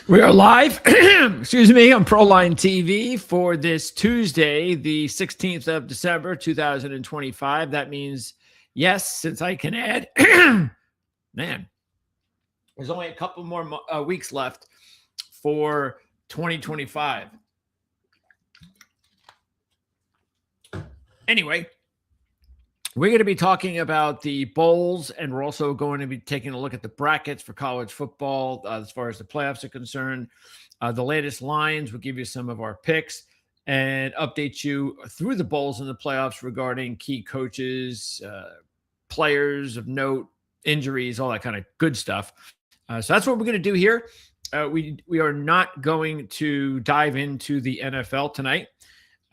We are live, excuse me, on Proline TV for this Tuesday, the 16th of December, 2025. That means, yes, since I can add, man, there's only a couple more weeks left for 2025. Anyway, we're going to be talking about the bowls, and we're also going to be taking a look at the brackets for college football as far as the playoffs are concerned. The latest lines, we'll give you some of our picks and update you through the bowls and the playoffs regarding key coaches, players of note, injuries, all that kind of good stuff. So that's what we're going to do here. We are not going to dive into the NFL tonight.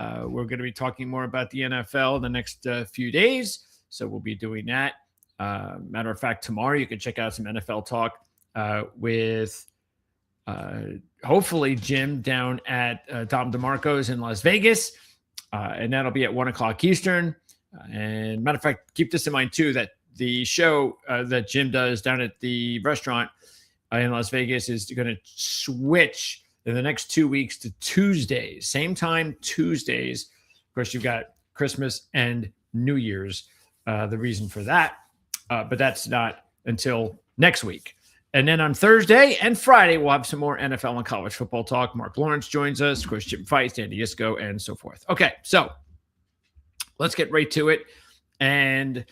We're going to be talking more about the NFL in the next few days. So we'll be doing that. Matter of fact, tomorrow you can check out some NFL talk with hopefully Jim down at Dom DeMarco's in Las Vegas. And that'll be at 1 o'clock Eastern. And matter of fact, keep this in mind too, that the show that Jim does down at the restaurant in Las Vegas is going to switch in the next 2 weeks to Tuesdays, same time Tuesdays. Of course, you've got Christmas and New Year's, the reason for that. But that's not until next week. And then on Thursday and Friday, we'll have some more NFL and college football talk. Mark Lawrence joins us, of course, Jim Feist, Andy Isco, and so forth. Okay, so let's get right to it. And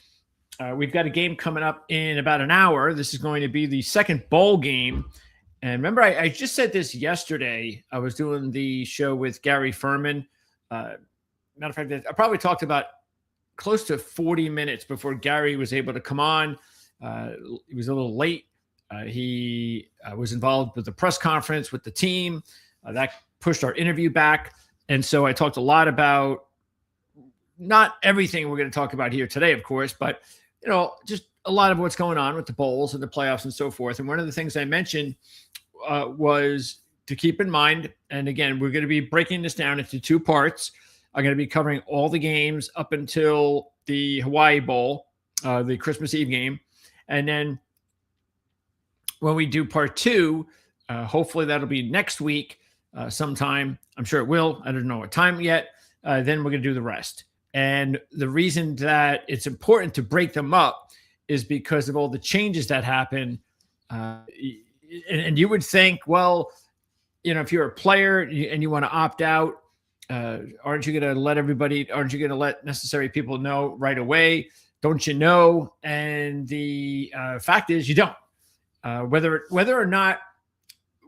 we've got a game coming up in about an hour. This is going to be the second bowl game. And remember, I just said this yesterday. I was doing the show with Gary Furman. Matter of fact, I probably talked about close to 40 minutes before Gary was able to come on. He was a little late. He was involved with the press conference with the team. That pushed our interview back. And so I talked a lot about not everything we're going to talk about here today, of course, but, you know, just a lot of what's going on with the bowls and the playoffs and so forth. And one of the things I mentioned was to keep in mind, and again, we're going to be breaking this down into two parts. I'm going to be covering all the games up until the Hawaii Bowl, the Christmas Eve game. And then when we do part two, hopefully that'll be next week sometime. I'm sure it will. I don't know what time yet. Then we're going to do the rest. And the reason that it's important to break them up is because of all the changes that happen. And you would think, well, you know, if you're a player and you want to opt out, aren't you going to let necessary people know right away? Don't you know? And the fact is you don't. Whether or not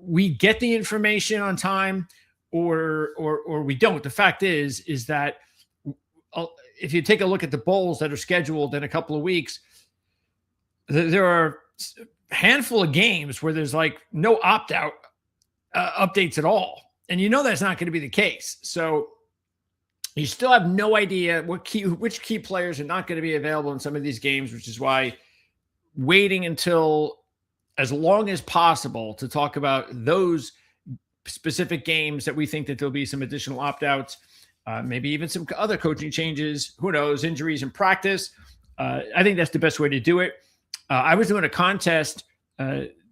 we get the information on time or we don't, the fact is that if you take a look at the bowls that are scheduled in a couple of weeks, there are a handful of games where there's like no opt-out updates at all. And you know that's not going to be the case. So you still have no idea which key players are not going to be available in some of these games, which is why waiting until as long as possible to talk about those specific games that we think that there'll be some additional opt-outs, maybe even some other coaching changes, who knows, injuries in practice. I think that's the best way to do it. I was doing a contest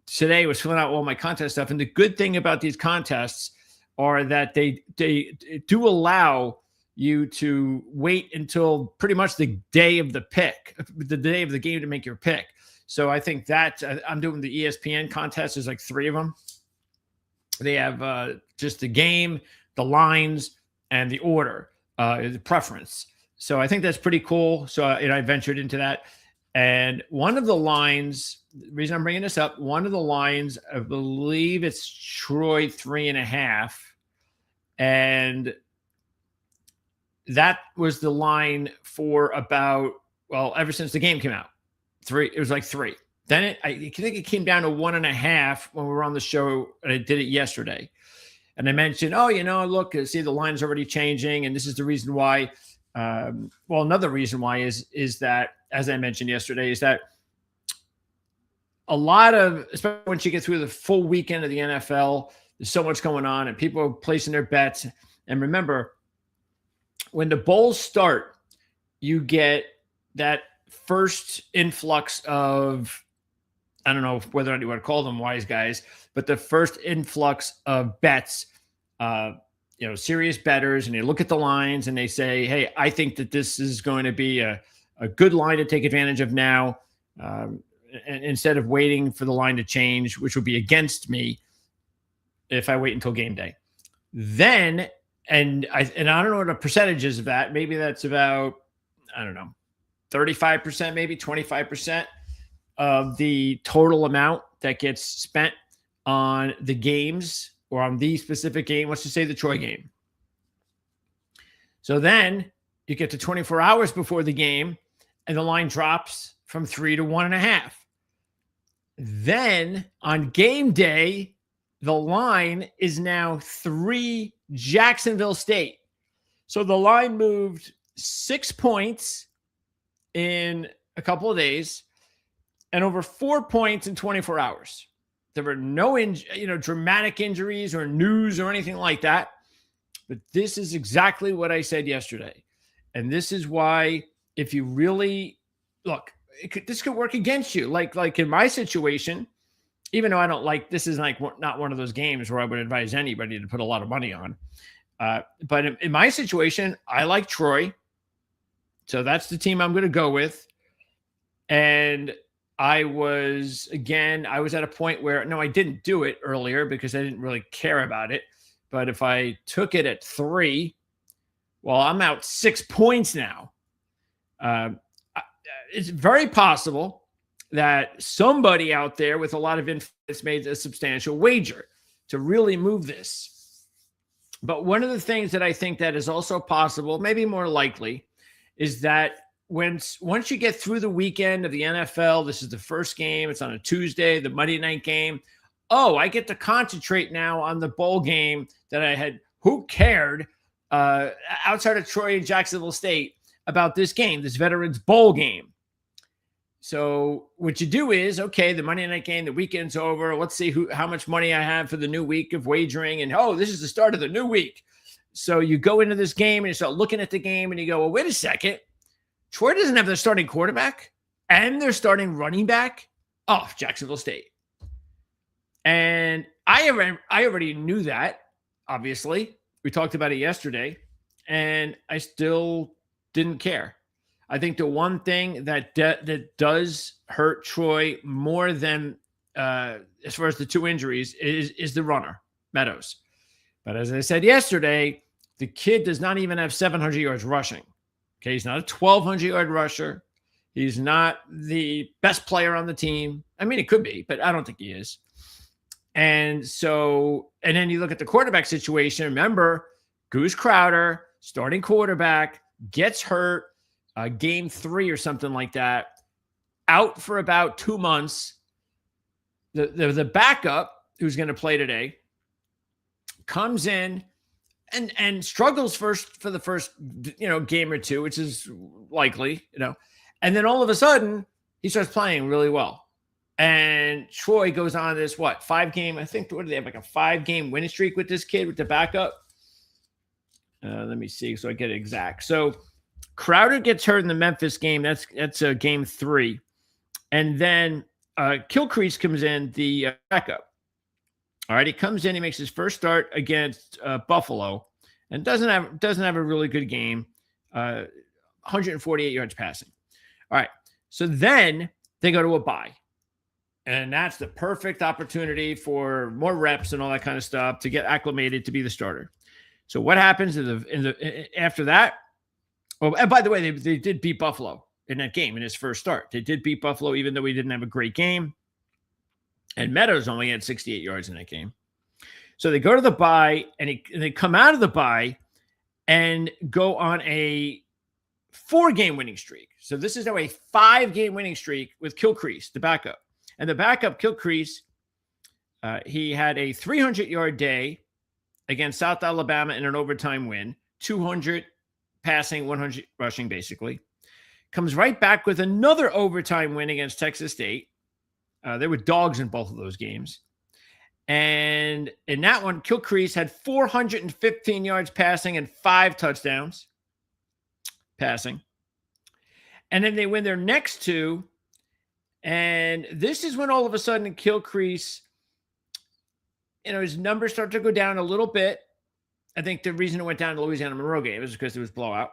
today, was filling out all my contest stuff. And the good thing about these contests are that they do allow you to wait until pretty much the day of the pick, the day of the game to make your pick. So I think that I'm doing the ESPN contest. There's like 3 of them. They have just the game, the lines, and the order, the preference. So I think that's pretty cool. So I ventured into that. And one of the lines, the reason I'm bringing this up, one of the lines, I believe it's Troy 3.5. And that was the line for about, well, ever since the game came out. 3. It was like 3. Then I think it came down to 1.5 when we were on the show, and I did it yesterday. And I mentioned, oh, you know, look, see, the line's already changing, and this is the reason why. Well, another reason why is that, as I mentioned yesterday, is that a lot of, especially once you get through the full weekend of the NFL, there's so much going on, and people are placing their bets. And remember, when the bowls start, you get that first influx of I don't know whether or not you want to call them wise guys, but the first influx of bets, serious bettors, and they look at the lines and they say, hey, I think that this is going to be a good line to take advantage of now. And instead of waiting for the line to change, which would be against me if I wait until game day. Then, and I don't know what the percentage is of that. Maybe that's about, I don't know, 35%, maybe 25% of the total amount that gets spent on the games or on the specific game. Let's just say the Troy game. So then you get to 24 hours before the game and the line drops from 3 to 1.5. Then on game day, the line is now 3 Jacksonville State. So the line moved 6 points in a couple of days and over 4 points in 24 hours. There were no dramatic injuries or news or anything like that. But this is exactly what I said yesterday. And this is why, if you really look, this could work against you. Like in my situation, even though I don't like, this is like not one of those games where I would advise anybody to put a lot of money on. But in my situation, I like Troy. So that's the team I'm going to go with. And I was at a point where, no, I didn't do it earlier because I didn't really care about it. But if I took it at 3, well, I'm out 6 points now. It's very possible that somebody out there with a lot of influence made a substantial wager to really move this. But one of the things that I think that is also possible, maybe more likely, is that once you get through the weekend of the NFL, this is the first game, it's on a Tuesday, the Monday night game. Oh, I get to concentrate now on the bowl game that I had. Who cared outside of Troy and Jacksonville State about this game, this Veterans Bowl game? So what you do is, okay, the Monday night game, the weekend's over. Let's see how much money I have for the new week of wagering. And, this is the start of the new week. So you go into this game and you start looking at the game and you go, well, wait a second. Troy doesn't have their starting quarterback and their starting running back. Oh, Jacksonville State. And I already knew that, obviously. We talked about it yesterday, and I still didn't care. I think the one thing that does hurt Troy more than as far as the 2 injuries is the runner, Meadows. But as I said yesterday, the kid does not even have 700 yards rushing. Okay, he's not a 1,200-yard rusher. He's not the best player on the team. I mean, it could be, but I don't think he is. And then you look at the quarterback situation. Remember, Goose Crowder, starting quarterback, gets hurt, game 3 or something like that, out for about 2 months. The backup, who's going to play today, comes in and struggles for the first game or 2, which is likely, and then all of a sudden he starts playing really well. And Troy goes on this 5-game, I think, what do they have, like a 5-game winning streak with this kid with the backup? Let me see so I get it exact. So Crowder gets hurt in the Memphis game. That's game 3. And then Kilcrease comes in, the backup. All right, he comes in, he makes his first start against Buffalo and doesn't have a really good game. 148 yards passing. All right, so then they go to a bye. And that's the perfect opportunity for more reps and all that kind of stuff to get acclimated to be the starter. So what happens after that? Oh, and by the way, they did beat Buffalo in that game in his first start. They did beat Buffalo, even though he didn't have a great game. And Meadows only had 68 yards in that game. So they go to the bye, and they come out of the bye and go on a 4-game winning streak. So this is now a 5-game winning streak with Kilcrease, the backup. And the backup, Kilcrease, he had a 300-yard day against South Alabama in an overtime win, 200 passing, 100 rushing, basically. Comes right back with another overtime win against Texas State. There were dogs in both of those games. And in that one, Kilcrease had 415 yards passing and 5 touchdowns passing. And then they win their next 2. And this is when all of a sudden Kilcrease, his numbers start to go down a little bit. I think the reason it went down in the Louisiana Monroe game is because it was blowout.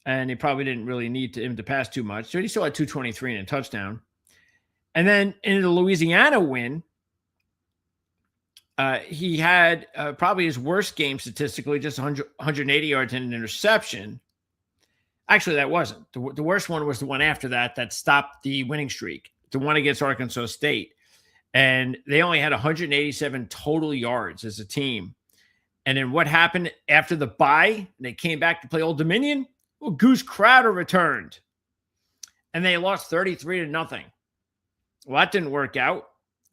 And he probably didn't really need him to pass too much. So he still had 223 and a touchdown. And then in the Louisiana win, he had probably his worst game statistically, just 180 yards and an interception. Actually, that wasn't. The worst one was the one after that stopped the winning streak, the one against Arkansas State. And they only had 187 total yards as a team. And then what happened after the bye? They came back to play Old Dominion. Well, Goose Crowder returned. And they lost 33-0. Well, that didn't work out.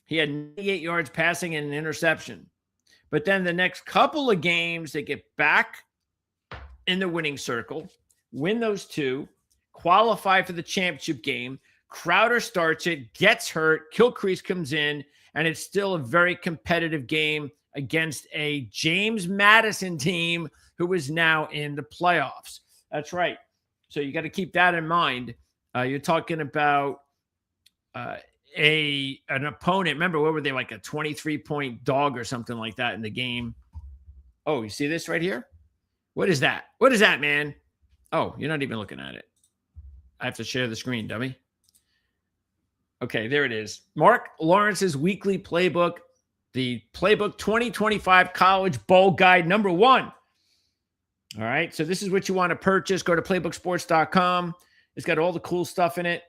He had 98 yards passing and an interception. But then the next couple of games, they get back in the winning circle, win those two, qualify for the championship game. Crowder starts it, gets hurt. Kilcrease comes in, and it's still a very competitive game against a James Madison team who is now in the playoffs. That's right. So you got to keep that in mind. You're talking about an opponent. Remember, what were they, like a 23-point dog or something like that in the game? Oh, you see this right here? What is that? What is that, man? Oh, you're not even looking at it. I have to share the screen, dummy. Okay, there it is. Mark Lawrence's weekly playbook, the Playbook 2025 College Bowl Guide #1. All right, so this is what you want to purchase. Go to playbooksports.com. It's got all the cool stuff in it.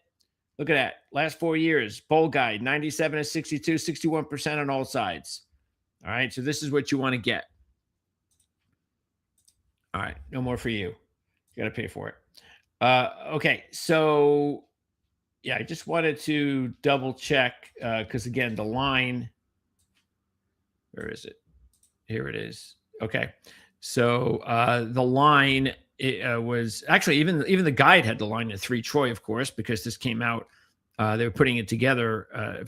Look at that. Last 4 years, bowl guide, 97-62, 61% on all sides. All right, so this is what you want to get. All right, no more for you. You got to pay for it. Okay, so, yeah, I just wanted to double check because, again, the line, where is it? Here it is. Okay, so the line was actually even the guide had the line at 3 Troy, of course, because this came out. They were putting it together.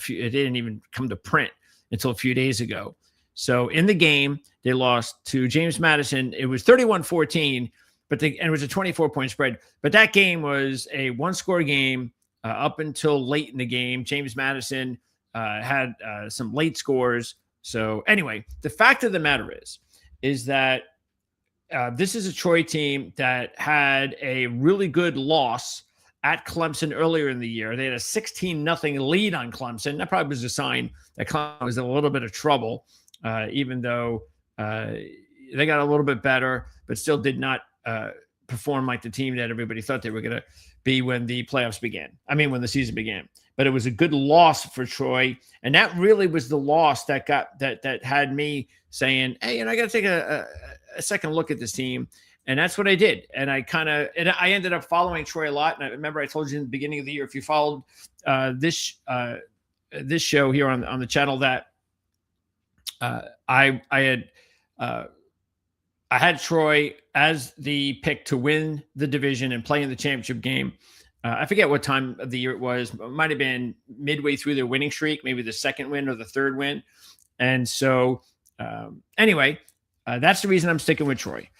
It didn't even come to print until a few days ago. So in the game, they lost to James Madison. It was 31-14, and it was a 24-point spread. But that game was a one-score game up until late in the game. James Madison had some late scores. So anyway, the fact of the matter is that this is a Troy team that had a really good loss at Clemson earlier in the year. They had a 16-0 lead on Clemson. That probably was a sign that Clemson was in a little bit of trouble, even though they got a little bit better, but still did not perform like the team that everybody thought they were going to be when the playoffs began. I mean, when the season began. But it was a good loss for Troy, and that really was the loss that got that had me saying, "Hey, I got to take a second look at this team." And that's what I did. And I ended up following Troy a lot. And I remember I told you in the beginning of the year, if you followed this show here on the channel, that I had Troy as the pick to win the division and play in the championship game. I forget what time of the year it was. It might have been midway through their winning streak, maybe the second win or the third win. And so anyway, that's the reason I'm sticking with Troy.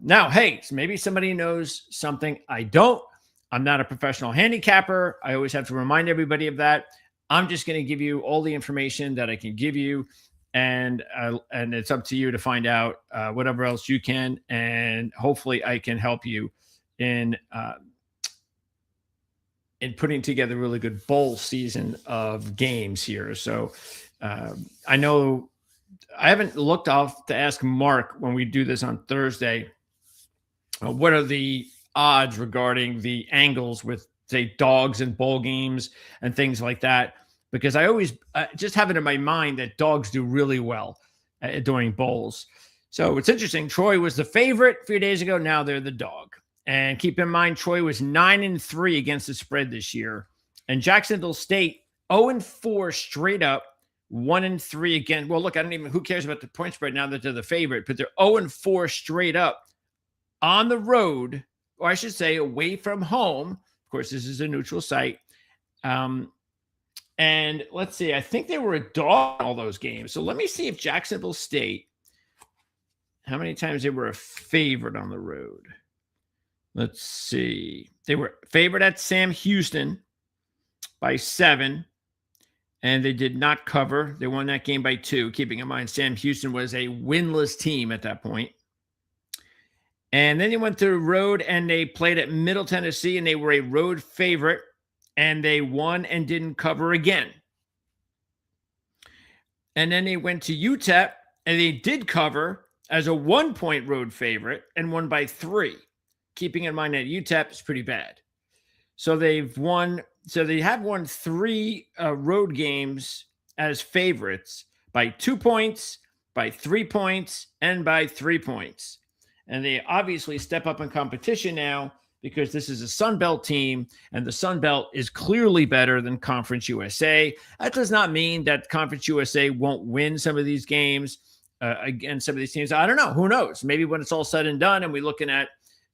Now, hey, maybe somebody knows something I don't. I'm not a professional handicapper. I always have to remind everybody of that. I'm just going to give you all the information that I can give you, and it's up to you to find out whatever else you can, and hopefully I can help you in putting together a really good bowl season of games here. So I know I haven't looked off to ask Mark when we do this on Thursday, what are the odds regarding the angles with, say, dogs and bowl games and things like that? Because I always just have it in my mind that dogs do really well during bowls. So it's interesting. Troy was the favorite a few days ago. Now they're the dog. And keep in mind, Troy was 9-3 against the spread this year. And Jacksonville State, 0-4 straight up. 1-3 again. Well, look, who cares about the point spread now that they're the favorite, but they're 0-4 straight up on the road, or I should say away from home. Of course, this is a neutral site. And let's see, I think they were a dog in all those games. So let me see if Jacksonville State, how many times they were a favorite on the road. Let's see. They were favored at Sam Houston. by 7, and they did not cover. They won that game by 2, keeping in mind Sam Houston was a winless team at that point. And then they went to the road and they played at Middle Tennessee, and they were a road favorite, and they won and didn't cover again. And then they went to UTEP, and they did cover as a 1-point road favorite and won by 3, keeping in mind that UTEP is pretty bad. So they've won. So they have won 3 road games as favorites by 2 points, by 3 points, and by 3 points. And they obviously step up in competition now because this is a Sun Belt team, and the Sun Belt is clearly better than Conference USA. That does not mean that Conference USA won't win some of these games against some of these teams. I don't know. Who knows? Maybe when it's all said and done and we're looking at,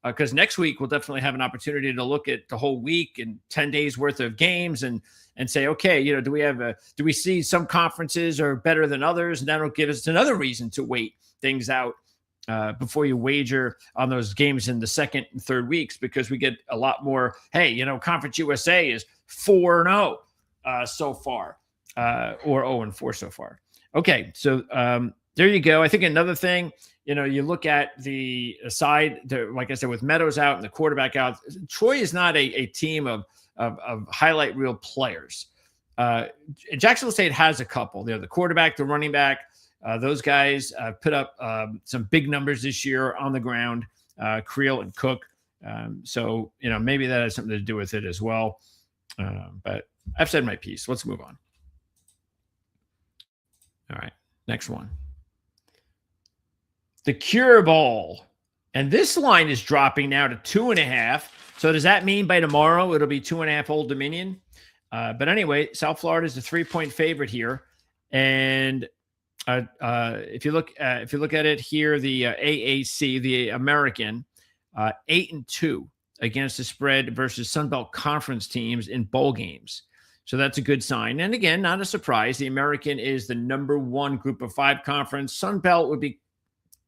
because next week we'll definitely have an opportunity to look at the whole week and 10 days worth of games and say, okay, do we see some conferences are better than others? And that'll give us another reason to wait things out before you wager on those games in the second and third weeks, because we get a lot more. Hey, Conference USA is 4-0 so far, or 0-4 so far. Okay, so there you go. I think another thing, you look at the side, like I said, with Meadows out and the quarterback out, Troy is not a team of highlight reel players. Jacksonville State has a couple. The quarterback, the running back. Those guys put up some big numbers this year on the ground, Creel and Cook. So, maybe that has something to do with it as well. But I've said my piece. Let's move on. All right, next one. The Cure Bowl. And this line is dropping now to 2.5. So does that mean by tomorrow it'll be 2.5 Old Dominion? But anyway, South Florida is a 3-point favorite here. And if you look at it here, the AAC, the American, 8-2 against the spread versus Sun Belt Conference teams in bowl games. So that's a good sign. And again, not a surprise. The American is the number 1 Group of 5 conference. Sun Belt would be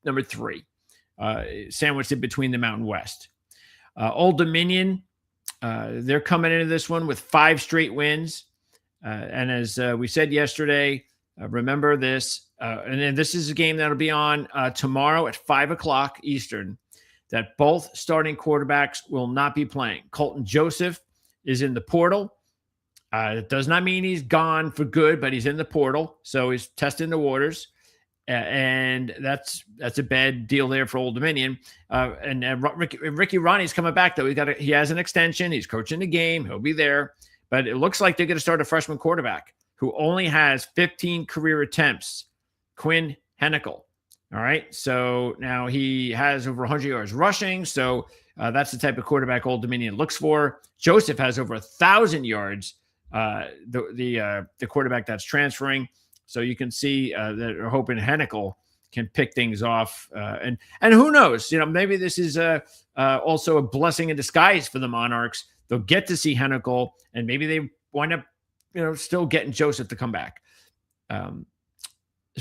number 3, sandwiched in between the Mountain West. Old Dominion, they're coming into this one with 5 straight wins. And as we said yesterday, remember this, and then this is a game that'll be on tomorrow at 5 o'clock Eastern, that both starting quarterbacks will not be playing. Colton Joseph is in the portal. It does not mean he's gone for good, but he's in the portal. So he's testing the waters. And that's a bad deal there for Old Dominion. And Ricky Ronnie's coming back, though. He has an extension. He's coaching the game. He'll be there. But it looks like they're going to start a freshman quarterback who only has 15 career attempts, Quinn Hennikel. All right. So now he has over 100 yards rushing. So that's the type of quarterback Old Dominion looks for. Joseph has over 1,000 yards, the quarterback that's transferring. So you can see that they're hoping Hennikel can pick things off. And who knows, maybe this is also a blessing in disguise for the Monarchs. They'll get to see Hennikel, and maybe they wind up, still getting Joseph to come back. As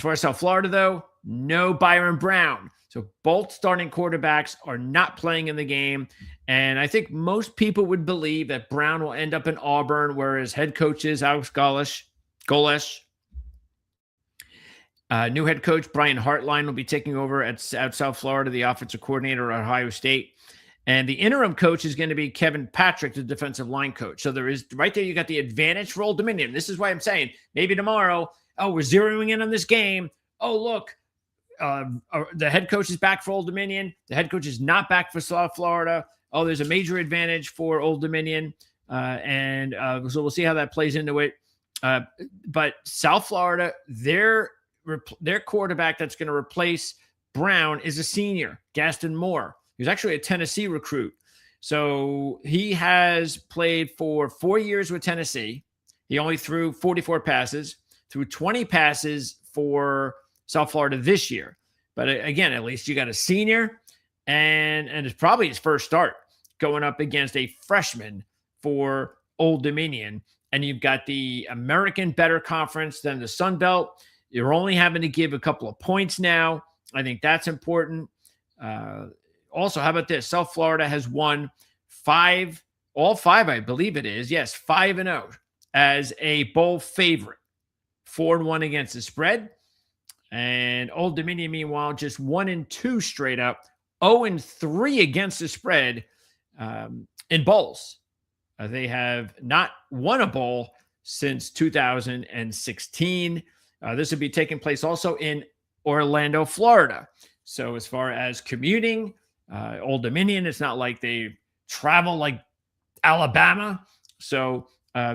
far as South Florida, though, no Byron Brown. So both starting quarterbacks are not playing in the game. And I think most people would believe that Brown will end up in Auburn, whereas head coach is Alex Golesh. New head coach Brian Hartline will be taking over at South Florida, the offensive coordinator at Ohio State. And the interim coach is going to be Kevin Patrick, the defensive line coach. So there is right there, you got the advantage for Old Dominion. This is why I'm saying maybe tomorrow, we're zeroing in on this game. Oh, look, the head coach is back for Old Dominion. The head coach is not back for South Florida. Oh, there's a major advantage for Old Dominion. So we'll see how that plays into it. But South Florida, their quarterback that's going to replace Brown is a senior, Gaston Moore. He's actually a Tennessee recruit. So he has played for 4 years with Tennessee. He only threw 44 passes, threw 20 passes for South Florida this year. But again, at least you got a senior, and it's probably his first start going up against a freshman for Old Dominion. And you've got the American better conference than the Sun Belt. You're only having to give a couple of points now. I think that's important. Also, how about this? South Florida has won all five, I believe it is. Yes, 5-0 as a bowl favorite, 4-1 against the spread. And Old Dominion, meanwhile, just 1-2 straight up, 0-3 against the spread in bowls. They have not won a bowl since 2016. This will be taking place also in Orlando, Florida. So as far as commuting, Old Dominion, it's not like they travel like Alabama. So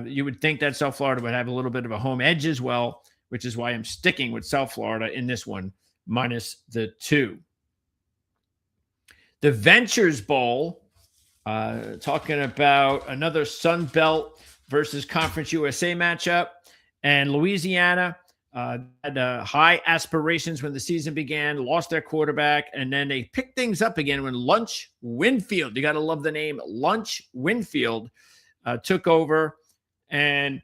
you would think that South Florida would have a little bit of a home edge as well, which is why I'm sticking with South Florida in this one, minus the 2. The Ventures Bowl, talking about another Sun Belt versus Conference USA matchup. And Louisiana had high aspirations when the season began, lost their quarterback, and then they picked things up again when Lunch Winfield, you got to love the name, Lunch Winfield, took over. And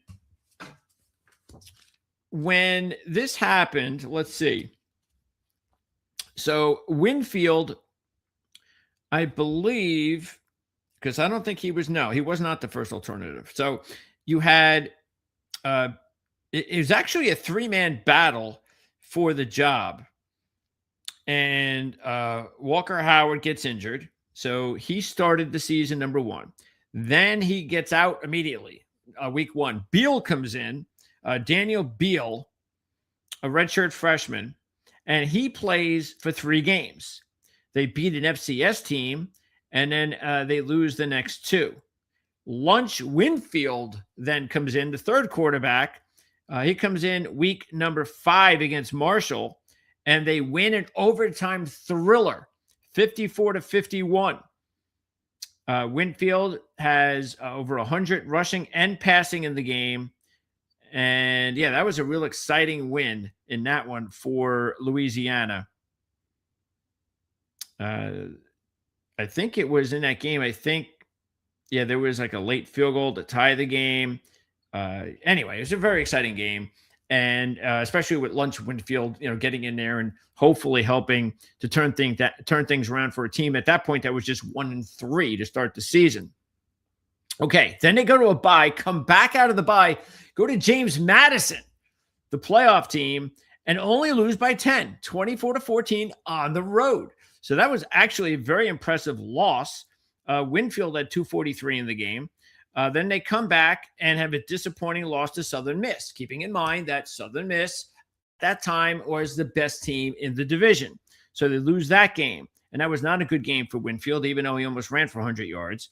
when this happened, let's see. So Winfield, I believe, because I don't think he was not the first alternative. So you had, it was actually a 3-man battle for the job. And Walker Howard gets injured. So he started the season number 1. Then he gets out immediately. Week 1, Beal comes in. Daniel Beal, a redshirt freshman, and he plays for 3 games. They beat an FCS team, and then they lose the next 2. Lunch Winfield then comes in, the third quarterback. He comes in week number 5 against Marshall, and they win an overtime thriller, 54-51. Winfield has over 100 rushing and passing in the game. And yeah, that was a real exciting win in that one for Louisiana. I think it was in that game. There was like a late field goal to tie the game. Anyway, it was a very exciting game. And especially with Lunch Winfield, getting in there and hopefully helping to turn things around for a team at that point that was just 1-3 to start the season. Okay, then they go to a bye, come back out of the bye, go to James Madison, the playoff team, and only lose by 10, 24-14 on the road. So that was actually a very impressive loss. Winfield had 243 in the game. Then they come back and have a disappointing loss to Southern Miss, keeping in mind that Southern Miss at that time was the best team in the division. So they lose that game. And that was not a good game for Winfield, even though he almost ran for 100 yards.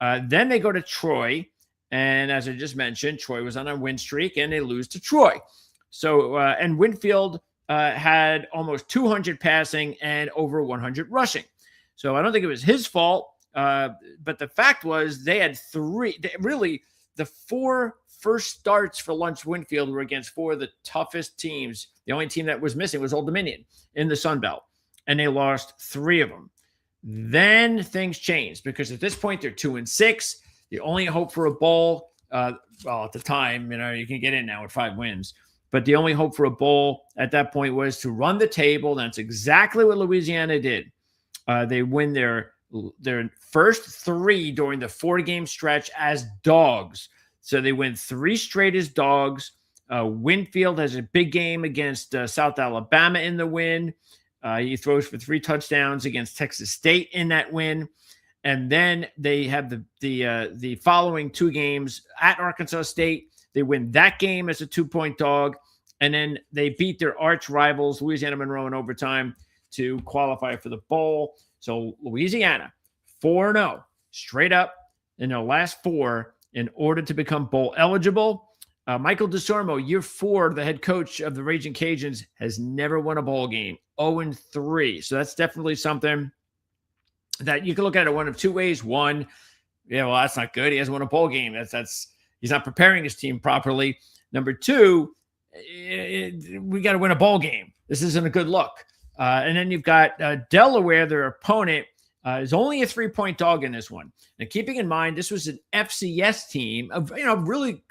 Then they go to Troy. And as I just mentioned, Troy was on a win streak, and they lose to Troy. So, and Winfield had almost 200 passing and over 100 rushing. So I don't think it was his fault. But the fact was they had the 4 first starts for Lunch Winfield were against 4 of the toughest teams. The only team that was missing was Old Dominion in the Sun Belt, and they lost 3 of them. Then things changed because at this point they're 2-6. The only hope for a bowl, at the time, you can get in now with 5 wins, but the only hope for a bowl at that point was to run the table. That's exactly what Louisiana did. They win their first 3 during the 4-game stretch as dogs. So they win 3 straight as dogs. Winfield has a big game against South Alabama in the win. He throws for 3 touchdowns against Texas State in that win. And then they have the following 2 games at Arkansas State. They win that game as a 2-point dog. And then they beat their arch rivals, Louisiana Monroe, in overtime to qualify for the bowl. So Louisiana, 4-0, straight up in their last 4 in order to become bowl eligible. Michael DeSormo, year 4, the head coach of the Raging Cajuns, has never won a bowl game, 0-3. So that's definitely something that you can look at it one of 2 ways. One, that's not good. He hasn't won a bowl game. That's he's not preparing his team properly. Number 2, we got to win a bowl game. This isn't a good look. And then you've got Delaware, their opponent, is only a 3-point dog in this one. Now, keeping in mind, this was an FCS team, a really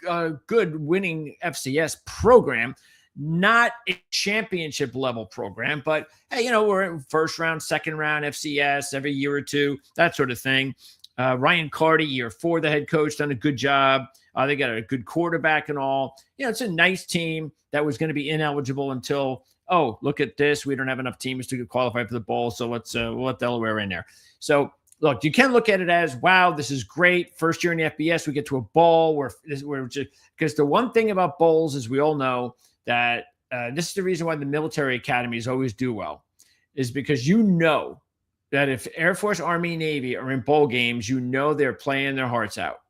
good winning FCS program, not a championship level program, but hey, we're in first round, second round FCS every year or 2, that sort of thing. Ryan Carty, year 4, the head coach, done a good job. They got a good quarterback and all. It's a nice team that was going to be ineligible until, oh, look at this. We don't have enough teams to qualify for the bowl, so we'll let Delaware in there. So, look, you can look at it as, wow, this is great. First year in the FBS, we get to a bowl. Because the one thing about bowls is we all know that this is the reason why the military academies always do well, is because that if Air Force, Army, Navy are in bowl games, they're playing their hearts out.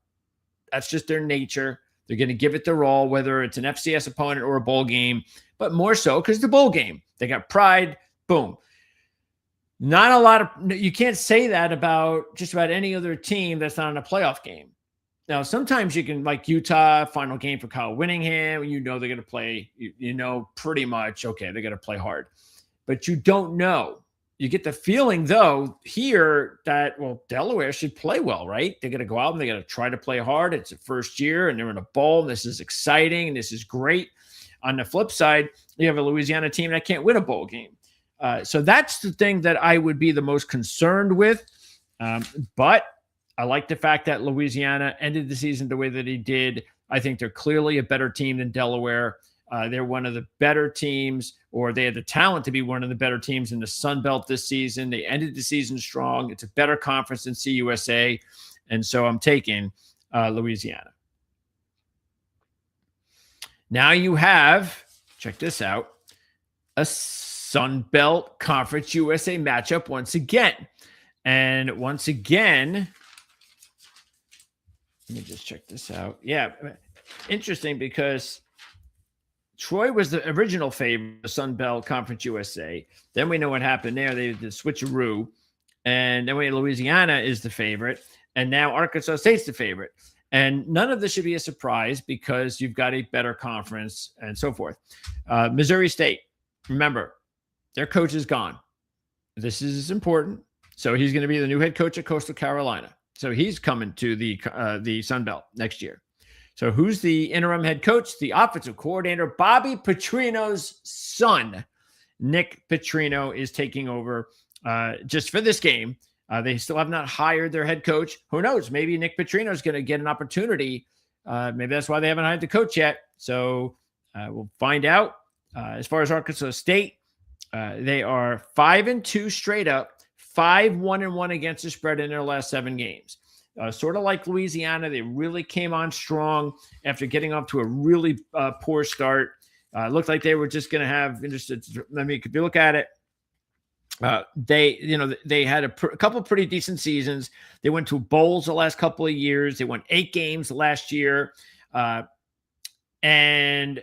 That's just their nature. They're going to give it their all, whether it's an FCS opponent or a bowl game, but more so because the bowl game. They got pride, boom. Not a lot of, you can't say that about just about any other team that's not in a playoff game. Now, sometimes you can, like Utah, final game for Kyle Whittingham, they're going to play, pretty much, okay, they're going to play hard. But you don't know. You get the feeling, though, here that, well, Delaware should play well, right? They're going to go out and they're going to try to play hard. It's a first year, and they're in a bowl. This is exciting, and this is great. On the flip side, you have a Louisiana team that can't win a bowl game. So that's the thing that I would be the most concerned with. But I like the fact that Louisiana ended the season the way that he did. I think they're clearly a better team than Delaware. They're one of the better teams, or they had the talent to be one of the better teams in the Sun Belt this season. They ended the season strong. It's a better conference than CUSA. And so I'm taking Louisiana. Now you have, check this out, a Sun Belt Conference USA matchup once again. And once again, let me just check this out. Yeah, interesting because Troy was the original favorite of the Sun Belt Conference USA. Then we know what happened there. They did the switcheroo. And then Louisiana is the favorite. And now Arkansas State's the favorite. And none of this should be a surprise because you've got a better conference and so forth. Missouri State, remember, their coach is gone. This is important. So he's going to be the new head coach at Coastal Carolina. So he's coming to the Sun Belt next year. So who's the interim head coach? The offensive coordinator, Bobby Petrino's son, Nick Petrino, is taking over just for this game. They still have not hired their head coach. Who knows? Maybe Nick Petrino is going to get an opportunity. Maybe that's why they haven't hired the coach yet. So we'll find out. As far as Arkansas State, they are 5-2 straight up, 5-1-1 against the spread in their last 7 games. Sort of like Louisiana, they really came on strong after getting off to a really poor start. Looked like they were just going to have. If you look at it, they had a couple pretty decent seasons. They went to bowls the last couple of years. They won 8 games last year, and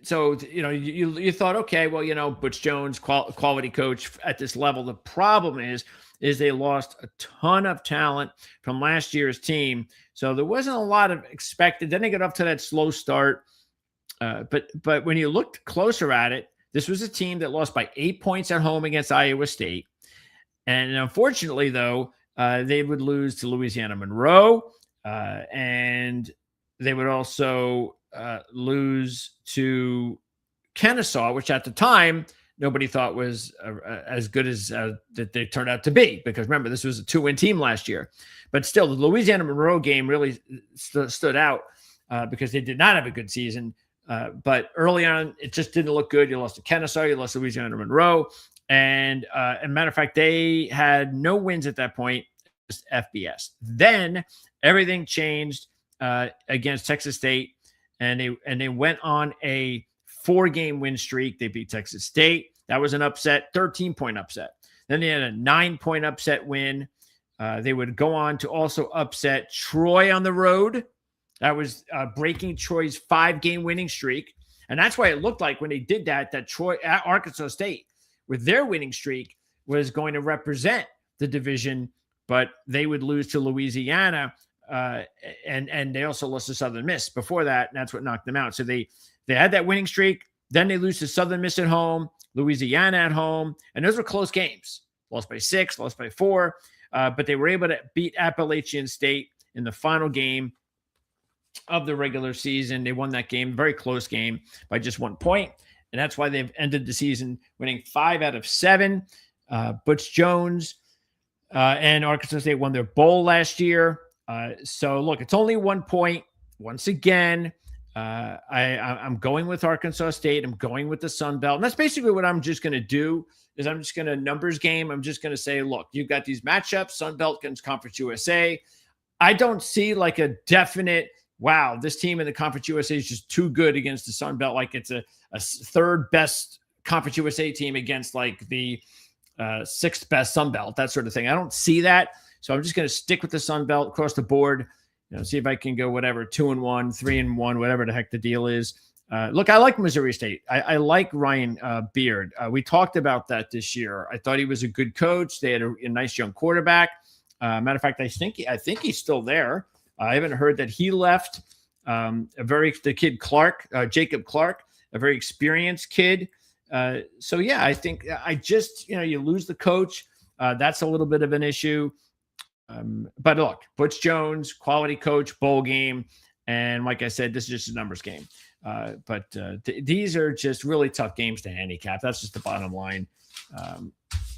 so you thought, okay, well, Butch Jones, quality coach at this level. The problem is they lost a ton of talent from last year's team. So there wasn't a lot of expected. Then they got off to that slow start. But when you looked closer at it, this was a team that lost by 8 points at home against Iowa State. And unfortunately, though, they would lose to Louisiana Monroe. And they would also lose to Kennesaw, which at the time, nobody thought was as good as that they turned out to be, because remember, this was a 2-win team last year. But still, the Louisiana Monroe game really stood out because they did not have a good season. But early on, it just didn't look good. You lost to Kennesaw, you lost to Louisiana Monroe. And as a matter of fact, they had no wins at that point, just FBS. Then everything changed against Texas State, and they went on a 4-game win streak. They beat Texas State. That was an upset, 13-point upset. Then they had a 9-point upset win. They would go on to also upset Troy on the road. That was breaking Troy's 5-game winning streak. And that's why it looked like when they did that Troy at Arkansas State with their winning streak was going to represent the division, but they would lose to Louisiana. And they also lost to Southern Miss before that. And that's what knocked them out. So they had that winning streak. Then they lose to Southern Miss at home, Louisiana at home. And those were close games. Lost by 6, lost by 4. But they were able to beat Appalachian State in the final game of the regular season. They won that game, very close game, by just 1 point. And that's why they've ended the season winning 5 out of 7. Butch Jones, And Arkansas State won their bowl last year. So look, it's only 1 point. Once again, I'm going with Arkansas State. I'm going with the Sun Belt. And that's basically what I'm just going to do is I'm just going to numbers game. I'm just going to say, look, you've got these matchups, Sun Belt against Conference USA. I don't see like a definite, wow, this team in the Conference USA is just too good against the Sun Belt. Like it's a third best Conference USA team against like the sixth best Sun Belt, that sort of thing. I don't see that. So I'm just going to stick with the Sun Belt across the board. See if I can go whatever, 2-1, 3-1, whatever the heck the deal is. Look, I like Missouri State. I like Ryan Beard. We talked about that this year. I thought he was a good coach. They had a nice young quarterback. Matter of fact, I think he's still there. I haven't heard that he left. The kid Clark, Jacob Clark, a very experienced kid. So yeah, I think I just, you lose the coach. That's a little bit of an issue. But look, Butch Jones, quality coach, bowl game. And like I said, this is just a numbers game. But these are just really tough games to handicap. That's just the bottom line.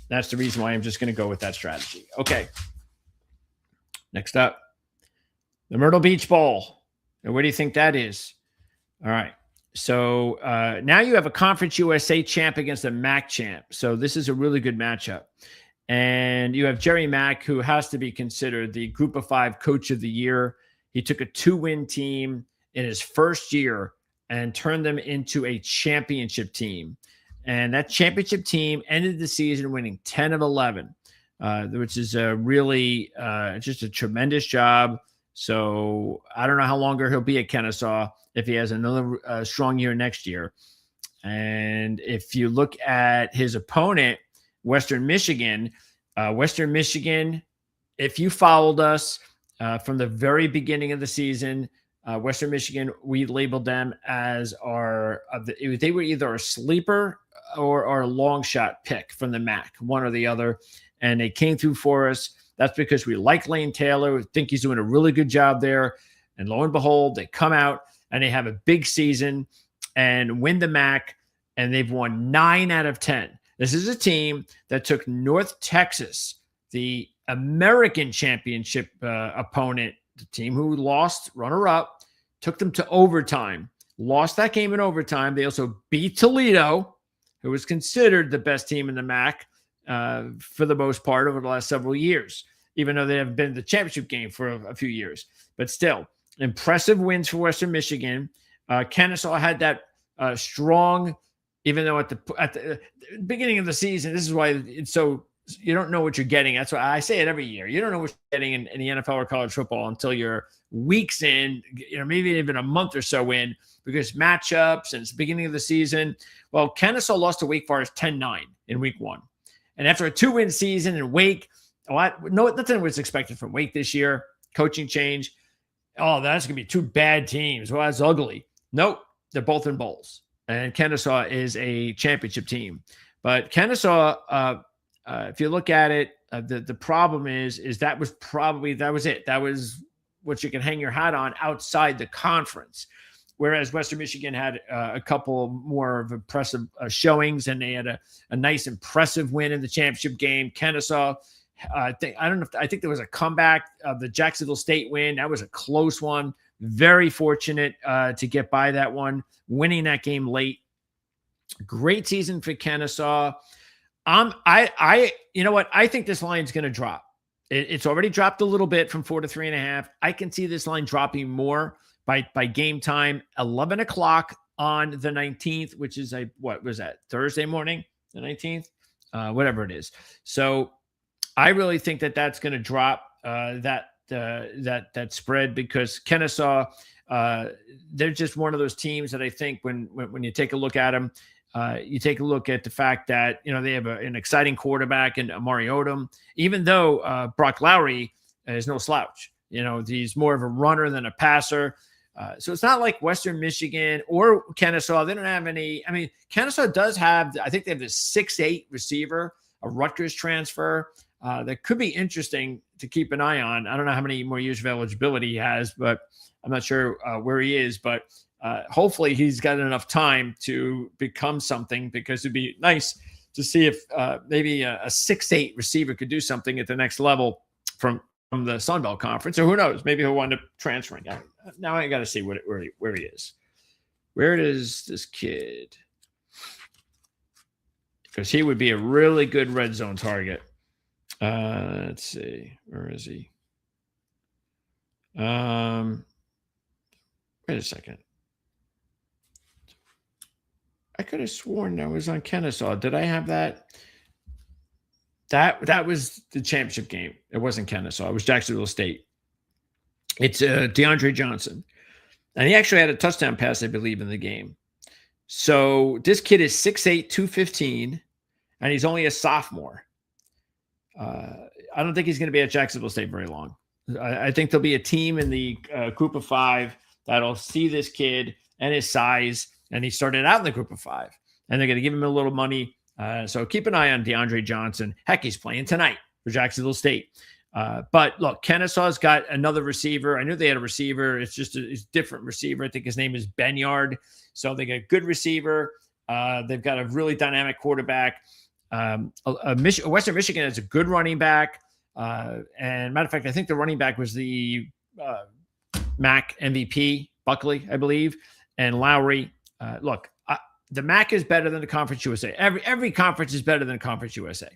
That's the reason why I'm just going to go with that strategy. Okay. Next up, the Myrtle Beach Bowl. And where do you think that is? All right. So now you have a Conference USA champ against a MAC champ. So this is a really good matchup. And you have Jerry Mack, who has to be considered the Group of Five Coach of the Year. He took a 2-win team in his first year and turned them into a championship team. And that championship team ended the season winning 10 of 11, which is a really just a tremendous job. So I don't know how longer he'll be at Kennesaw if he has another strong year next year. And if you look at his opponent, Western Michigan, if you followed us from the very beginning of the season, Western Michigan, we labeled them as they were either a sleeper or a long shot pick from the MAC, one or the other. And they came through for us. That's because we like Lane Taylor. We think he's doing a really good job there. And lo and behold, they come out and they have a big season and win the MAC. And they've won 9 out of 10. This is a team that took North Texas, the American championship opponent, the team who lost, runner-up, took them to overtime, lost that game in overtime. They also beat Toledo, who was considered the best team in the MAC for the most part over the last several years, even though they have been in the championship game for a few years. But still, impressive wins for Western Michigan. Kennesaw had that strong, even though at the beginning of the season, this is why it's so, you don't know what you're getting. That's why I say it every year. You don't know what you're getting in the NFL or college football until you're weeks in, maybe even a month or so in, because matchups and it's the beginning of the season. Well, Kennesaw lost to Wake Forest 10-9 in week 1. And after a 2-win season in Wake, nothing was expected from Wake this year. Coaching change. Oh, that's going to be 2 bad teams. Well, that's ugly. Nope. They're both in bowls. And Kennesaw is a championship team. But Kennesaw, if you look at it, the problem is that was it. That was what you can hang your hat on outside the conference. Whereas Western Michigan had a couple more of impressive showings, and they had a nice, impressive win in the championship game. Kennesaw, I think there was a comeback of the Jacksonville State win. That was a close one. Very fortunate to get by that one, winning that game late. Great season for Kennesaw. You know what? I think this line's going to drop. It's already dropped a little bit from 4 to 3.5. I can see this line dropping more by game time, 11 o'clock on the 19th, which is what was that? Thursday morning, the 19th, whatever it is. So I really think that's going to drop that spread, because Kennesaw, they're just one of those teams that I think when you take a look at them, you take a look at the fact that, they have an exciting quarterback in Amari Odom, even though Brock Lowry is no slouch. He's more of a runner than a passer. So it's not like Western Michigan or Kennesaw. They don't have any. I mean, Kennesaw does have, I think they have this 6'8" receiver, a Rutgers transfer. That could be interesting to keep an eye on. I don't know how many more years of eligibility he has, but I'm not sure where he is. But hopefully he's got enough time to become something, because it'd be nice to see if maybe a 6'8" receiver could do something at the next level from the Sun Belt Conference. Or who knows? Maybe he'll wind up transferring. Now I got to see where he is. Where is this kid? Because he would be a really good red zone target. Let's see. Where is he? Wait a second. I could have sworn that was on Kennesaw. Did I have that? That was the championship game. It wasn't Kennesaw. It was Jacksonville State. It's DeAndre Johnson. And he actually had a touchdown pass, I believe, in the game. So this kid is 6'8", 215, and he's only a sophomore. I don't think he's going to be at Jacksonville State very long. I think there'll be a team in the group of 5 that'll see this kid and his size, and he started out in the group of 5, and they're going to give him a little money. So keep an eye on DeAndre Johnson. Heck, he's playing tonight for Jacksonville State. But look, Kennesaw's got another receiver. I knew they had a receiver. It's just a different receiver. I think his name is Benyard. So they got a good receiver. They've got a really dynamic quarterback. Western Michigan has a good running back. And matter of fact, I think the running back was the MAC MVP, Buckley, I believe, and Lowry. Look, the MAC is better than the Conference USA. Every conference is better than Conference USA.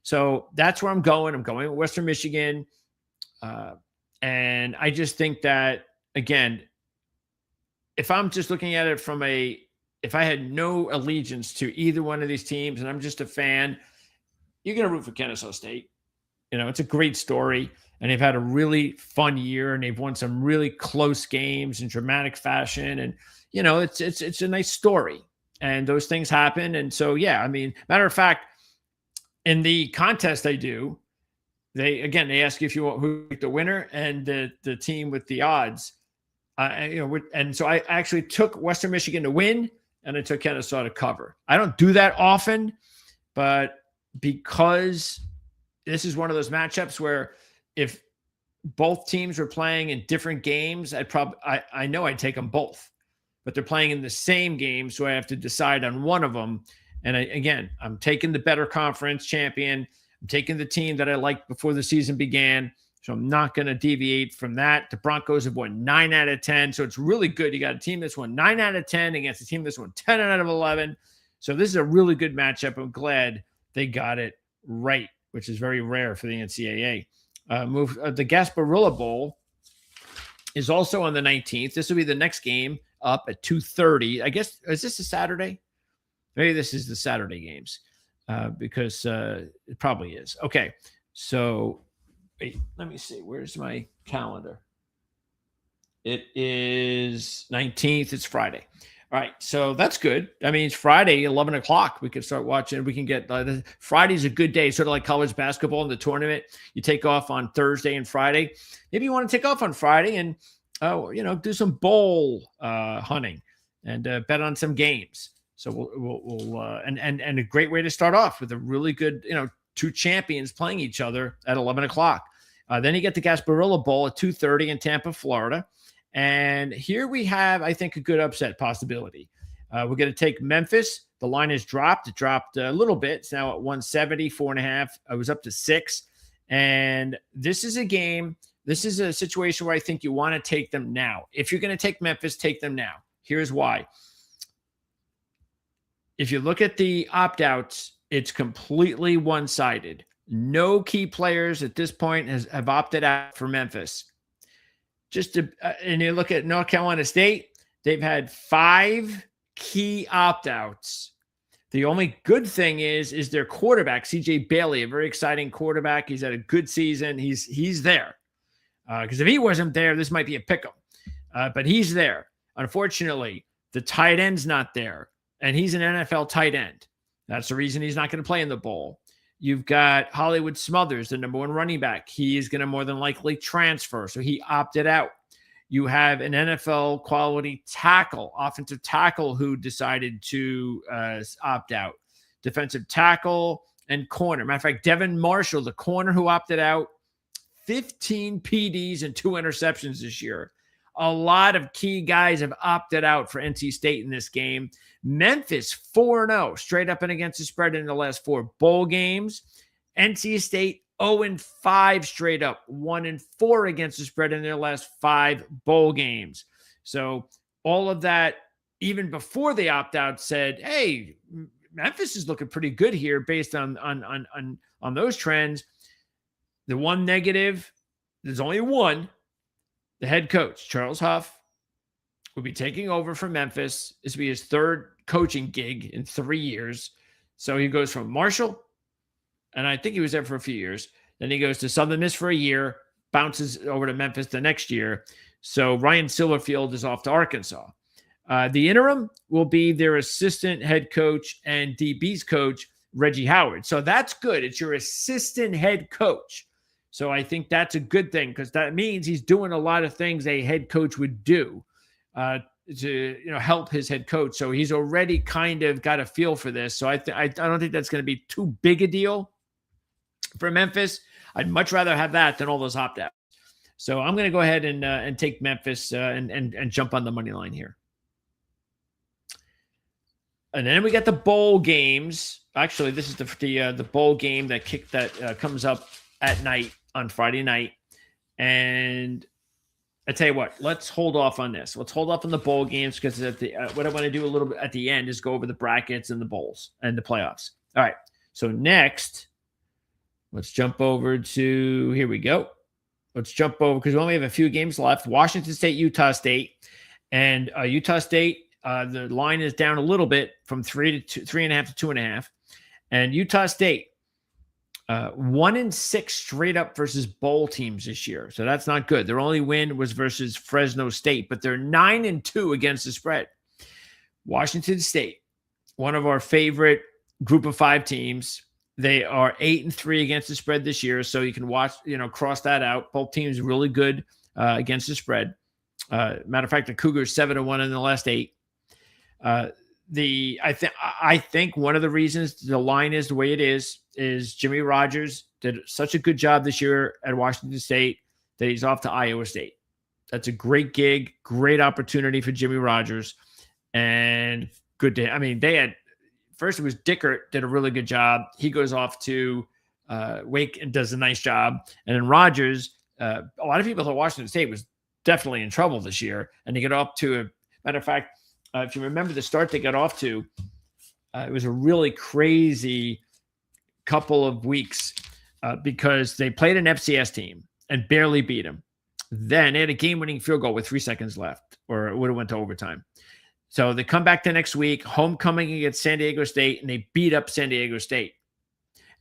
So that's where I'm going. I'm going with Western Michigan. And I just think that, again, if I'm just looking at it from if I had no allegiance to either one of these teams and I'm just a fan, you're going to root for Kennesaw State. You know, it's a great story, and they've had a really fun year, and they've won some really close games in dramatic fashion. And, you know, it's a nice story, and those things happen. And so, yeah, I mean, matter of fact, in the contest they do, they ask you if you want who the winner and the team with the odds. And so I actually took Western Michigan to win, and I took Kennesaw to cover. I don't do that often, but because this is one of those matchups where if both teams were playing in different games, I know I'd take them both, but they're playing in the same game, so I have to decide on one of them. And I'm taking the better conference champion. I'm taking the team that I liked before the season began. So I'm not going to deviate from that. The Broncos have won 9 out of 10. So it's really good. You got a team that's won 9 out of 10 against a team that's won 10 out of 11. So this is a really good matchup. I'm glad they got it right, which is very rare for the NCAA. The Gasparilla Bowl is also on the 19th. This will be the next game up at 2:30. I guess, is this a Saturday? Maybe this is the Saturday games because it probably is. Okay, so wait, let me see. Where's my calendar? It is 19th. It's Friday. All right, so that's good. That means Friday, 11 o'clock, we can start watching. We can get Friday's a good day, sort of like college basketball in the tournament. You take off on Thursday and Friday. Maybe you want to take off on Friday and do some bowl hunting and bet on some games. So we'll and a great way to start off with a really good, 2 champions playing each other at 11 o'clock. Then you get the Gasparilla Bowl at 2:30 in Tampa, Florida. And here we have, I think, a good upset possibility. We're going to take Memphis. The line has dropped. It dropped a little bit. It's now at 170, 4.5. I was up to 6. And this is a game. This is a situation where I think you want to take them now. If you're going to take Memphis, take them now. Here's why. If you look at the opt-outs, it's completely one-sided. No key players at this point have opted out for Memphis. And you look at North Carolina State, they've had 5 key opt-outs. The only good thing is their quarterback, CJ Bailey, a very exciting quarterback. He's had a good season. He's there. Because if he wasn't there, this might be a pick'em. But he's there. Unfortunately, the tight end's not there. And he's an NFL tight end. That's the reason he's not going to play in the bowl. You've got Hollywood Smothers, the number 1 running back. He is going to more than likely transfer, so he opted out. You have an NFL quality tackle, offensive tackle, who decided to opt out. Defensive tackle and corner. Matter of fact, Devin Marshall, the corner who opted out, 15 PDs and 2 interceptions this year. A lot of key guys have opted out for NC State in this game. Memphis 4-0 straight up and against the spread in the last 4 bowl games. NC State 0-5 straight up, 1-4 against the spread in their last 5 bowl games. So all of that, even before they opt out, said, hey, Memphis is looking pretty good here based on those trends. The one negative, there's only one. The head coach, Charles Huff, will be taking over from Memphis. This will be his 3rd coaching gig in 3 years. So he goes from Marshall, and I think he was there for a few years. Then he goes to Southern Miss for a year, bounces over to Memphis the next year. So Ryan Silverfield is off to Arkansas. The interim will be their assistant head coach and DB's coach, Reggie Howard. So that's good. It's your assistant head coach. So I think that's a good thing because that means he's doing a lot of things a head coach would do to help his head coach. So he's already kind of got a feel for this. So I don't think that's going to be too big a deal for Memphis. I'd much rather have that than all those opt-outs. So I'm going to go ahead and take Memphis and jump on the money line here. And then we got the bowl games. Actually, this is the bowl game that comes up at night on Friday night. And I tell you what, let's hold off on this. Let's hold off on the bowl games because what I want to do a little bit at the end is go over the brackets and the bowls and the playoffs. All right. So next, let's jump over to, here we go. Let's jump over because we only have a few games left. Washington State, Utah State. And Utah State, the line is down a little bit from 3.5 to 2.5. And Utah State, 1-6 straight up versus bowl teams this year. So that's not good. Their only win was versus Fresno State, but they're 9-2 against the spread. Washington State, one of our favorite group of 5 teams. They are 8-3 against the spread this year. So you can cross that out. Both teams really good against the spread. Matter of fact, the Cougars 7-1 in the last 8. I think one of the reasons the line is the way it is Jimmy Rogers did such a good job this year at Washington State that he's off to Iowa State. That's a great gig, great opportunity for Jimmy Rogers, and good to. I mean, they had first it was Dickert did a really good job. He goes off to Wake and does a nice job, and then Rogers. A lot of people thought Washington State was definitely in trouble this year, and they get up to a matter of fact. If you remember the start they got off to, it was a really crazy couple of weeks because they played an FCS team and barely beat them. Then they had a game-winning field goal with 3 seconds left, or it would have went to overtime. So they come back the next week, homecoming against San Diego State, and they beat up San Diego State.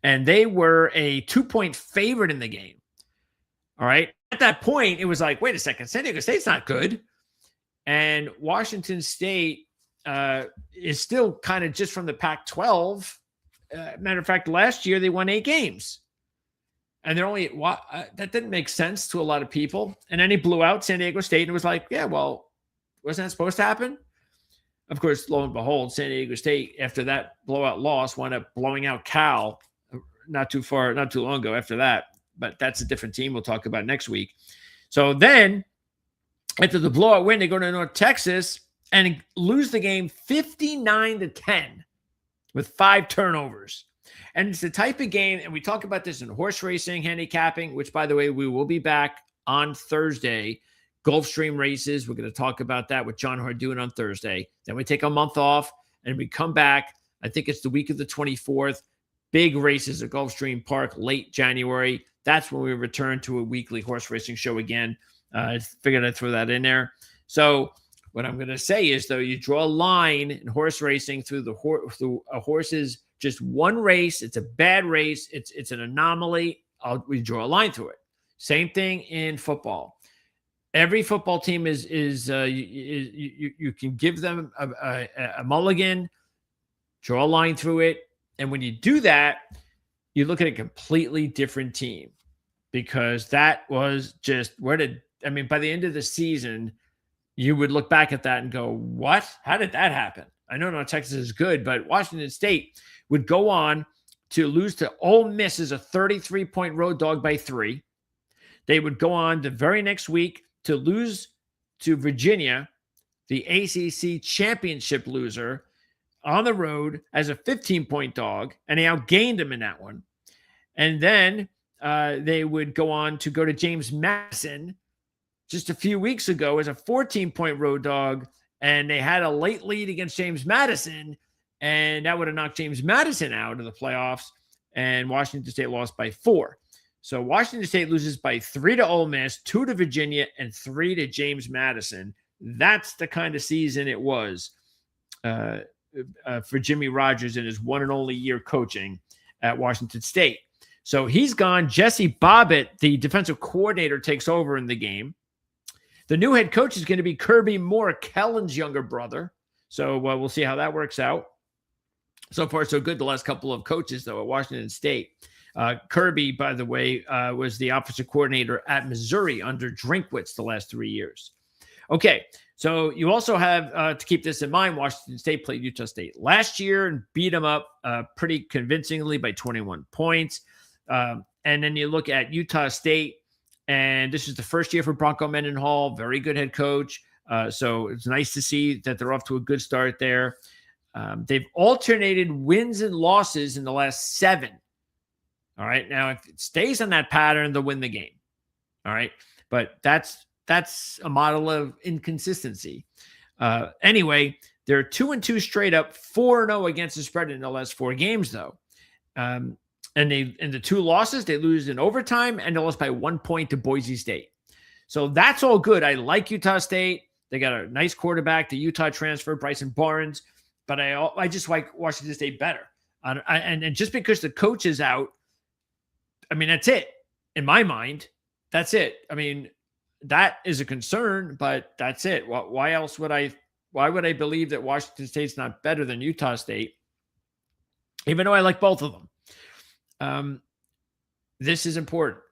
And they were a 2-point favorite in the game. All right. At that point, it was like, wait a second, San Diego State's not good. And Washington State is still kind of just from the Pac-12. Matter of fact, last year they won 8 games. And they're only that didn't make sense to a lot of people. And then he blew out San Diego State and it was like, yeah, well, wasn't that supposed to happen? Of course, lo and behold, San Diego State, after that blowout loss, wound up blowing out Cal not too long ago after that. But that's a different team we'll talk about next week. So then after the blowout win, they go to North Texas and lose the game 59-10 with 5 turnovers. And it's the type of game, and we talk about this in horse racing, handicapping, which, by the way, we will be back on Thursday. Gulfstream races, we're going to talk about that with John Hardoon on Thursday. Then we take a month off, and we come back. I think it's the week of the 24th. Big races at Gulfstream Park, late January. That's when we return to a weekly horse racing show again. I figured I'd throw that in there. So what I'm going to say is, though, you draw a line in horse racing through a horse's just one race. It's a bad race. It's an anomaly. We draw a line through it. Same thing in football. Every football team is you can give them a mulligan, draw a line through it, and when you do that, you look at a completely different team because that was just by the end of the season, you would look back at that and go, what? How did that happen? I know North Texas is good, but Washington State would go on to lose to Ole Miss as a 33-point road dog by 3. They would go on the very next week to lose to Virginia, the ACC championship loser, on the road as a 15-point dog, and they outgained them in that one. And then they would go on to go to James Madison just a few weeks ago as a 14-point road dog, and they had a late lead against James Madison, and that would have knocked James Madison out of the playoffs, and Washington State lost by 4. So Washington State loses by 3 to Ole Miss, 2 to Virginia, and 3 to James Madison. That's the kind of season it was for Jimmy Rogers in his one and only year coaching at Washington State. So he's gone. Jesse Bobbitt, the defensive coordinator, takes over in the game. The new head coach is going to be Kirby Moore, Kellen's younger brother. So we'll see how that works out. So far, so good the last couple of coaches, though, at Washington State. Kirby, by the way, was the offensive coordinator at Missouri under Drinkwitz the last 3 years. Okay, so you also have to keep this in mind, Washington State played Utah State last year and beat them up pretty convincingly by 21 points. And then you look at Utah State, and this is the first year for Bronco Mendenhall, very good head coach. So it's nice to see that they're off to a good start there. They've alternated wins and losses in the last 7. All right. Now, if it stays on that pattern, they'll win the game. All right. But that's a model of inconsistency. Anyway, they're 2-2 straight up, 4-0 against the spread in the last 4 games, though. And in the 2 losses, they lose in overtime, and they lost by 1 point to Boise State. So that's all good. I like Utah State. They got a nice quarterback, the Utah transfer, Bryson Barnes. But I just like Washington State better. And just because the coach is out, I mean, that's it. In my mind, that's it. I mean, that is a concern, but that's it. Why would I believe that Washington State's not better than Utah State, even though I like both of them? This is important.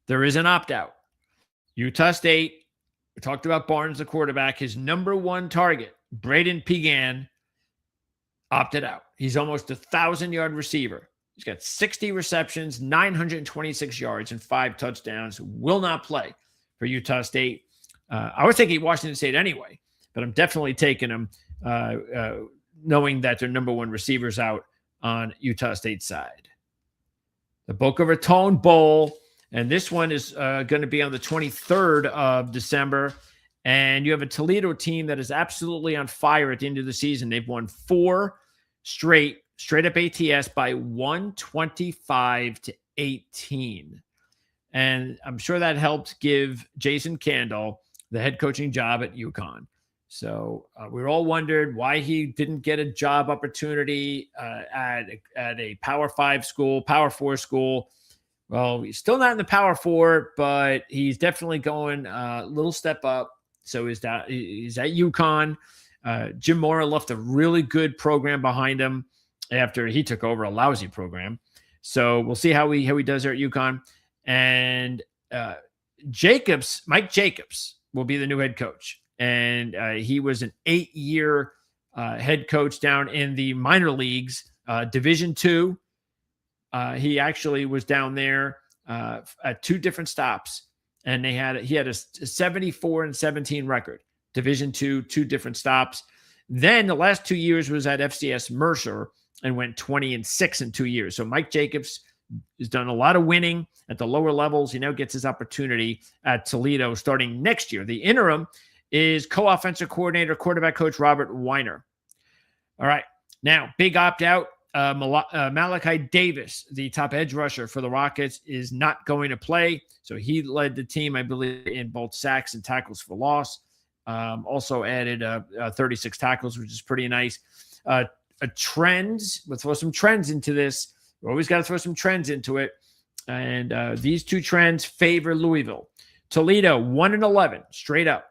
There is an opt-out. Utah State, we talked about Barnes, the quarterback, his number 1 target, Braden Pegan, opted out. He's almost 1,000-yard receiver. He's got 60 receptions, 926 yards, and 5 touchdowns. Will not play for Utah State. I was taking Washington State anyway, but I'm definitely taking them knowing that their number 1 receiver's out on Utah State's side. The Boca Raton Bowl, and this one is going to be on the 23rd of December, and you have a Toledo team that is absolutely on fire at the end of the season. They've won 4 straight up ATS by 125-18. And I'm sure that helped give Jason Candle the head coaching job at UConn. So we all wondered why he didn't get a job opportunity at a Power 5 school, Power 4 school. Well, he's still not in the Power 4, but he's definitely going a little step up. So he's at UConn. Jim Mora left a really good program behind him after he took over a lousy program. So we'll see how he does there at UConn. And Mike Jacobs will be the new head coach. And he was an 8-year head coach down in the minor leagues, Division II. He actually was down there at 2 different stops, and he had a 74-17 record. Division II, 2 different stops. Then the last 2 years was at FCS Mercer and went 20-6 in 2 years. So Mike Jacobs has done a lot of winning at the lower levels. He now gets his opportunity at Toledo starting next year. The interim is co-offensive coordinator, quarterback coach Robert Weiner. All right. Now, big opt-out. Malachi Davis, the top edge rusher for the Rockets, is not going to play. So he led the team, I believe, in both sacks and tackles for loss. Also added 36 tackles, which is pretty nice. We'll throw some trends into this. We always got to throw some trends into it. And these 2 trends favor Louisville. Toledo, 1-11, straight up.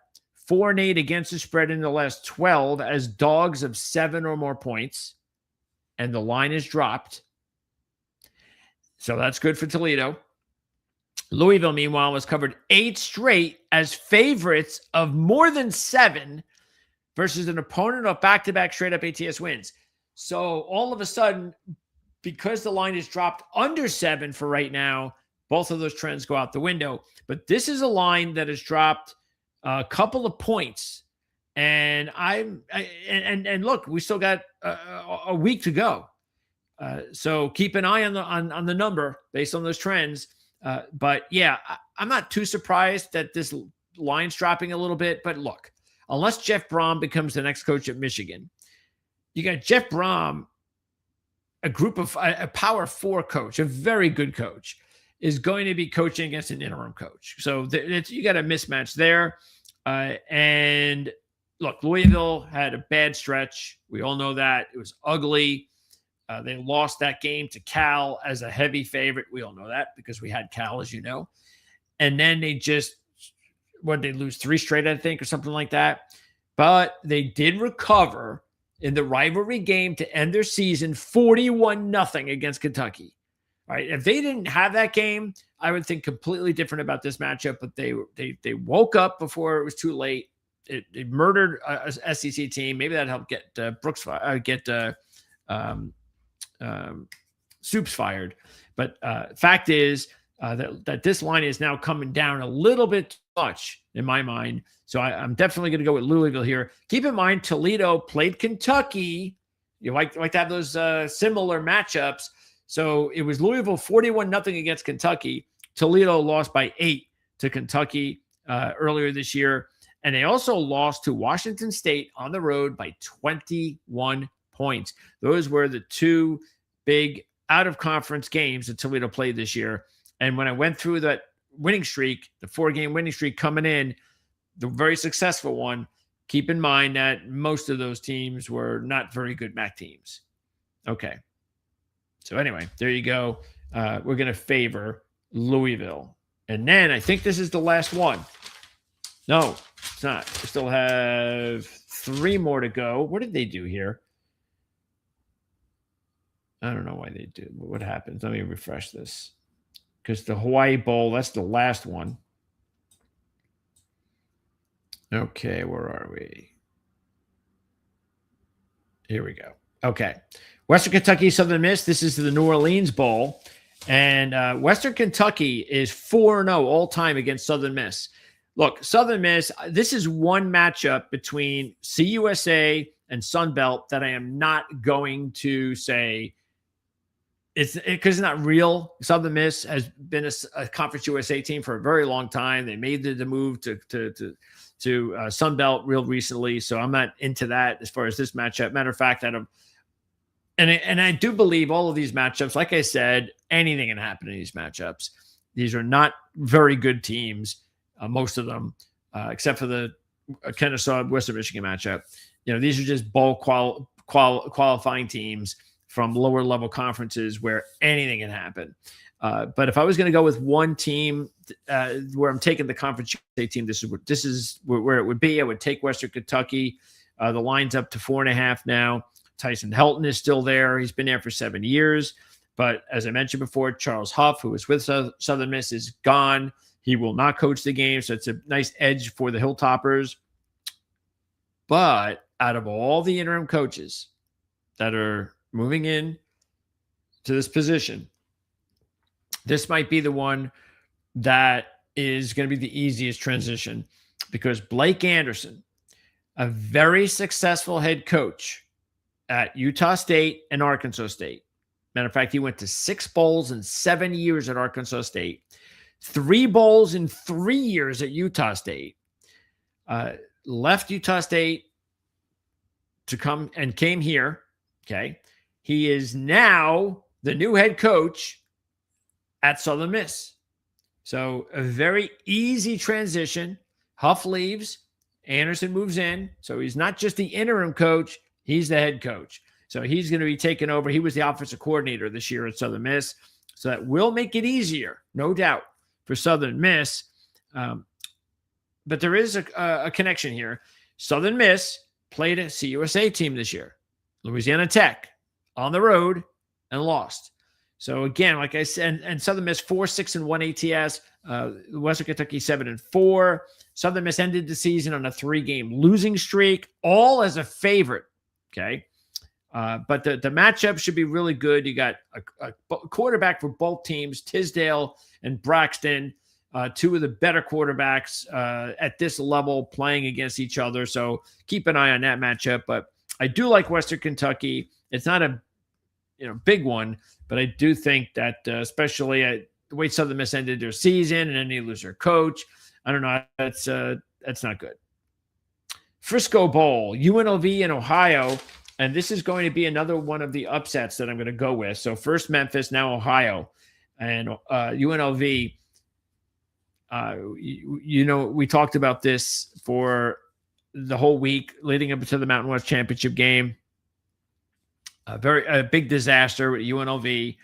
4-8 against the spread in the last 12 as dogs of 7 or more points. And the line is dropped. So that's good for Toledo. Louisville, meanwhile, has covered 8 straight as favorites of more than 7 versus an opponent of back-to-back straight-up ATS wins. So all of a sudden, because the line is dropped under 7 for right now, both of those trends go out the window. But this is a line that is dropped a couple of points. And and look, we still got a week to go. So keep an eye on the number based on those trends. But yeah, I'm not too surprised that this line's dropping a little bit. But look, unless Jeff Brom becomes the next coach at Michigan, you got Jeff Brom, a Power 4 coach, a very good coach, is going to be coaching against an interim coach. So you got a mismatch there. And look, Louisville had a bad stretch. We all know that. It was ugly. They lost that game to Cal as a heavy favorite. We all know that because we had Cal, as you know. And then they lose 3 straight, I think, or something like that. But they did recover in the rivalry game to end their season 41-0 against Kentucky. All right. If they didn't have that game, I would think completely different about this matchup. But they woke up before it was too late. They murdered a SEC team. Maybe that helped get Soups fired. But fact is that this line is now coming down a little bit too much in my mind. So I'm definitely going to go with Louisville here. Keep in mind, Toledo played Kentucky. You like to have those similar matchups. So it was Louisville 41-0 against Kentucky. Toledo lost by 8 to Kentucky earlier this year. And they also lost to Washington State on the road by 21 points. Those were the 2 big out-of-conference games that Toledo played this year. And when I went through that winning streak, the 4-game winning streak coming in, the very successful one, keep in mind that most of those teams were not very good MAC teams. Okay. So anyway, there you go. We're going to favor Louisville. And then I think this is the last one. No, it's not. We still have 3 more to go. What did they do here? I don't know why they do. What happens? Let me refresh this. Because the Hawaii Bowl, that's the last one. Okay, where are we? Here we go. Okay. Western Kentucky, Southern Miss. This is the New Orleans Bowl. And Western Kentucky is 4-0 all time against Southern Miss. Look, Southern Miss, this is one matchup between CUSA and Sun Belt that I am not going to say because it's not real. Southern Miss has been a Conference USA team for a very long time. They made the move to Sun Belt real recently, so I'm not into that as far as this matchup. Matter of fact, and I do believe all of these matchups, like I said, anything can happen in these matchups. These are not very good teams, most of them, except for the Kennesaw Western Michigan matchup. These are just bowl qualifying teams from lower level conferences where anything can happen. But if I was going to go with one team where I'm taking the Conference USA team, this is where it would be. I would take Western Kentucky. The line's up to 4.5 now. Tyson Helton is still there. He's been there for 7 years. But as I mentioned before, Charles Huff, who was with Southern Miss, is gone. He will not coach the game, so it's a nice edge for the Hilltoppers. But out of all the interim coaches that are moving in to this position, this might be the one that is going to be the easiest transition, because Blake Anderson, a very successful head coach at Utah State and Arkansas State. Matter of fact, he went to 6 bowls in 7 years at Arkansas State, 3 bowls in 3 years at Utah State, left Utah State to come and came here. Okay. He is now the new head coach at Southern Miss. So a very easy transition. Huff leaves, Anderson moves in. So he's not just the interim coach, he's the head coach. So he's going to be taking over. He was the offensive coordinator this year at Southern Miss. So that will make it easier, no doubt, for Southern Miss. But there is a connection here. Southern Miss played a CUSA team this year, Louisiana Tech, on the road, and lost. So again, like I said, and Southern Miss 4-6-1 ATS, Western Kentucky 7-4. Southern Miss ended the season on a 3-game losing streak, all as a favorite. Okay. But the matchup should be really good. You got a quarterback for both teams, Tisdale and Braxton. two of the better quarterbacks at this level playing against each other. So keep an eye on that matchup. But I do like Western Kentucky. It's not a big one, but I do think that especially the way Southern Miss ended their season and then they lose their coach, I don't know. That's not good. Frisco Bowl, UNLV in Ohio. And this is going to be another one of the upsets that I'm going to go with. So first Memphis, now Ohio. And UNLV, we talked about this for the whole week leading up to the Mountain West Championship game. A big disaster with UNLV,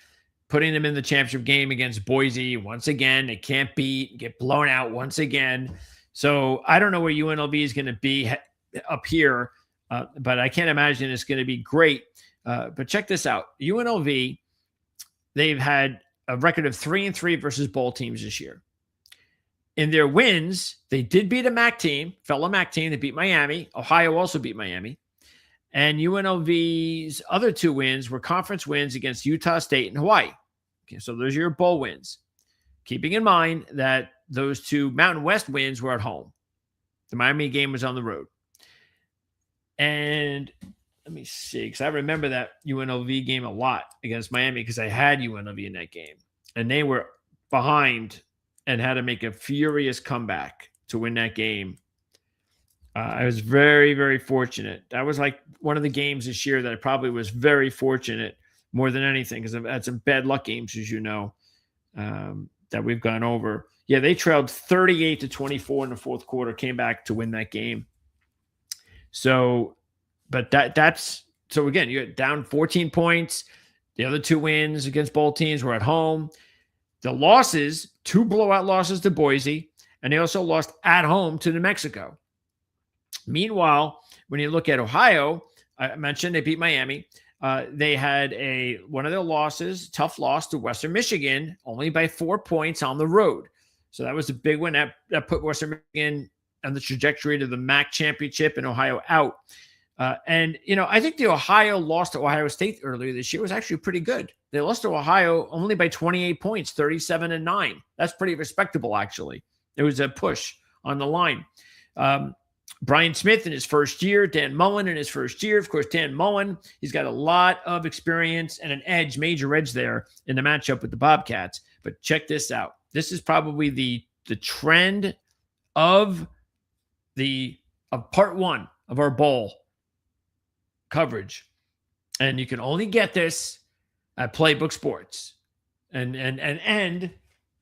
putting them in the championship game against Boise. Once again, they can't get blown out once again. So I don't know where UNLV is going to be up here, but I can't imagine it's going to be great. But check this out. UNLV, they've had a record of 3-3 versus bowl teams this year. In their wins, they did beat a MAC team, fellow MAC team. They beat Miami. Ohio also beat Miami. And UNLV's other two wins were conference wins against Utah State and Hawaii. Okay, so those are your bowl wins. Keeping in mind that those two Mountain West wins were at home. The Miami game was on the road. And let me see, because I remember that UNLV game a lot against Miami because I had UNLV in that game. And they were behind and had to make a furious comeback to win that game. I was very, very fortunate. That was like one of the games this year that I probably was very fortunate more than anything because I've had some bad luck games, as you know, that we've gone over. Yeah, they trailed 38-24 in the fourth quarter, came back to win that game. So, but so again, you're down 14 points. The other two wins against bowl teams were at home. The losses, 2 blowout losses to Boise, and they also lost at home to New Mexico. Meanwhile, when you look at Ohio, I mentioned they beat Miami. They had one of their losses, tough loss to Western Michigan, only by 4 points on the road. So that was a big one. That put Western Michigan on the trajectory to the MAC championship and Ohio out. And I think the Ohio loss to Ohio State earlier this year was actually pretty good. They lost to Ohio only by 28 points, 37-9. That's pretty respectable, actually. It was a push on the line. Brian Smith in his first year, Dan Mullen in his first year. Of course, Dan Mullen, he's got a lot of experience and an major edge there in the matchup with the Bobcats. But check this out. This is probably the trend of part one of our bowl coverage. And you can only get this at Playbook Sports. And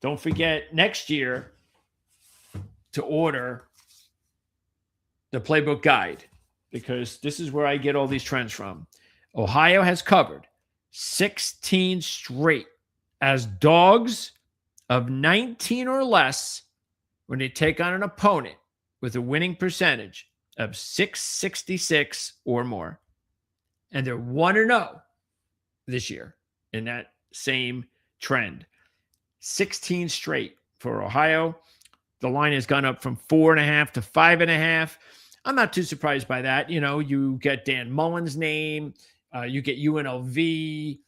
don't forget next year to order the Playbook Guide, because this is where I get all these trends from. Ohio has covered 16 straight as dogs of 19 or less when they take on an opponent with a winning percentage of 666 or more. And they're 1-0 this year in that same trend. 16 straight for Ohio. The line has gone up from 4.5 to 5.5. I'm not too surprised by that. You get Dan Mullen's name. You get UNLV,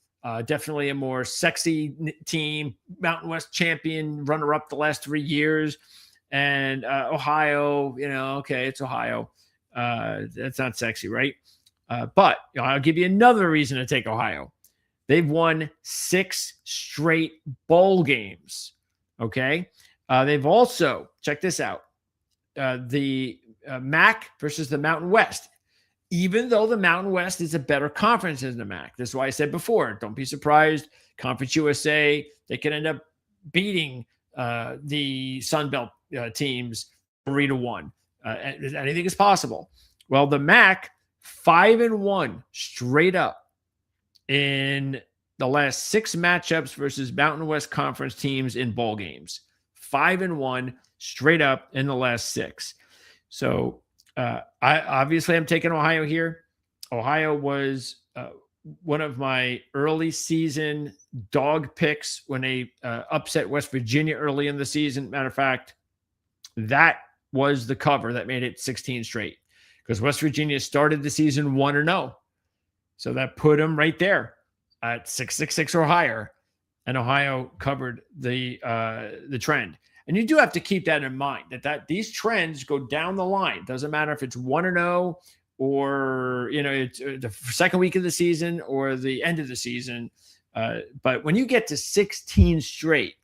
definitely a more sexy team, Mountain West champion, runner-up the last 3 years. And Ohio, okay, it's Ohio. That's not sexy, right? But I'll give you another reason to take Ohio. They've won 6 straight bowl games, okay? They've also, check this out, the MAC versus the Mountain West. Even though the Mountain West is a better conference than the MAC. That's why I said before, don't be surprised. Conference USA, they can end up beating the Sun Belt teams 3-1. Anything is possible. Well, the MAC, 5-1 straight up in the last 6 matchups versus Mountain West Conference teams in bowl games. 5-1 straight up in the last 6. So I'm taking Ohio here. Ohio was one of my early season dog picks when they upset West Virginia early in the season. Matter of fact, that was the cover that made it 16 straight, because West Virginia started the season 1-0. So that put them right there at 666 or higher, and Ohio covered the trend. And you do have to keep that in mind, that these trends go down the line. Doesn't matter if it's 1-0 or, it's the second week of the season or the end of the season. But when you get to 16 straight,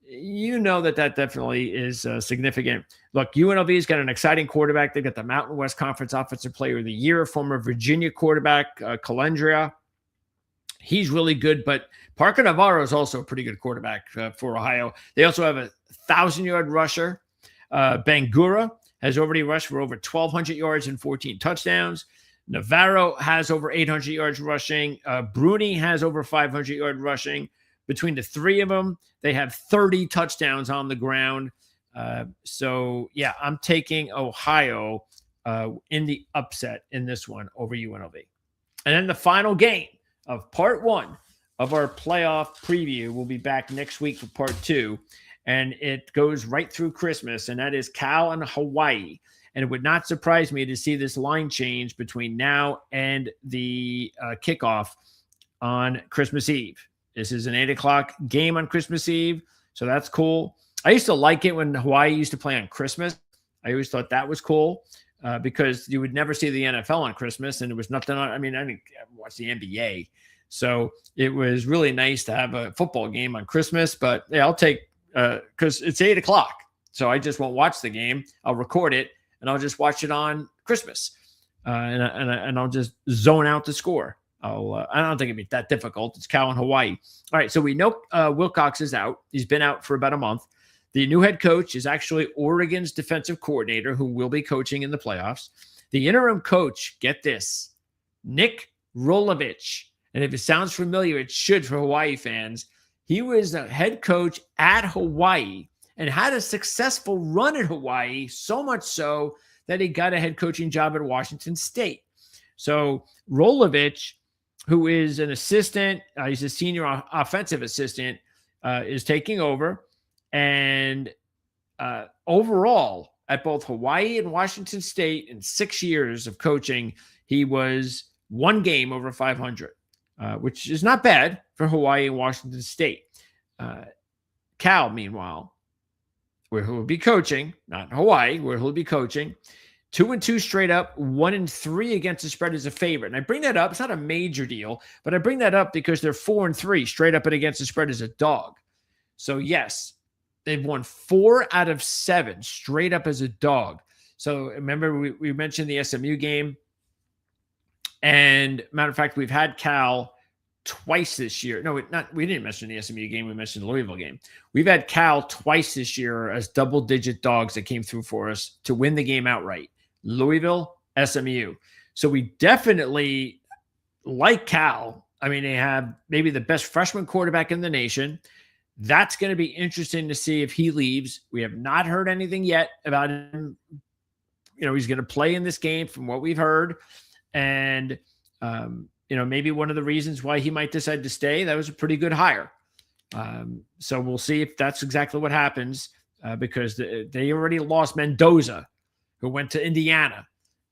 that definitely is significant. Look, UNLV's got an exciting quarterback. They've got the Mountain West Conference Offensive Player of the Year, former Virginia quarterback, Calendria. He's really good, but Parker Navarro is also a pretty good quarterback for Ohio. They also have a 1,000-yard rusher. Bangura has already rushed for over 1,200 yards and 14 touchdowns. Navarro has over 800 yards rushing. Bruni has over 500 yards rushing. Between the three of them, they have 30 touchdowns on the ground. So, I'm taking Ohio in the upset in this one over UNLV. And then the final game of part one of our playoff preview. We'll be back next week for part two, and it goes right through Christmas, and that is Cal and Hawaii. And it would not surprise me to see this line change between now and the kickoff on Christmas Eve. This is an 8 o'clock game on Christmas Eve, so that's cool. I used to like it when Hawaii used to play on Christmas. I always thought that was cool because you would never see the NFL on Christmas, and there was nothing on. I didn't watch the NBA. So it was really nice to have a football game on Christmas, but I'll take because it's 8 o'clock. So I just won't watch the game. I'll record it and I'll just watch it on Christmas. And I'll just zone out the score. I don't think it'd be that difficult. It's Cal and Hawaii. All right. So we know Wilcox is out. He's been out for about a month. The new head coach is actually Oregon's defensive coordinator who will be coaching in the playoffs. The interim coach, get this, Nick Rolovich. And if it sounds familiar, it should for Hawaii fans. He was a head coach at Hawaii and had a successful run at Hawaii, so much so that he got a head coaching job at Washington State. So Rolovich, who is an assistant, he's a senior offensive assistant, is taking over. And overall, at both Hawaii and Washington State, in 6 years of coaching, he was one game over 500. Which is not bad for Hawaii and Washington State. Cal, meanwhile, where he'll be coaching, not Hawaii, where he'll be coaching, 2-2 straight up, 1-3 against the spread as a favorite. And I bring that up. It's not a major deal, but I bring that up because they're 4-3 straight up and against the spread as a dog. So yes, they've won 4 out of 7 straight up as a dog. So remember, we mentioned the SMU game. And matter of fact, we've had Cal twice this year. No, we didn't mention the SMU game. We mentioned the Louisville game. We've had Cal twice this year as double-digit dogs that came through for us to win the game outright. Louisville, SMU. So we definitely like Cal. They have maybe the best freshman quarterback in the nation. That's going to be interesting to see if he leaves. We have not heard anything yet about him. He's going to play in this game from what we've heard. And, maybe one of the reasons why he might decide to stay, that was a pretty good hire. So we'll see if that's exactly what happens because they already lost Mendoza, who went to Indiana.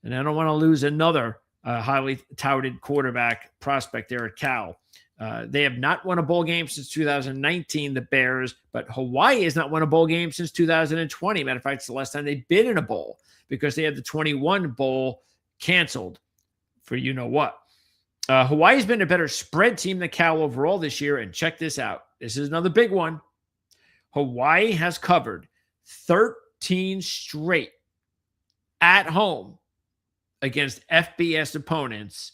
And I don't want to lose another highly touted quarterback prospect there at Cal. They have not won a bowl game since 2019, the Bears, but Hawaii has not won a bowl game since 2020. Matter of fact, it's the last time they've been in a bowl because they had the 21 bowl canceled for you-know-what. Hawaii's been a better spread team than Cal overall this year, and check this out. This is another big one. Hawaii has covered 13 straight at home against FBS opponents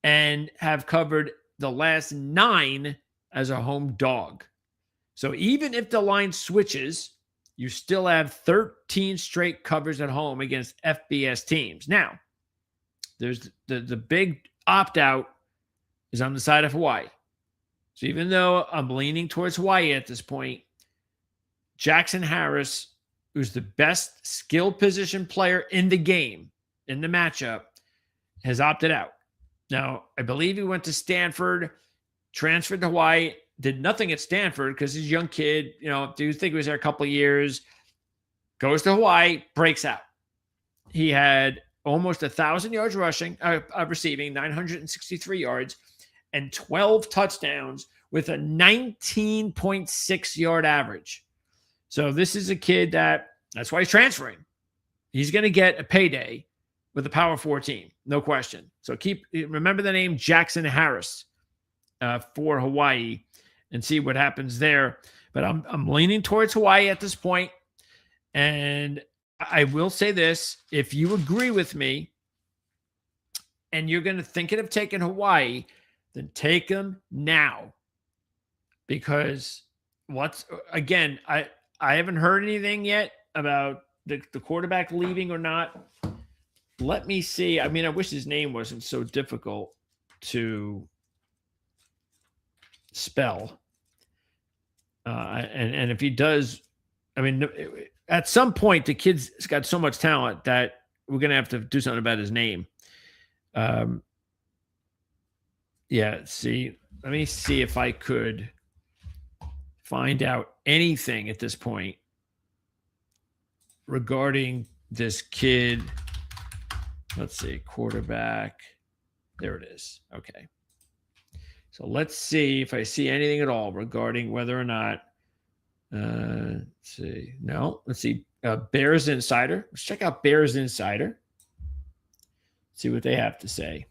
and have covered the last 9 as a home dog. So even if the line switches, you still have 13 straight covers at home against FBS teams. Now, there's the big opt-out is on the side of Hawaii. So even though I'm leaning towards Hawaii at this point, Jackson Harris, who's the best skill position player in the game, in the matchup, has opted out. Now, I believe he went to Stanford, transferred to Hawaii, did nothing at Stanford because he's a young kid. Do you think he was there a couple of years? Goes to Hawaii, breaks out. He had almost 1,000 yards receiving, 963 yards, and 12 touchdowns with a 19.6 yard average. So this is a kid that's why he's transferring. He's going to get a payday with the Power 4 team, no question. So remember the name Jackson Harris for Hawaii and see what happens there. But I'm leaning towards Hawaii at this point. And I will say this, if you agree with me and you're going to thinking of taking Hawaii, then take them now. Because I haven't heard anything yet about the quarterback leaving or not. Let me see. I mean, I wish his name wasn't so difficult to spell. And if he does, I mean, at some point, the kid's got so much talent that we're going to have to do something about his name. See, let me see if I could find out anything at this point regarding this kid. Let's see, quarterback. There it is. Okay. So let's see if I see anything at all regarding whether or not. Let's see. No, let's see. Bears Insider. Let's check out Bears Insider. See what they have to say.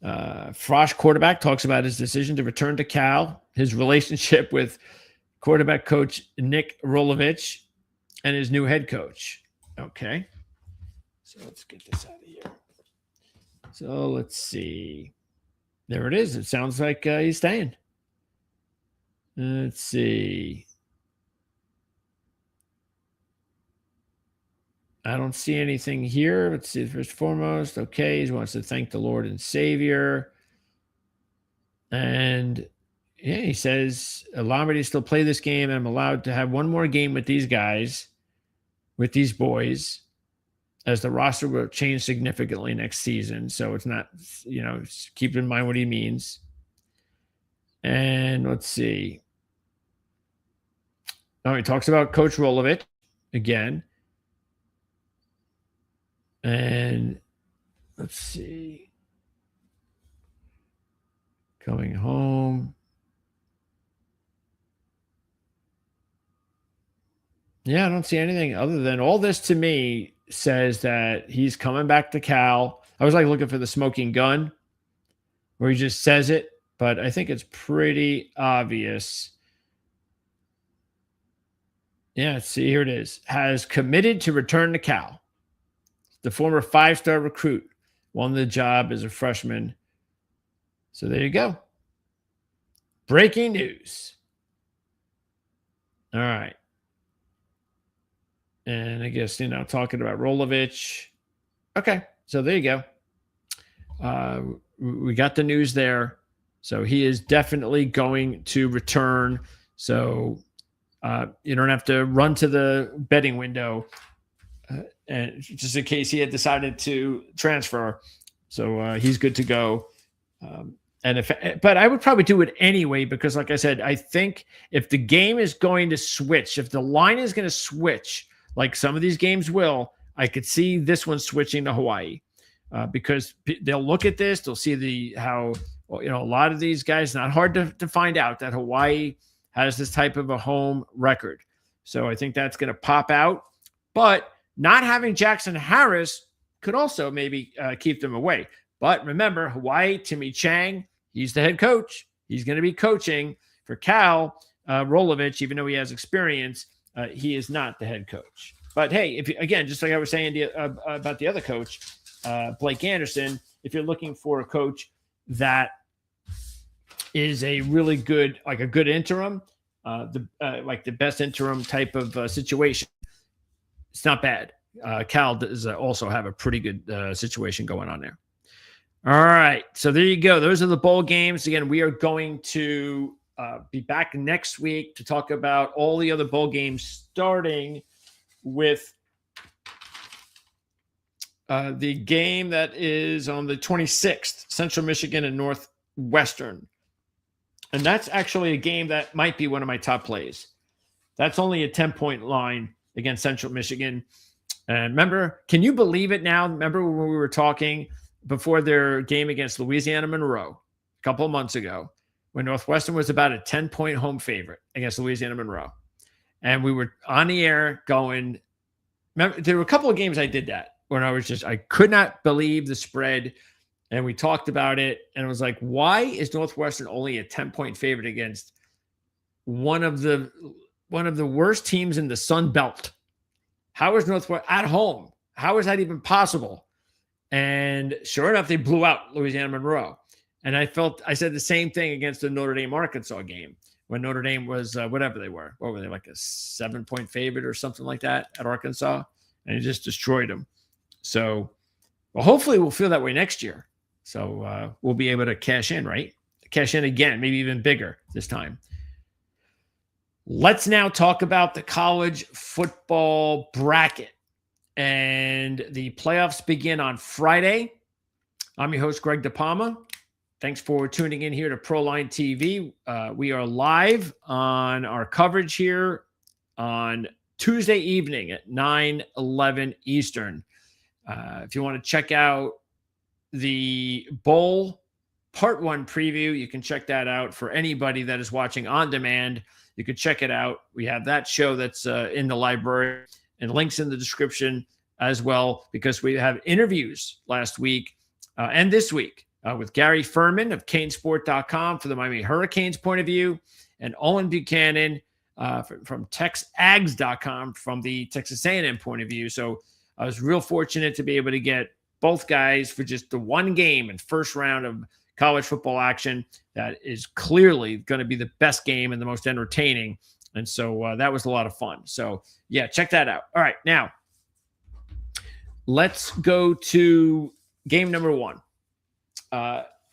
Frosh quarterback talks about his decision to return to Cal, his relationship with quarterback coach Nick Rolovich, and his new head coach. Okay. So let's get this out of here. So let's see. There it is. It sounds like he's staying. Let's see. I don't see anything here. Let's see. First and foremost, okay, he wants to thank the Lord and Savior. And yeah, he says, allow me to still play this game. I'm allowed to have one more game with these guys, with these boys, as the roster will change significantly next season. So it's not, keep in mind what he means. And let's see. Oh, he talks about Coach Rolovich again. And let's see. Coming home. Yeah, I don't see anything other than all this to me says that he's coming back to Cal. I was like looking for the smoking gun where he just says it, but I think it's pretty obvious. Yeah, see, here it is. Has committed to return to Cal. The former 5-star recruit won the job as a freshman. So there you go. Breaking news. All right. And I guess, talking about Rolovich. Okay. So there you go. We got the news there. So he is definitely going to return. So you don't have to run to the betting window and just in case he had decided to transfer. So he's good to go. But I would probably do it anyway, because like I said, I think if the game is going to switch, if the line is going to switch, like some of these games will, I could see this one switching to Hawaii because they'll look at this. They'll see how a lot of these guys, not hard to find out that Hawaii has this type of a home record. So I think that's going to pop out. But not having Jackson Harris could also maybe keep them away. But remember, Hawaii, Timmy Chang, he's the head coach. He's going to be coaching for Cal. Rolovich, even though he has experience, he is not the head coach. But hey, again, just like I was saying about the other coach, Blake Anderson, if you're looking for a coach that is a really good, like a good interim, like the best interim type of situation, it's not bad. Cal does also have a pretty good situation going on there. All right. So there you go. Those are the bowl games. Again, we are going to be back next week to talk about all the other bowl games, starting with the game that is on the 26th, Central Michigan and Northwestern. And that's actually a game that might be one of my top plays. That's only a 10-point line against Central Michigan. And remember, can you believe it now? Remember when we were talking before their game against Louisiana Monroe a couple of months ago? when Northwestern was about a 10-point home favorite against Louisiana Monroe. And we were on the air going, remember, there were a couple of games I did that when I could not believe the spread. And we talked about it. And it was like, why is Northwestern only a 10-point favorite against one of the worst teams in the Sun Belt? How is Northwestern at home? How is that even possible? And sure enough, they blew out Louisiana Monroe. And I said the same thing against the Notre Dame Arkansas game when Notre Dame was whatever they were. What were they, like a 7-point favorite or something like that at Arkansas? And it just destroyed them. So, well, hopefully we'll feel that way next year. So we'll be able to cash in, right? Cash in again, maybe even bigger this time. Let's now talk about the college football bracket. And the playoffs begin on Friday. I'm your host, Greg DePalma. Thanks for tuning in here to ProLine TV. We are live on our coverage here on Tuesday evening at 9/11 Eastern. If you want to check out the Bowl Part 1 preview, you can check that out. For anybody that is watching on demand, you can check it out. We have that show that's in the library and links in the description as well, because we have interviews last week and this week with Gary Furman of Canesport.com for the Miami Hurricanes point of view, and Owen Buchanan from TexAgs.com from the Texas A&M point of view. So I was real fortunate to be able to get both guys for just the one game and first round of college football action that is clearly going to be the best game and the most entertaining. And so that was a lot of fun. So yeah, check that out. All right, now let's go to game number 1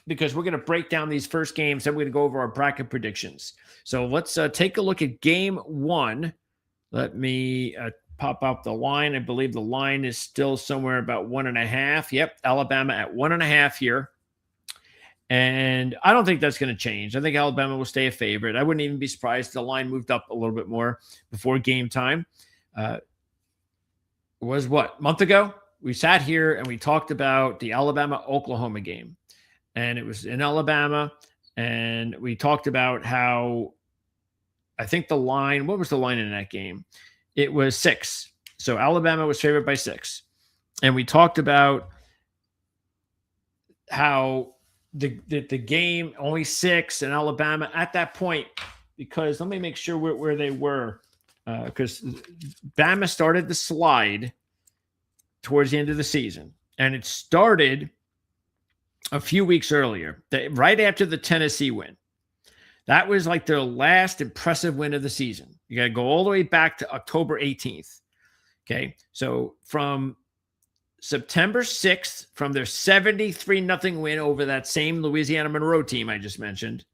because we're going to break down these first games. Then we're going to go over our bracket predictions. So let's take a look at game 1. Let me pop out the line. I believe the line is still somewhere about 1.5. Yep, Alabama at 1.5 here. And I don't think that's going to change. I think Alabama will stay a favorite. I wouldn't even be surprised if the line moved up a little bit more before game time. It was what, a month ago? We sat here and we talked about the Alabama-Oklahoma game. And it was in Alabama. And we talked about how, I think the line, what was the line in that game? It was 6. So Alabama was favored by 6. And we talked about how the game only 6 in Alabama at that point, because let me make sure where they were, because Bama started the slide towards the end of the season, and it started a few weeks earlier, right after the Tennessee win. That was like their last impressive win of the season. You got to go all the way back to October 18th. Okay, so from September 6th, from their 73-0 win over that same Louisiana Monroe team I just mentioned,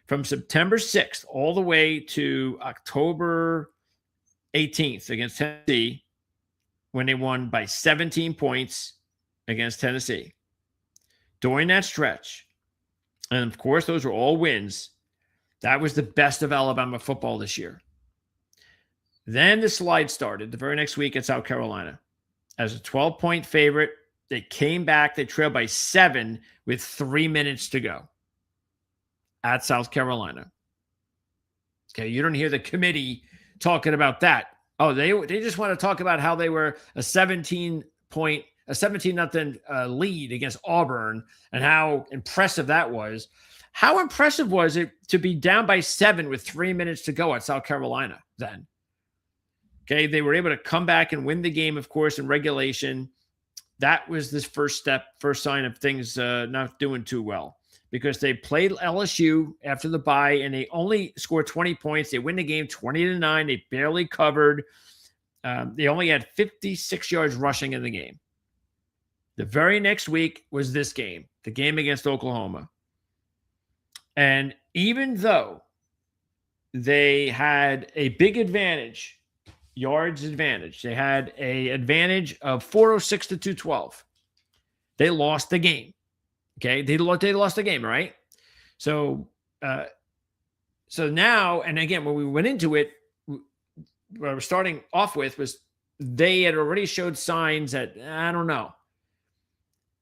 from September 6th all the way to October 18th against Tennessee, when they won by 17 points against Tennessee. During that stretch, and of course those were all wins, that was the best of Alabama football this year. Then the slide started the very next week at South Carolina. As a 12-point favorite, they came back. They trailed by 7 with 3 minutes to go at South Carolina. Okay, you don't hear the committee talking about that. Oh, they just want to talk about how they were a 17-0 lead against Auburn and how impressive that was. How impressive was it to be down by 7 with 3 minutes to go at South Carolina then? Okay, they were able to come back and win the game, of course, in regulation. That was the first sign of things not doing too well, because they played LSU after the bye and they only scored 20 points. They win the game 20-9. They barely covered. They only had 56 yards rushing in the game. The very next week was this game, the game against Oklahoma. And even though they had a big advantage, yards advantage, they had an advantage of 406 to 212. They lost the game. Okay, they lost the game, right? So now, and again, when we went into it, what we're starting off with was they had already showed signs that, I don't know.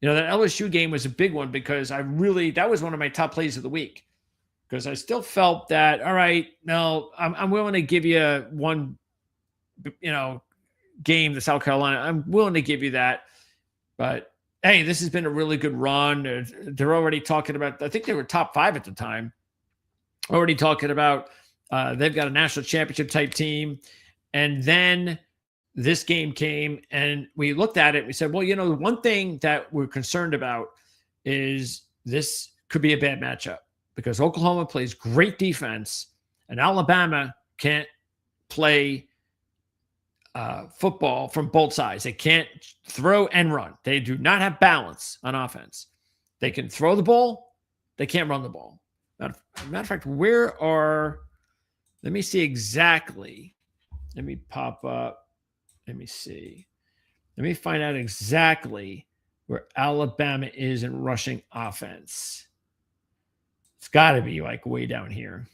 You know, that LSU game was a big one because that was one of my top plays of the week. because I still felt that, all right, no, I'm willing to give you one, game to South Carolina. I'm willing to give you that. But hey, this has been a really good run. They're already talking about, I think they were top 5 at the time, already talking about they've got a national championship type team. And then this game came and we looked at it and we said, well, the one thing that we're concerned about is this could be a bad matchup because Oklahoma plays great defense and Alabama can't play football from both sides. They can't throw and run. They do not have balance on offense. They can throw the ball. They can't run the ball. Matter of fact, let me see exactly. Let me pop up. Let me see. Let me find out exactly where Alabama is in rushing offense. It's got to be like way down here.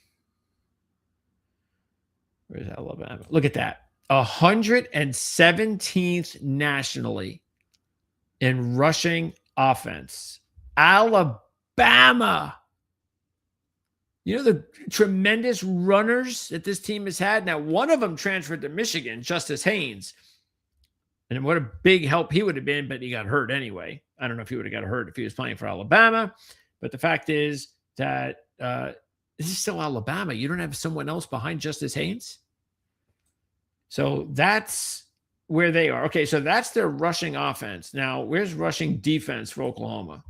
Where's Alabama? Look at that. 117th nationally in rushing offense. Alabama. The tremendous runners that this team has had. Now, one of them transferred to Michigan, Justice Haynes. And what a big help he would have been, but he got hurt anyway. I don't know if he would have got hurt if he was playing for Alabama. But the fact is that this is still Alabama. You don't have someone else behind Justice Haynes. So that's where they are. Okay, so that's their rushing offense. Now, where's rushing defense for Oklahoma?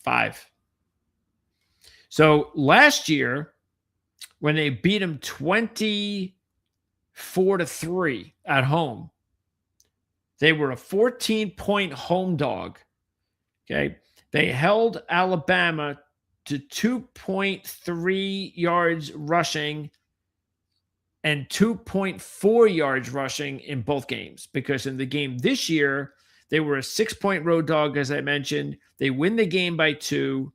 5. So last year, when they beat them 24-3 at home, they were a 14-point home dog. Okay. They held Alabama to 2.3 yards rushing and 2.4 yards rushing in both games, because in the game this year, they were a 6-point road dog, as I mentioned. They win the game by 2.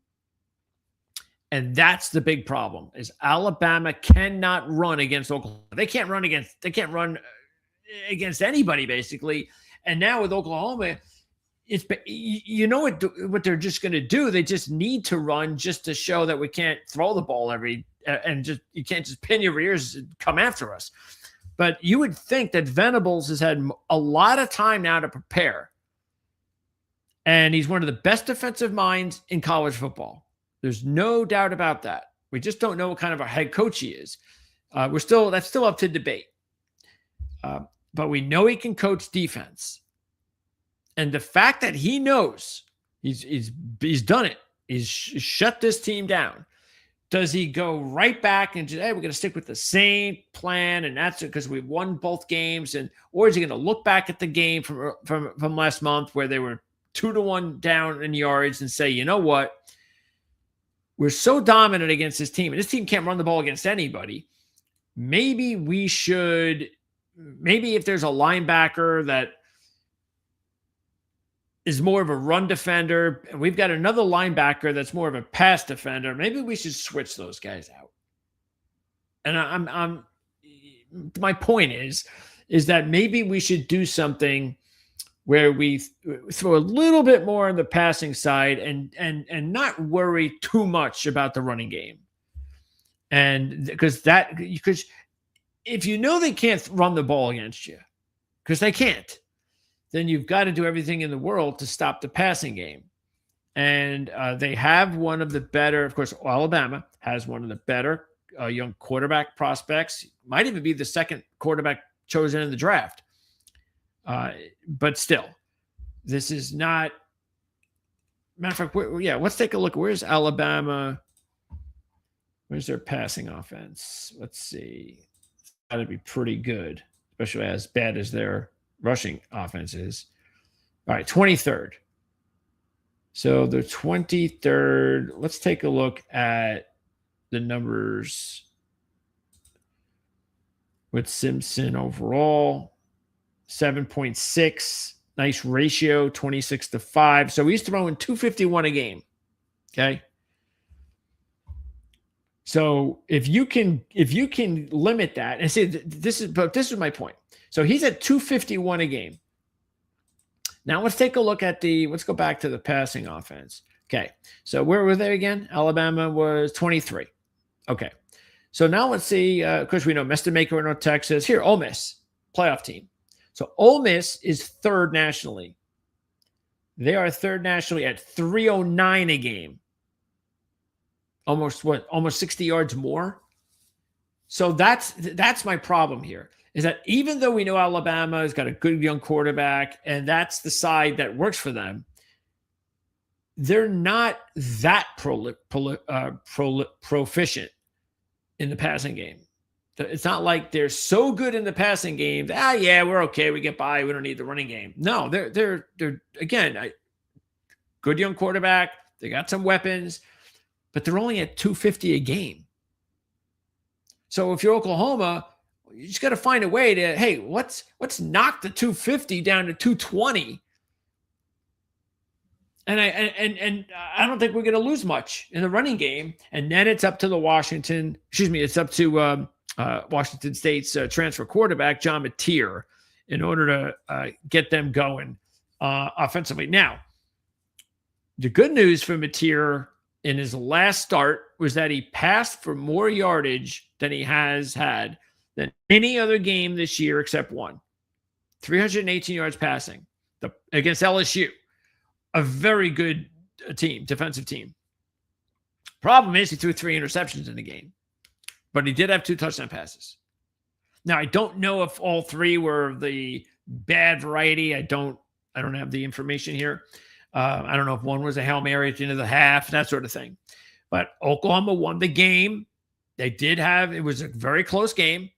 And that's the big problem, is Alabama cannot run against Oklahoma. They can't run against anybody, basically. And now with Oklahoma, it's what they're just going to do. They just need to run just to show that we can't throw the ball you can't just pin your ears and come after us. But you would think that Venables has had a lot of time now to prepare. And he's one of the best defensive minds in college football. There's no doubt about that. We just don't know what kind of a head coach he is. That's still up to debate. But we know he can coach defense. And the fact that he knows he's done it, he's shut this team down. Does he go right back and just, hey, we're going to stick with the same plan, and that's it because we won both games, or is he going to look back at the game from last month where they were 2-1 down in yards and say, you know what? We're so dominant against this team, and this team can't run the ball against anybody. Maybe if there's a linebacker that is more of a run defender, and we've got another linebacker that's more of a pass defender, maybe we should switch those guys out. And my point is that maybe we should do something where we throw a little bit more on the passing side and not worry too much about the running game. And because if you know they can't run the ball against you, because they can't, then you've got to do everything in the world to stop the passing game. And they have one of the better, of course, Alabama has one of the better young quarterback prospects. Might even be the second quarterback chosen in the draft. But still, this is not. Matter of fact, let's take a look. Where's Alabama? Where's their passing offense? Let's see. It's got to be pretty good, especially as bad as their rushing offense is. All right, 23rd. So the 23rd. Let's take a look at the numbers with Simpson overall. 7.6, nice ratio, 26-5. So he's throwing 251 a game. Okay. So if you can limit that and say this is my point. So he's at 251 a game. Now let's take a look at let's go back to the passing offense. Okay. So where were they again? Alabama was 23. Okay. So now let's see. Of course, we know Mister Maker in North Texas. Here, Ole Miss, playoff team. So Ole Miss is third nationally. They are third nationally at 309 a game. Almost 60 yards more. So that's my problem here, is that even though we know Alabama has got a good young quarterback and that's the side that works for them, they're not that proficient in the passing game. It's not like they're so good in the passing game. Yeah, we're okay. We get by. We don't need the running game. No, they're again, good young quarterback. They got some weapons, but they're only at 250 a game. So if you're Oklahoma, you just got to find a way to, hey, let's knock the 250 down to 220. And I don't think we're going to lose much in the running game. And then it's up to it's up to Washington State's transfer quarterback, John Mateer, in order to get them going offensively. Now, the good news for Mateer in his last start was that he passed for more yardage than he has had than any other game this year except one. 318 yards passing against LSU. A very good team, defensive team. Problem is he threw 3 interceptions in the game, but he did have 2 touchdown passes. Now, I don't know if all 3 were the bad variety. I don't have the information here. I don't know if one was a Hail Mary at the end of the half, that sort of thing. But Oklahoma won the game. It was a very close game.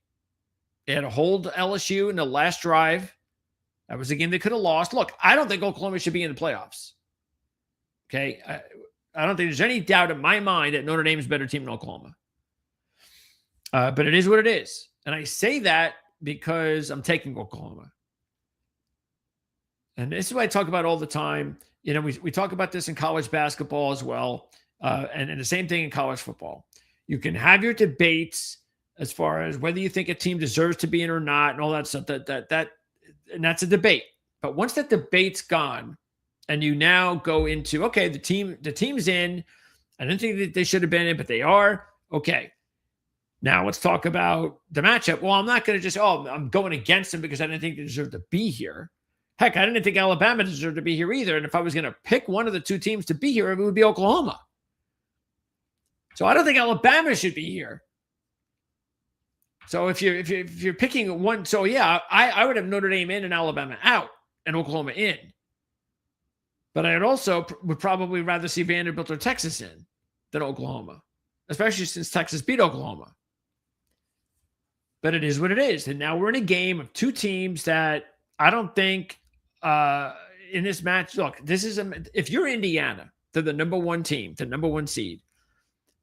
They had to hold LSU in the last drive. That was a game they could have lost. Look, I don't think Oklahoma should be in the playoffs. Okay? I don't think there's any doubt in my mind that Notre Dame is a better team than Oklahoma. But it is what it is. And I say that because I'm taking Oklahoma. And this is what I talk about all the time. You know, we talk about this in college basketball as well. And the same thing in college football. You can have your debates as far as whether you think a team deserves to be in or not and all that stuff. And that's a debate. But once that debate's gone and you now go into, okay, the team's in. I didn't think that they should have been in, but they are. Okay. Now let's talk about the matchup. Well, I'm not going to just, I'm going against them because I didn't think they deserved to be here. Heck, I didn't think Alabama deserved to be here either. And if I was going to pick one of the 2 teams to be here, it would be Oklahoma. So I don't think Alabama should be here. So if you're picking one, so yeah, I would have Notre Dame in and Alabama out and Oklahoma in. But I would probably rather see Vanderbilt or Texas in than Oklahoma, especially since Texas beat Oklahoma. But it is what it is. And now we're in a game of 2 teams that I don't think in this match, look, if you're Indiana, they're the number 1 team, the number 1 seed.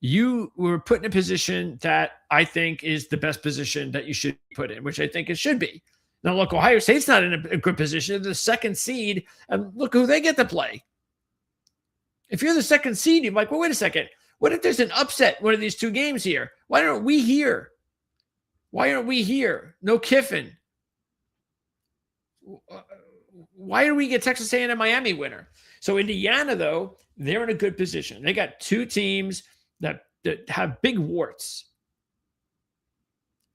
You were put in a position that I think is the best position that you should put in, which I think it should be. Now, look, Ohio State's not in a good position. They're the 2nd seed, and look who they get to play. If you're the 2nd seed, you're like, well, wait a second. What if there's an upset one of these 2 games here? Why aren't we here? No Kiffin. Why do we get Texas A&M and Miami winner? So Indiana, though, they're in a good position. They got 2 teams that have big warts.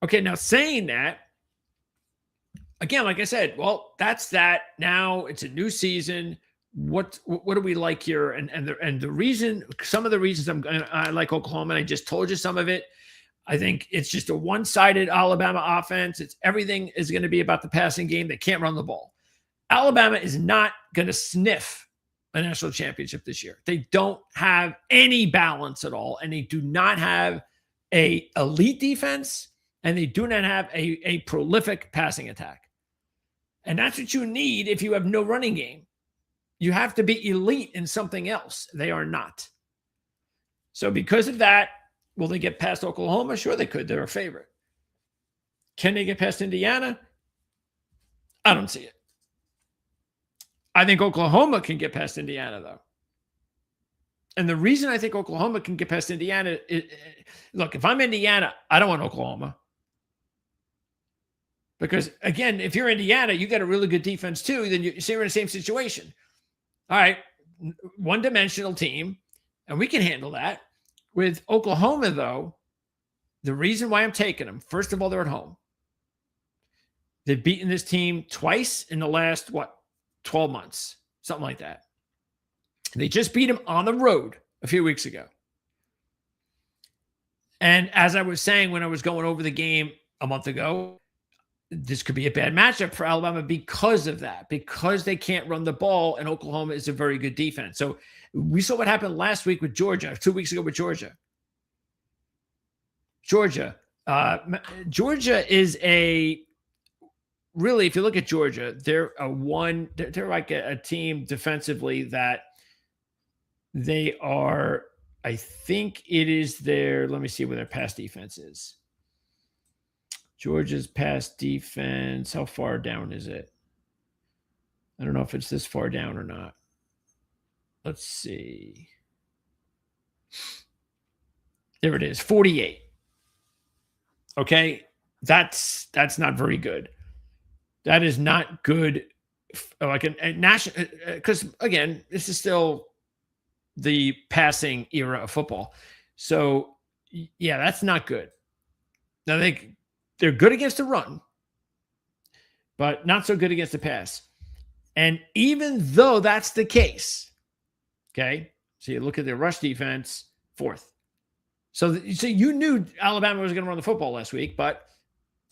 Okay, now saying that, again, like I said, well, that's that. Now it's a new season. What do we like here? And the reason, some of the reasons I like Oklahoma, and I just told you some of it. I think it's just a one-sided Alabama offense. Everything is going to be about the passing game. They can't run the ball. Alabama is not going to sniff a national championship this year. They don't have any balance at all, and they do not have a elite defense, and they do not have a prolific passing attack. And that's what you need if you have no running game. You have to be elite in something else. They are not. So because of that, will they get past Oklahoma? Sure they could. They're a favorite. Can they get past Indiana? I don't see it. I think Oklahoma can get past Indiana, though. And the reason I think Oklahoma can get past Indiana is, look, if I'm Indiana, I don't want Oklahoma. Because, again, if you're Indiana, you got a really good defense, too. Then you're in the same situation. All right, one-dimensional team, and we can handle that. With Oklahoma, though, the reason why I'm taking them, first of all, they're at home. They've beaten this team twice in the last, 12 months, something like that. They just beat them on the road a few weeks ago. And as I was saying when I was going over the game a month ago, this could be a bad matchup for Alabama because of that, because they can't run the ball, and Oklahoma is a very good defense. So we saw what happened last week with Georgia, 2 weeks ago with Georgia. Georgia is really, if you look at Georgia, they're like a team defensively that they are, I think it is let me see where their pass defense is. Georgia's pass defense, how far down is it? I don't know if it's this far down or not. Let's see. There it is, 48. Okay, that's not very good. That is not good. Like a national, because again, this is still the passing era of football. So yeah, that's not good. Now they're good against the run, but not so good against the pass. And even though that's the case, okay, so you look at their rush defense, 4th. So you knew Alabama was going to run the football last week, but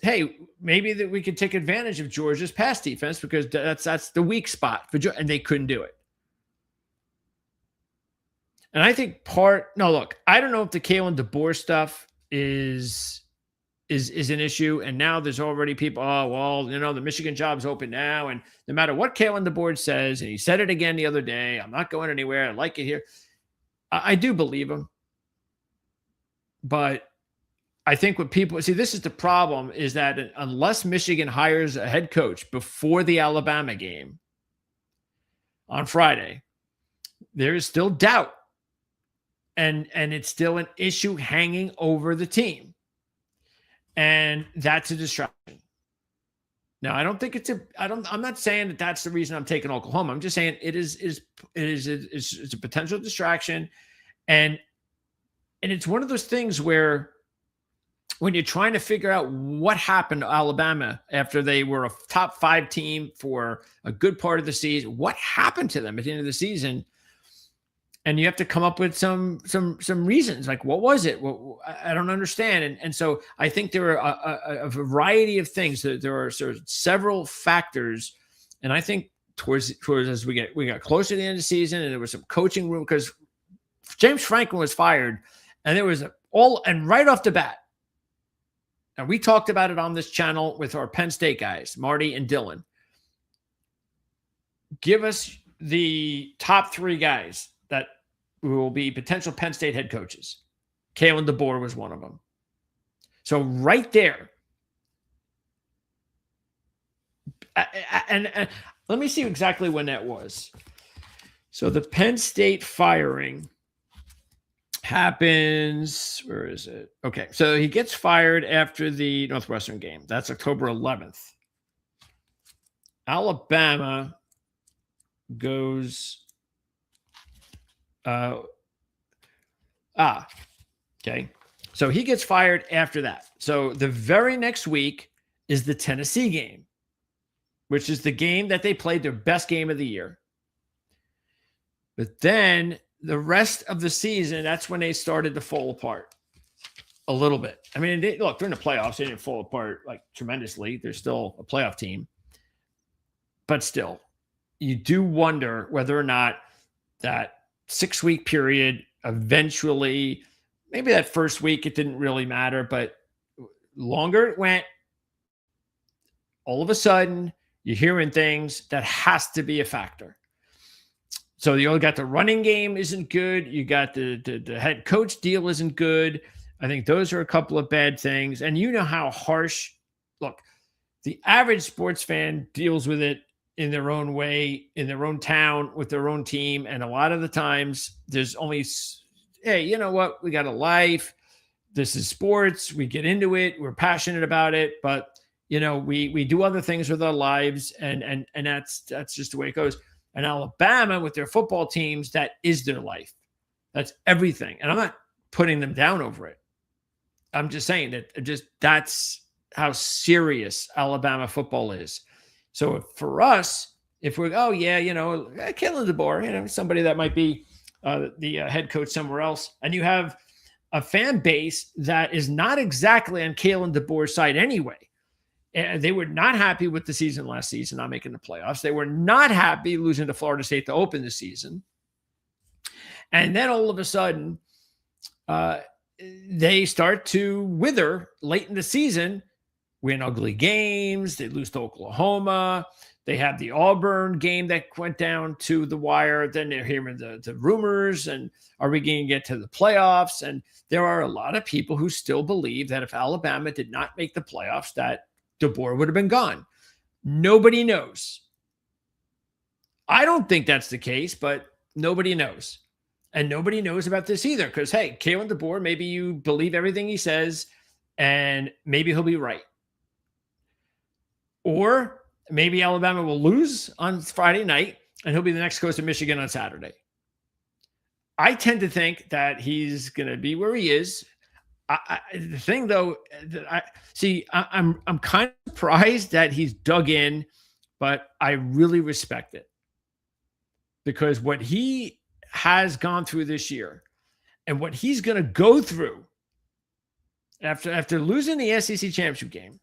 hey, maybe that we could take advantage of Georgia's pass defense because that's the weak spot for Georgia, and they couldn't do it. And I think look, I don't know if the Kalen DeBoer stuff is an issue. And now there's already people, the Michigan job's open now. And no matter what Kalen DeBoer says, and he said it again the other day, I'm not going anywhere. I like it here. I do believe him. But I think what people see, this is the problem, is that unless Michigan hires a head coach before the Alabama game on Friday, there is still doubt. And it's still an issue hanging over the team. And that's a distraction. Now, I don't think I'm not saying that that's the reason I'm taking Oklahoma. I'm just saying it is a potential distraction. And it's one of those things where when you're trying to figure out what happened to Alabama after they were a top 5 team for a good part of the season, what happened to them at the end of the season? And you have to come up with some reasons, like what was it? I don't understand. And so I think there are a variety of things. There are sort of several factors, and I think towards as we got closer to the end of the season, and there was some coaching room because James Franklin was fired, and there was right off the bat. And we talked about it on this channel with our Penn State guys, Marty and Dylan. Give us the top 3 guys that will be potential Penn State head coaches. Kalen DeBoer was one of them. So right there, and let me see exactly when that was. So the Penn State firing happens, where is it? Okay, so he gets fired after the Northwestern game. That's October 11th. Alabama goes okay. So he gets fired after that. So the very next week is the Tennessee game, which is the game that they played their best game of the year. But then the rest of the season, that's when they started to fall apart a little bit. I mean, look, they're in the playoffs. They didn't fall apart like tremendously. They're still a playoff team. But still, you do wonder whether or not that 6-week period eventually, maybe that first week it didn't really matter, but longer it went, all of a sudden you're hearing things that has to be a factor. So you got the running game isn't good. You got the head coach deal isn't good. I think those are a couple of bad things. And you know how harsh, look, the average sports fan deals with it in their own way, in their own town, with their own team. And a lot of the times there's only, hey, you know what? We got a life. This is sports. We get into it. We're passionate about it. But, you know, we do other things with our lives. And that's just the way it goes. And Alabama, with their football teams, that is their life. That's everything. And I'm not putting them down over it. I'm just saying that that's how serious Alabama football is. So for us, if we're, Kalen DeBoer, somebody that might be the head coach somewhere else, and you have a fan base that is not exactly on Kalen DeBoer's side anyway. And they were not happy with the season last season, not making the playoffs. They were not happy losing to Florida State to open the season. And then all of a sudden, they start to wither late in the season, win ugly games. They lose to Oklahoma. They have the Auburn game that went down to the wire. Then they're hearing the rumors, and are we going to get to the playoffs? And there are a lot of people who still believe that if Alabama did not make the playoffs, that DeBoer would have been gone. Nobody knows. I don't think that's the case, but nobody knows. And nobody knows about this either because, hey, Kalen DeBoer, maybe you believe everything he says, and maybe he'll be right. Or maybe Alabama will lose on Friday night, and he'll be the next coach of Michigan on Saturday. I tend to think that he's going to be where he is. The thing, though, that I'm kind of surprised that he's dug in, but I really respect it because what he has gone through this year and what he's going to go through after losing the SEC championship game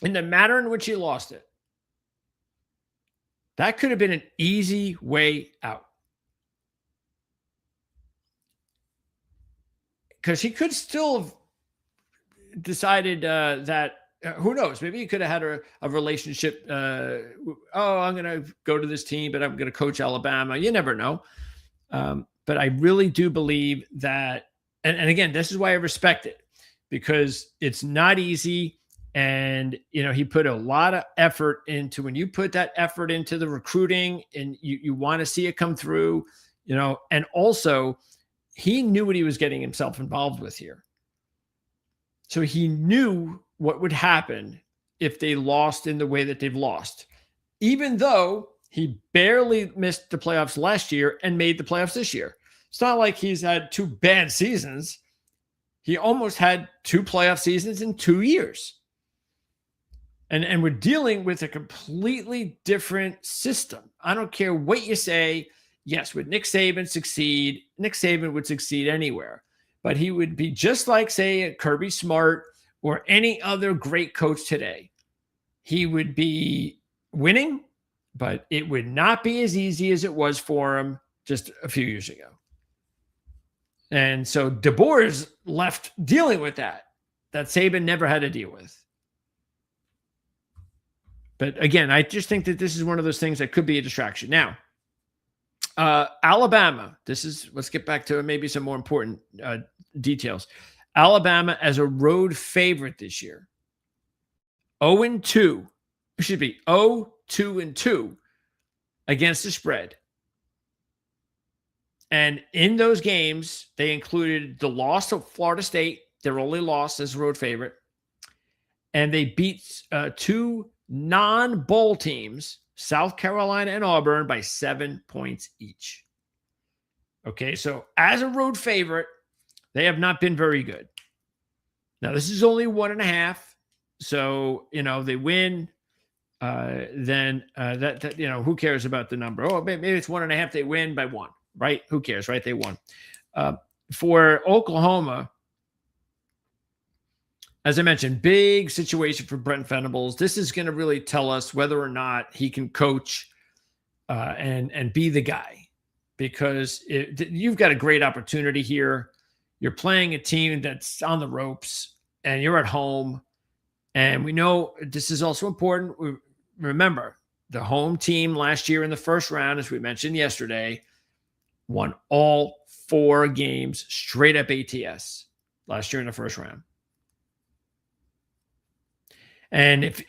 in the manner in which he lost it, that could have been an easy way out. Because he could still have decided that, who knows, maybe he could have had a relationship. I'm going to go to this team, but I'm going to coach Alabama. You never know. But I really do believe that, and again, this is why I respect it, because it's not easy. And, he put a lot of effort into, when you put that effort into the recruiting and you want to see it come through, and also he knew what he was getting himself involved with here. So he knew what would happen if they lost in the way that they've lost, even though he barely missed the playoffs last year and made the playoffs this year. It's not like he's had two bad seasons. He almost had two playoff seasons in 2 years. And we're dealing with a completely different system. I don't care what you say. Yes, would Nick Saban succeed? Nick Saban would succeed anywhere. But he would be just like, say, Kirby Smart or any other great coach today. He would be winning, but it would not be as easy as it was for him just a few years ago. And so DeBoer is left dealing with that Saban never had to deal with. But again, I just think that this is one of those things that could be a distraction. Now, Alabama, let's get back to maybe some more important details. Alabama as a road favorite this year. 0-2, it should be 0-2 against the spread. And in those games, they included the loss of Florida State, their only loss as a road favorite. And they beat two non-bowl teams, South Carolina and Auburn, by 7 points each. Okay, so as a road favorite, they have not been very good. Now, this is only 1.5. So, they win. Then who cares about the number? Oh, maybe it's 1.5. They win by 1, right? Who cares, right? They won. For Oklahoma, as I mentioned, big situation for Brent Venables. This is going to really tell us whether or not he can coach and be the guy, because you've got a great opportunity here. You're playing a team that's on the ropes, and you're at home. And we know this is also important. Remember, the home team last year in the first round, as we mentioned yesterday, won all 4 games straight up ATS last year in the first round. And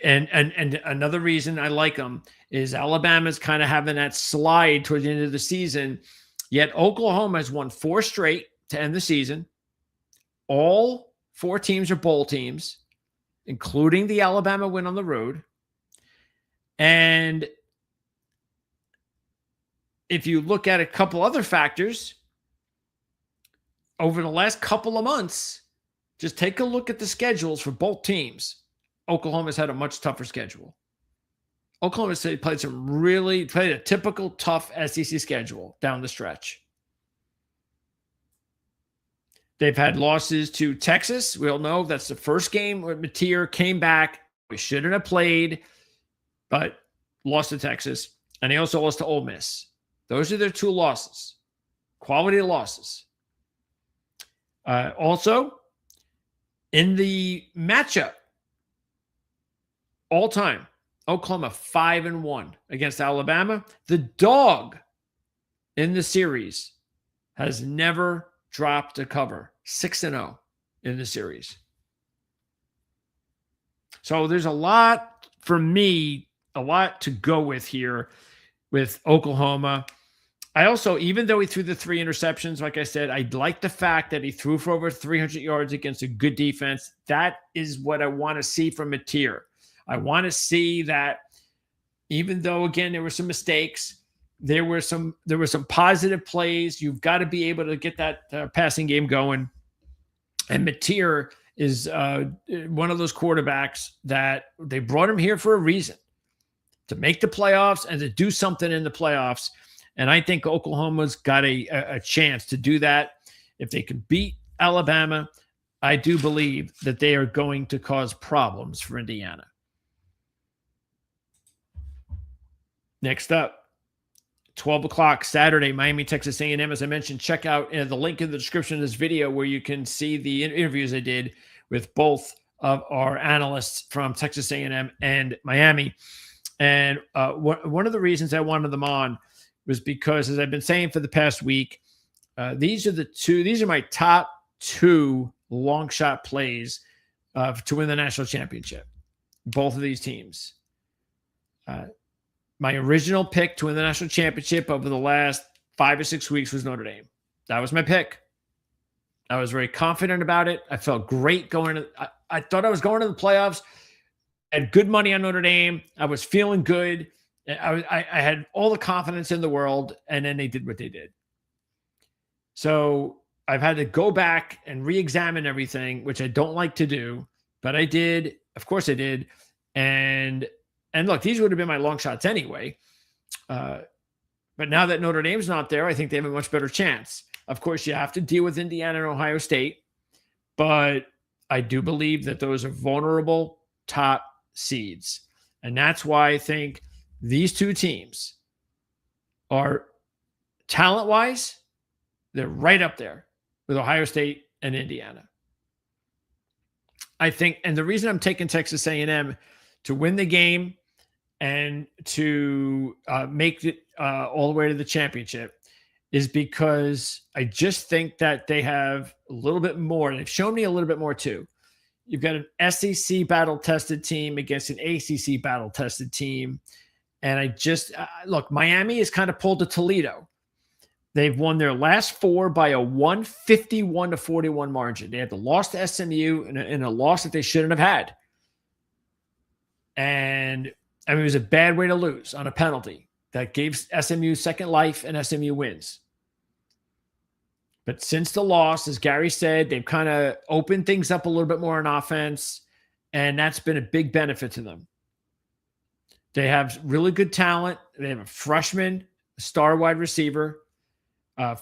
another reason I like them is Alabama's kind of having that slide towards the end of the season. Yet Oklahoma has won 4 straight to end the season. All 4 teams are bowl teams, including the Alabama win on the road. And if you look at a couple other factors over the last couple of months, just take a look at the schedules for both teams. Oklahoma's had a much tougher schedule. Oklahoma State played a typical tough SEC schedule down the stretch. They've had losses to Texas. We all know that's the first game where Mateer came back. We shouldn't have played, but lost to Texas. And they also lost to Ole Miss. Those are their two losses. Quality losses. Also, in the matchup, all time, Oklahoma 5-1 against Alabama. The dog in the series has never dropped a cover. 6-0 in the series. So there's a lot for me, a lot to go with here with Oklahoma. I also, even though he threw the 3 interceptions, like I said, I like the fact that he threw for over 300 yards against a good defense. That is what I want to see from Mateer. I want to see that, even though, again, there were some mistakes, there were some positive plays. You've got to be able to get that passing game going. And Mateer is one of those quarterbacks that they brought him here for a reason, to make the playoffs and to do something in the playoffs. And I think Oklahoma's got a chance to do that. If they can beat Alabama, I do believe that they are going to cause problems for Indiana. Next up, 12 o'clock Saturday, Miami, Texas A&M. As I mentioned, check out the link in the description of this video where you can see the interviews I did with both of our analysts from Texas A&M and Miami. And one of the reasons I wanted them on was because, as I've been saying for the past week, these are my top 2 long shot plays to win the national championship. Both of these teams. My original pick to win the national championship over the last 5 or 6 weeks was Notre Dame. That was my pick. I was very confident about it. I felt great going. I thought I was going to the playoffs. I had good money on Notre Dame. I was feeling good. I had all the confidence in the world, and then they did what they did. So I've had to go back and re-examine everything, which I don't like to do, but I did. Of course I did. And look, these would have been my long shots anyway. But now that Notre Dame's not there, I think they have a much better chance. Of course, you have to deal with Indiana and Ohio State, but I do believe that those are vulnerable top seeds. And that's why I think these two teams are, talent-wise, they're right up there with Ohio State and Indiana. I think, and the reason I'm taking Texas A&M to win the game and to make it all the way to the championship is because I just think that they have a little bit more. They've shown me a little bit more too. You've got an SEC battle-tested team against an ACC battle-tested team. And I just, look, Miami has kind of pulled to Toledo. They've won their last 4 by a 151-41 margin. They had the loss to SMU and a loss that they shouldn't have had. And I mean, it was a bad way to lose on a penalty that gave SMU second life, and SMU wins. But since the loss, as Gary said, they've kind of opened things up a little bit more on offense, and that's been a big benefit to them. They have really good talent. They have a freshman, star wide receiver.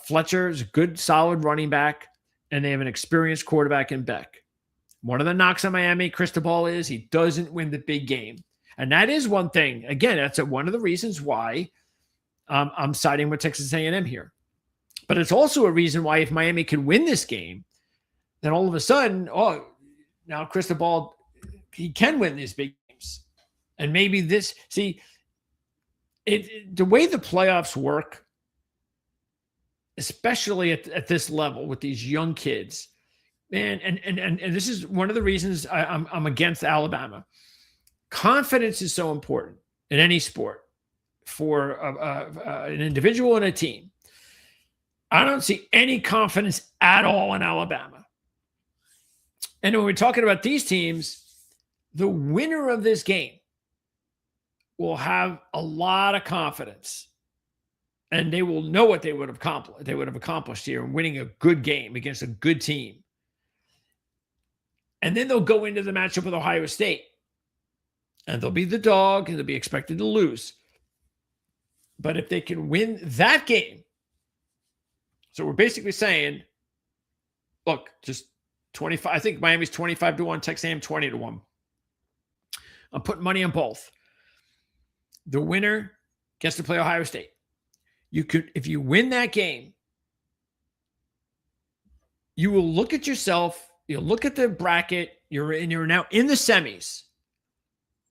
Fletcher is a good, solid running back, and they have an experienced quarterback in Beck. One of the knocks on Miami, Cristobal, is he doesn't win the big game. And that is one thing. Again, that's one of the reasons why I'm siding with Texas A&M here. But it's also a reason why if Miami can win this game, then all of a sudden, now Cristobal, he can win these big games. And maybe the way the playoffs work, especially at this level with these young kids, man, and this is one of the reasons I'm against Alabama. Confidence is so important in any sport for an individual and a team. I don't see any confidence at all in Alabama. And when we're talking about these teams, the winner of this game will have a lot of confidence and they will know what they would have accomplished here, winning a good game against a good team. And then they'll go into the matchup with Ohio State, and they'll be the dog, and they'll be expected to lose. But if they can win that game, so we're basically saying, look, just 25. I think Miami's 25-1, Texas A&M 20-1. I'm putting money on both. The winner gets to play Ohio State. If you win that game, you will look at yourself. You'll look at the bracket. You're now in the semis,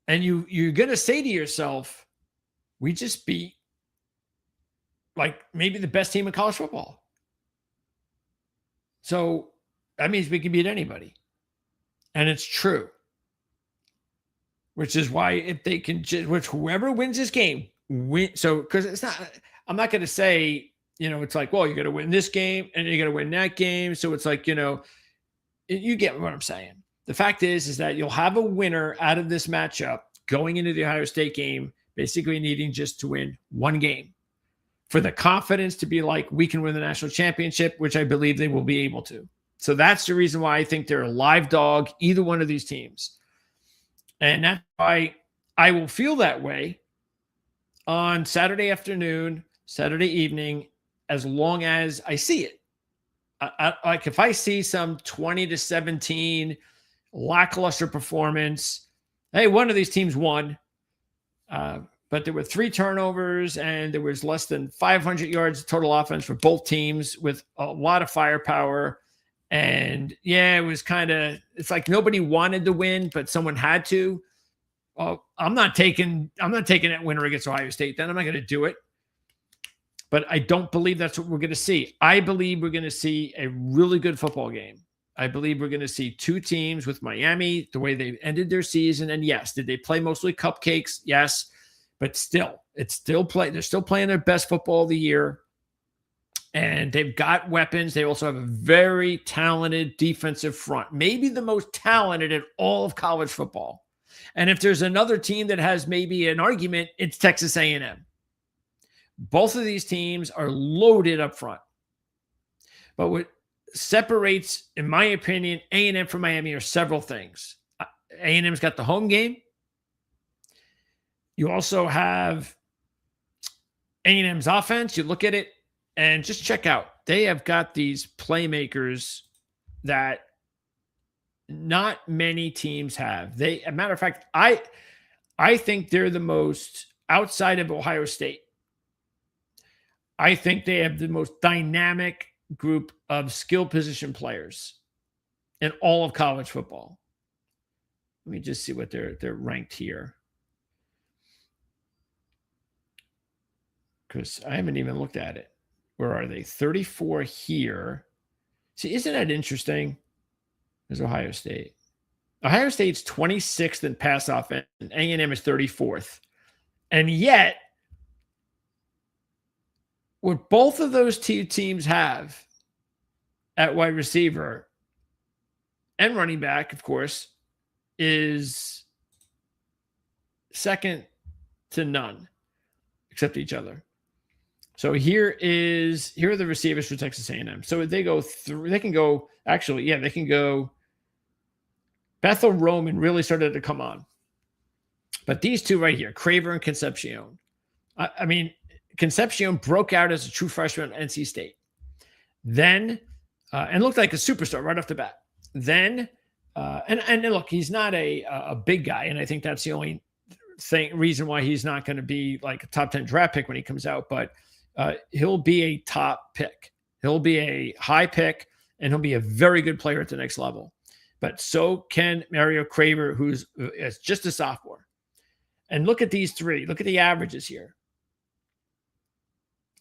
and you're gonna say to yourself, "We just beat like maybe the best team in college football." So that means we can beat anybody, and it's true. Which is why if they can, whoever wins this game win. So because it's not. I'm not going to say, it's like, well, you're going to win this game and you're going to win that game. So it's like, you get what I'm saying. The fact is that you'll have a winner out of this matchup going into the Ohio State game, basically needing just to win one game for the confidence to be like, we can win the national championship, which I believe they will be able to. So that's the reason why I think they're a live dog, either one of these teams. And that's why I will feel that way on Saturday afternoon, Saturday evening, as long as I see it. Like if I see some 20-17 lackluster performance, hey, one of these teams won, but there were 3 turnovers and there was less than 500 yards of total offense for both teams with a lot of firepower. And yeah, it's like nobody wanted to win, but someone had to. I'm not taking that winner against Ohio State. Then I'm not going to do it. But I don't believe that's what we're going to see. I believe we're going to see a really good football game. I believe we're going to see 2 teams with Miami, the way they ended their season. And yes, did they play mostly cupcakes? Yes. But still, they're still playing their best football of the year. And they've got weapons. They also have a very talented defensive front, maybe the most talented in all of college football. And if there's another team that has maybe an argument, it's Texas A&M. Both of these teams are loaded up front. But what separates, in my opinion, A&M from Miami are several things. A&M's got the home game. You also have A&M's offense. You look at it and just check out. They have got these playmakers that not many teams have. As a matter of fact, I think they're the most, outside of Ohio State, I think they have the most dynamic group of skill position players in all of college football. Let me just see what they're ranked here, because I haven't even looked at it. Where are they? 34 here. See, isn't that interesting? There's Ohio State. Ohio State's 26th in pass offense, and A&M is 34th. And yet, what both of those 2 teams have at wide receiver and running back, of course, is second to none except each other. So here are the receivers for Texas A&M. So they go through. They can go. Actually, yeah, they can go. Bethel Roman really started to come on, but these 2 right here, Craver and Concepcion. I mean, Concepcion broke out as a true freshman at NC State. Then, and looked like a superstar right off the bat. Then, and look, he's not a big guy, and I think that's the only reason why he's not going to be like a top 10 draft pick when he comes out. But he'll be a top pick. He'll be a high pick, and he'll be a very good player at the next level. But so can Mario Craver, who's just a sophomore. And look at these 3. Look at the averages here.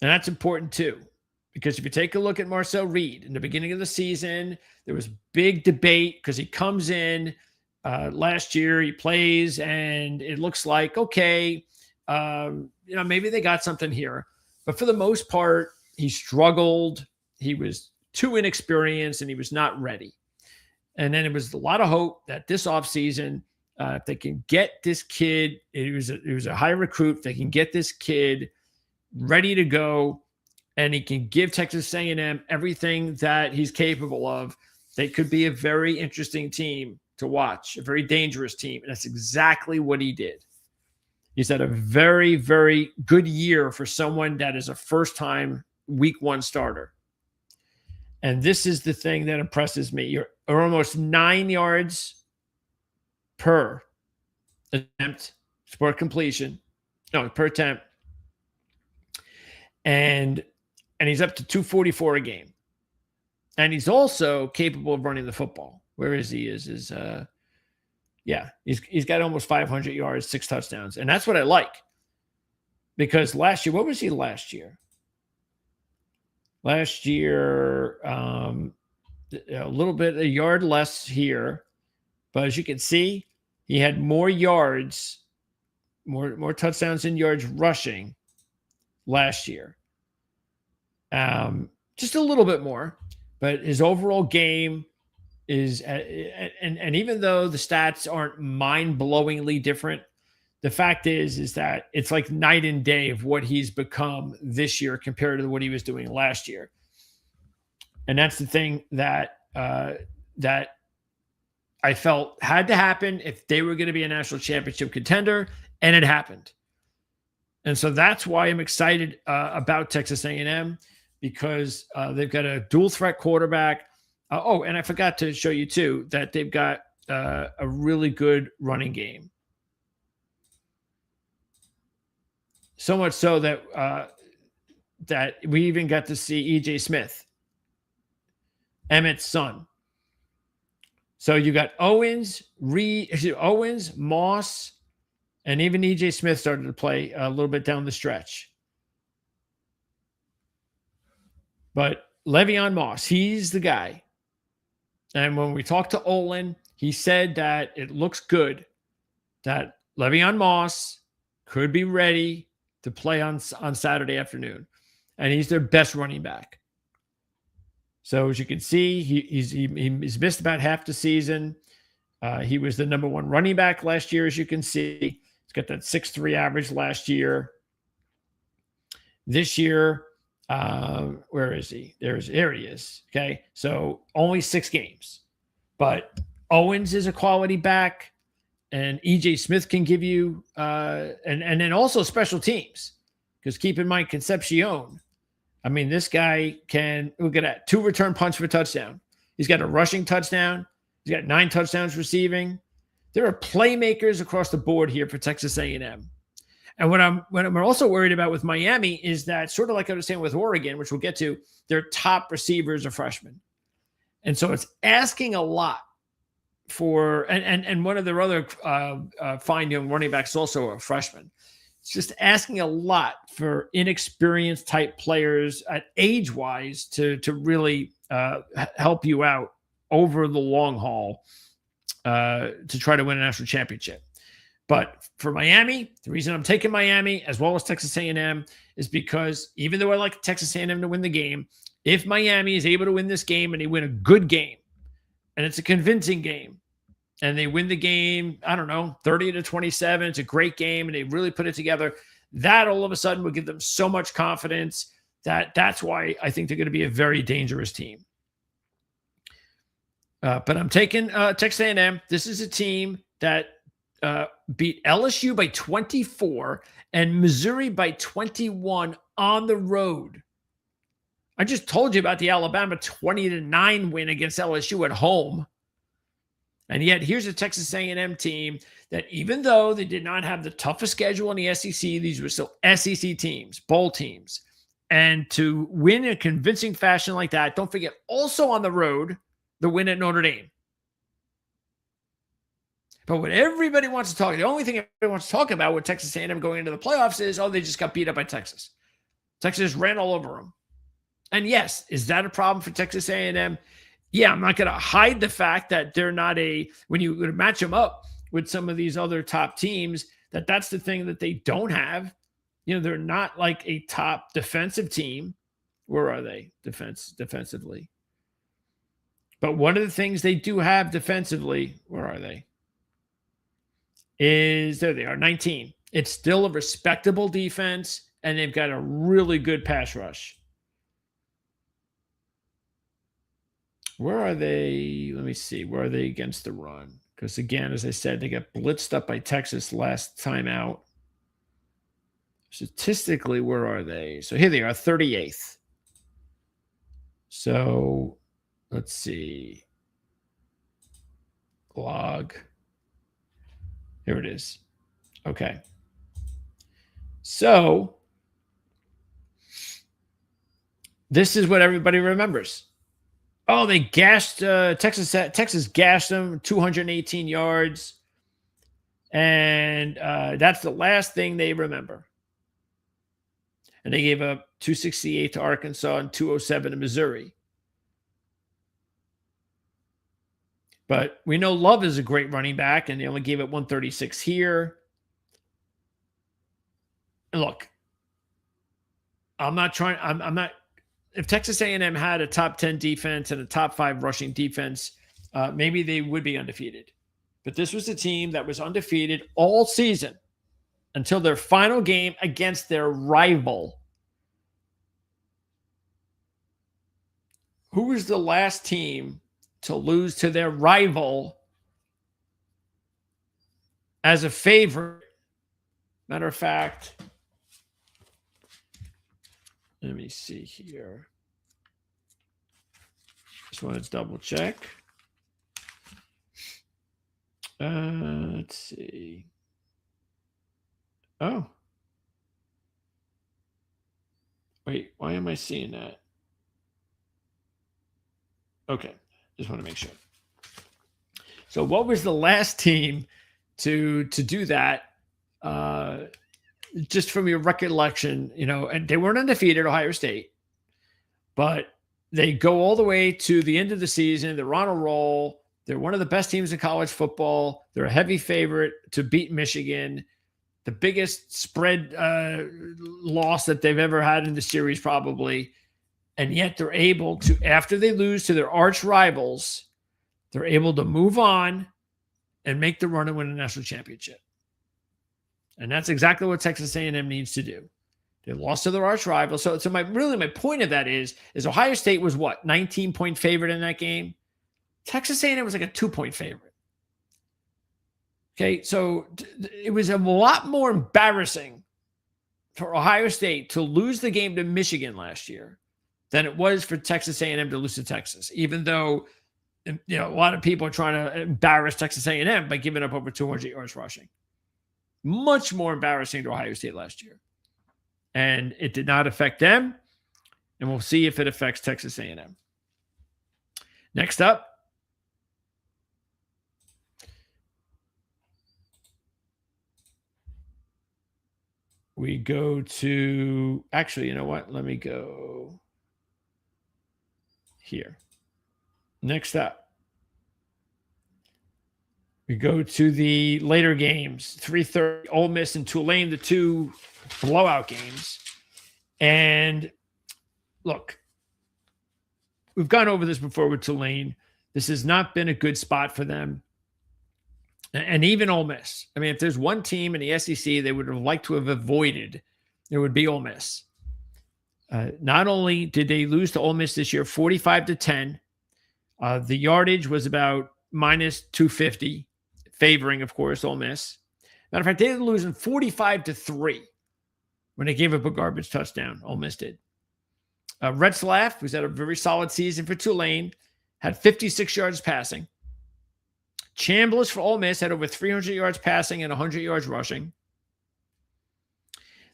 And that's important too, because if you take a look at Marcel Reed in the beginning of the season, there was big debate because he comes in last year, he plays, and it looks like, okay, maybe they got something here. But for the most part, he struggled. He was too inexperienced and he was not ready. And then it was a lot of hope that this offseason, if they can get this kid, it was a high recruit, if they can get this kid ready to go, and he can give Texas A&M everything that he's capable of, they could be a very interesting team to watch, a very dangerous team. And that's exactly what he did. He's had a very, very good year for someone that is a first-time week one starter. And this is the thing that impresses me. You're almost 9 yards per attempt for completion. No, per attempt. And he's up to 244 a game. And he's also capable of running the football. Where is he? He's got almost 500 yards, 6 touchdowns. And that's what I like. Because last year, what was he last year? Last year, a little bit, a yard less here. But as you can see, he had more yards, more touchdowns and yards rushing last year. Just a little bit more. But his overall game is, and even though the stats aren't mind-blowingly different, the fact is that it's like night and day of what he's become this year compared to what he was doing last year. And that's the thing that that I felt had to happen if they were going to be a national championship contender, and it happened. And so that's why I'm excited about Texas A&M, because they've got a dual threat quarterback. And I forgot to show you too that they've got a really good running game. So much so that that we even got to see E.J. Smith, Emmett's son. So you got Owens, Moss, and even E.J. Smith started to play a little bit down the stretch. But Le'Veon Moss, he's the guy. And when we talked to Olin, he said that it looks good that Le'Veon Moss could be ready to play on Saturday afternoon. And he's their best running back. So as you can see, he's missed about half the season. He was the number 1 running back last year, as you can see. He's got that 6.3 average last year. This year, where is he? There he is. Okay. So only 6 games. But Owens is a quality back, and EJ Smith can give you and then also special teams. Because keep in mind, Concepcion. I mean, this guy can look at that 2 return punts for a touchdown. He's got a rushing touchdown. He's got 9 touchdowns receiving. There are playmakers across the board here for Texas A&M. And what I'm also worried about with Miami is that, sort of like I was saying with Oregon, which we'll get to, their top receivers are freshmen. And so it's asking a lot for, and one of their other fine young running backs is also a freshman. It's just asking a lot for inexperienced type players at age-wise to really help you out over the long haul to try to win a national championship. But for Miami, the reason I'm taking Miami as well as Texas A&M is because even though I like Texas A&M to win the game, if Miami is able to win this game and they win a good game, and it's a convincing game, and they win the game, I don't know, 30-27, it's a great game, and they really put it together, that all of a sudden would give them so much confidence that's why I think they're going to be a very dangerous team. But I'm taking Texas A&M. This is a team that beat LSU by 24 and Missouri by 21 on the road. I just told you about the Alabama 20-9 win against LSU at home. And yet here's a Texas A&M team that, even though they did not have the toughest schedule in the SEC, these were still SEC teams, bowl teams. And to win in a convincing fashion like that, don't forget, also on the road, the win at Notre Dame. But what everybody wants to talk, the only thing everybody wants to talk about with Texas A&M going into the playoffs is, they just got beat up by Texas. Texas ran all over them. And yes, is that a problem for Texas A&M? Yeah, I'm not going to hide the fact that they're not when you match them up with some of these other top teams, that's the thing that they don't have. They're not like a top defensive team. Where are they defensively? But one of the things they do have defensively, where are they? There they are, 19. It's still a respectable defense, and they've got a really good pass rush. Where are they? Let me see. Where are they against the run? Because again, as I said, they got blitzed up by Texas last time out. Statistically, where are they? So here they are, 38th. So let's see. Log. Here it is. Okay. So this is what everybody remembers. Oh, they gashed Texas. Texas gashed them 218 yards. And that's the last thing they remember. And they gave up 268 to Arkansas and 207 to Missouri. But we know Love is a great running back, and they only gave up 136 here. And look, I'm not. If Texas A&M had a top 10 defense and a top 5 rushing defense, maybe they would be undefeated. But this was a team that was undefeated all season until their final game against their rival. Who was the last team to lose to their rival as a favorite? Matter of fact, let me see here. Just want to double check. Let's see. Oh. Wait, why am I seeing that? Okay, just want to make sure. So what was the last team to do that? Just from your recollection, and they weren't undefeated, Ohio State, but they go all the way to the end of the season. They're on a roll. They're one of the best teams in college football. They're a heavy favorite to beat Michigan, the biggest spread loss that they've ever had in the series probably. And yet they're able to, after they lose to their arch rivals, they're able to move on and make the run and win a national championship. And that's exactly what Texas A&M needs to do. They lost to their arch rival. So my point of that is Ohio State was what, 19-point favorite in that game? Texas A&M was like a 2-point favorite. Okay, so it was a lot more embarrassing for Ohio State to lose the game to Michigan last year than it was for Texas A&M to lose to Texas, even though a lot of people are trying to embarrass Texas A&M by giving up over 200 yards rushing. Much more embarrassing to Ohio State last year. And it did not affect them, and we'll see if it affects Texas A&M. Next up, we go to, actually, you know what? Let me go here. Next up, we go to the later games, 3:30, Ole Miss and Tulane, the two blowout games. And look, we've gone over this before with Tulane. This has not been a good spot for them. And even Ole Miss. I mean, if there's one team in the SEC they would have liked to have avoided, it would be Ole Miss. Not only did they lose to Ole Miss this year, 45-10, the yardage was about minus 250, favoring, of course, Ole Miss. Matter of fact, they were losing 45-3 when they gave up a garbage touchdown. Ole Miss did. Retzlaff, who's had a very solid season for Tulane, had 56 yards passing. Chambliss for Ole Miss had over 300 yards passing and 100 yards rushing.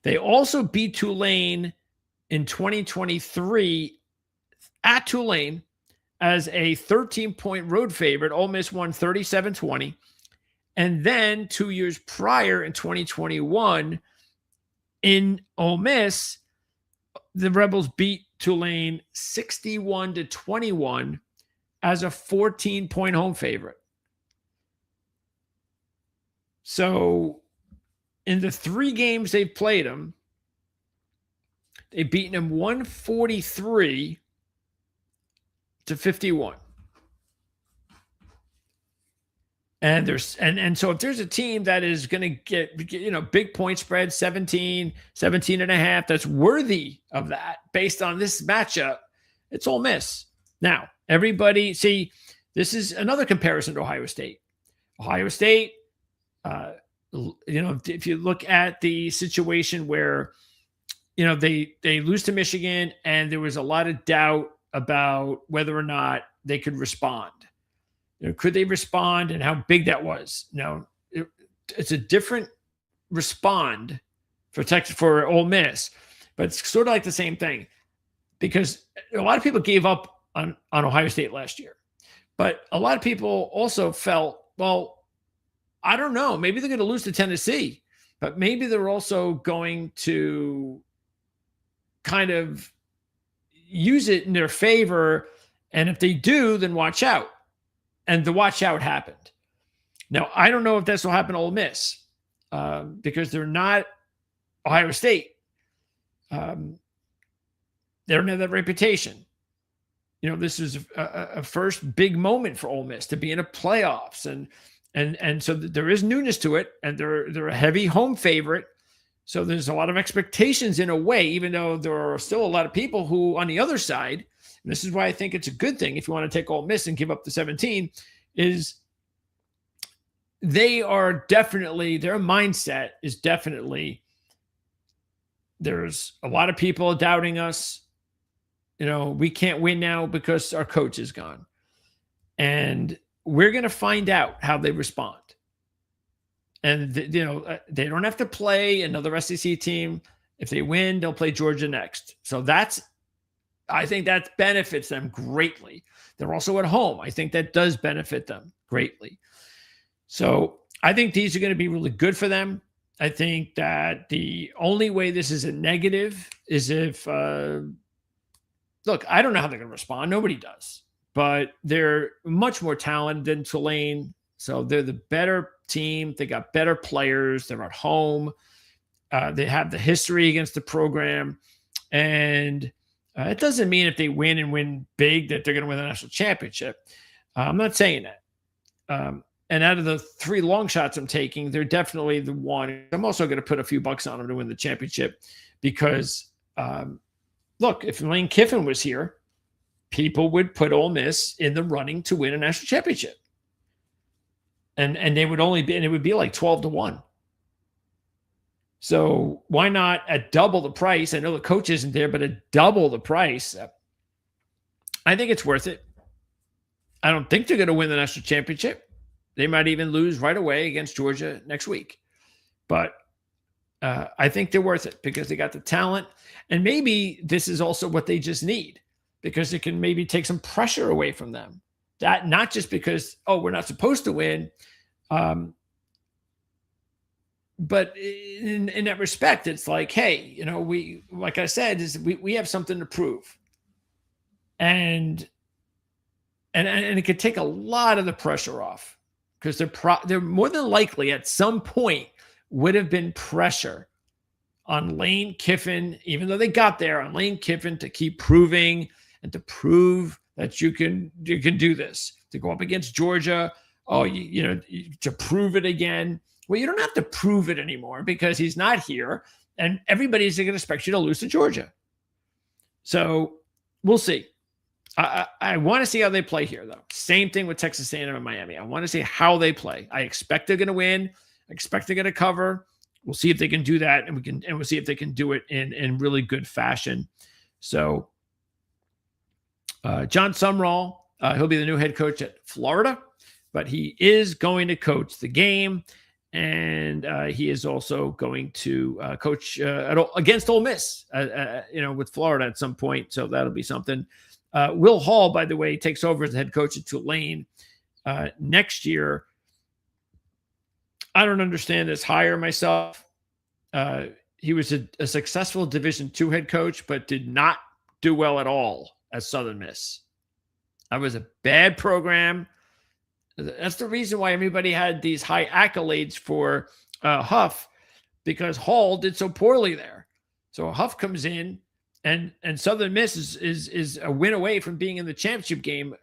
They also beat Tulane in 2023 at Tulane as a 13-point road favorite. Ole Miss won 37-20. And then 2 years prior in 2021 in Ole Miss, the Rebels beat Tulane 61-21 as a 14-point home favorite. So in the 3 games they've played them, they've beaten them 143-51. And so if there's a team that is going to get big point spread, 17 and a half, that's worthy of that based on this matchup, it's Ole Miss. Now, everybody, see, this is another comparison to Ohio State. Ohio State, if you look at the situation where, they lose to Michigan and there was a lot of doubt about whether or not they could respond. Could they respond and how big that was? Now, it's a different respond for Ole Miss, but it's sort of like the same thing because a lot of people gave up on Ohio State last year, but a lot of people also felt, well, I don't know, maybe they're going to lose to Tennessee, but maybe they're also going to kind of use it in their favor. And if they do, then watch out. And the watch out happened. Now, I don't know if this will happen to Ole Miss because they're not Ohio State. They don't have that reputation. This is a first big moment for Ole Miss to be in a playoffs. And so there is newness to it. And they're a heavy home favorite. So there's a lot of expectations in a way, even though there are still a lot of people who on the other side, and this is why I think it's a good thing if you want to take Ole Miss and give up the 17, is their mindset is definitely, there's a lot of people doubting us. We can't win now because our coach is gone. And we're going to find out how they respond. And, they don't have to play another SEC team. If they win, they'll play Georgia next. So I think that benefits them greatly. They're also at home. I think that does benefit them greatly. So I think these are going to be really good for them. I think that the only way this is a negative is if, look, I don't know how they're going to respond. Nobody does. But they're much more talented than Tulane. So they're the better team. They got better players. They're at home. They have the history against the program. And it doesn't mean if they win and win big that they're going to win the national championship. I'm not saying that. And out of the three long shots I'm taking, they're definitely the one. I'm also going to put a few bucks on them to win the championship because, look, if Lane Kiffin was here, people would put Ole Miss in the running to win a national championship. And they would only be, and it would be like 12-1. So why not at double the price? I know the coach isn't there, but at double the price, I think it's worth it. I don't think they're going to win the national championship. They might even lose right away against Georgia next week. But I think they're worth it because they got the talent. And maybe this is also what they just need because it can maybe take some pressure away from them. That not just because, we're not supposed to win, but in that respect, it's like, hey, we, like I said, we have something to prove, and it could take a lot of the pressure off because they're more than likely at some point would have been pressure on Lane Kiffin, even though they got there on Lane Kiffin to keep proving and to prove that you can do this, to go up against Georgia, to prove it again. Well, you don't have to prove it anymore because he's not here, and everybody's going to expect you to lose to Georgia. So we'll see. I want to see how they play here, though. Same thing with Texas A&M and Miami. I want to see how they play. I expect they're going to win. I expect they're going to cover. We'll see if they can do that, and we'll see if they can do it in really good fashion. So. John Sumrall, he'll be the new head coach at Florida, but he is going to coach the game, and he is also going to coach against Ole Miss, with Florida at some point. So that'll be something. Will Hall, by the way, takes over as the head coach at Tulane next year. I don't understand this hire myself. He was a successful Division II head coach, but did not do well at all at Southern Miss. That was a bad program. That's the reason why everybody had these high accolades for Huff, because Hall did so poorly there. So Huff comes in, and Southern Miss is a win away from being in the championship game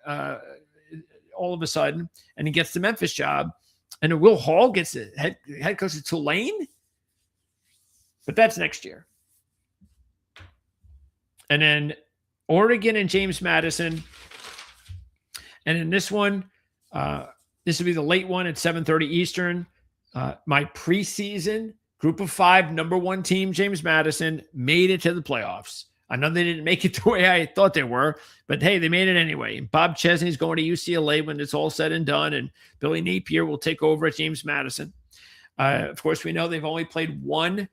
all of a sudden, and he gets the Memphis job. And then Will Hall gets the head coach of Tulane. But that's next year. And then Oregon and James Madison. And in this one, this will be the late one at 7:30 Eastern. My preseason group of 5, number 1 team, James Madison, made it to the playoffs. I know they didn't make it the way I thought they were, but hey, they made it anyway. Bob Chesney's going to UCLA when it's all said and done, and Billy Napier will take over at James Madison. Of course, we know they've only played one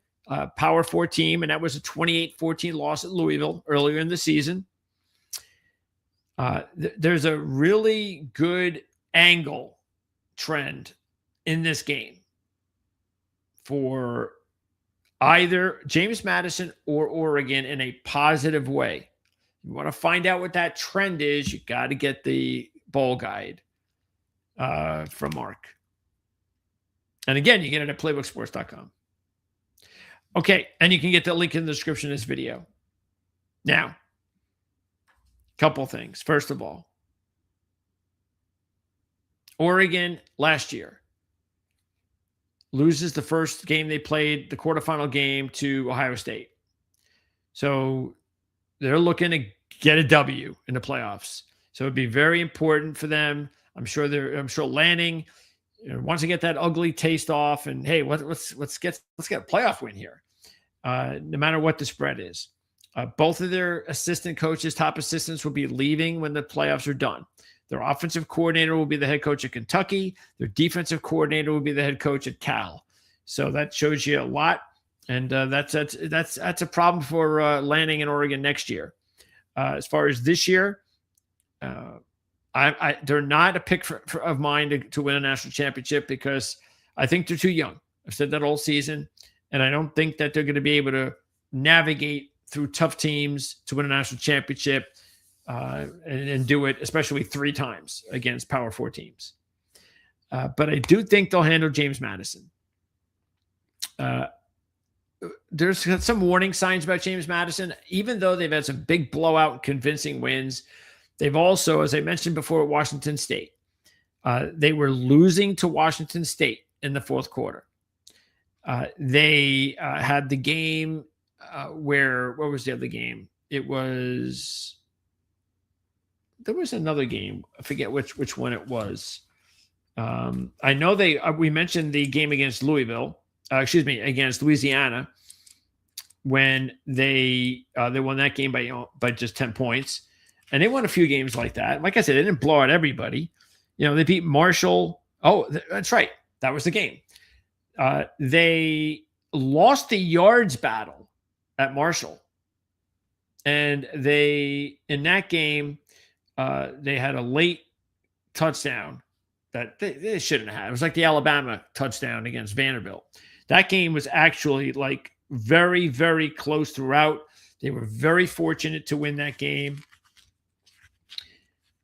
Power 4 team, and that was a 28-14 loss at Louisville earlier in the season. There's a really good angle trend in this game for either James Madison or Oregon in a positive way. You want to find out what that trend is, you got to get the bowl guide from Mark. And again, you get it at playbooksports.com. Okay, and you can get the link in the description of this video. Now, couple things. First of all, Oregon last year loses the first game they played, the quarterfinal game, to Ohio State. So they're looking to get a W in the playoffs. So it'd be very important for them. I'm sure Lanning wants to get that ugly taste off. And hey, let's get a playoff win here, no matter what the spread is. Both of their assistant coaches, top assistants, will be leaving when the playoffs are done. Their offensive coordinator will be the head coach at Kentucky. Their defensive coordinator will be the head coach at Cal. So that shows you a lot, and that's a problem for Lanning in Oregon next year. As far as this year, they're not a pick of mine to win a national championship because I think they're too young. I've said that all season, and I don't think that they're going to be able to navigate through tough teams to win a national championship. And do it, especially 3 times against Power 4 teams. But I do think they'll handle James Madison. There's some warning signs about James Madison. Even though they've had some big blowout, convincing wins, they've also, as I mentioned before, at Washington State, they were losing to Washington State in the fourth quarter. They had the game what was the other game? There was another game. I forget which one it was. I know we mentioned the game against against Louisiana, when they won that game by just 10 points. And they won a few games like that. Like I said, they didn't blow out everybody. They beat Marshall. Oh, that's right. That was the game. They lost the yards battle at Marshall. And in that game, they had a late touchdown that they shouldn't have. It was like the Alabama touchdown against Vanderbilt. That game was actually like very, very close throughout. They were very fortunate to win that game.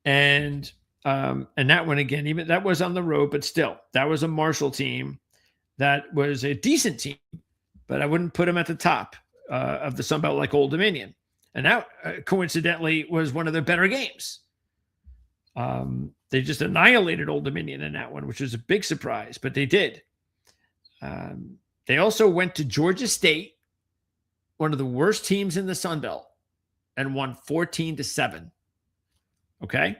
And that one again, even that was on the road, but still, that was a Marshall team that was a decent team, but I wouldn't put them at the top of the Sun Belt like Old Dominion. And that, coincidentally, was one of their better games. They just annihilated Old Dominion in that one, which was a big surprise, but they did. They also went to Georgia State, one of the worst teams in the Sun Belt, and won 14-7. Okay?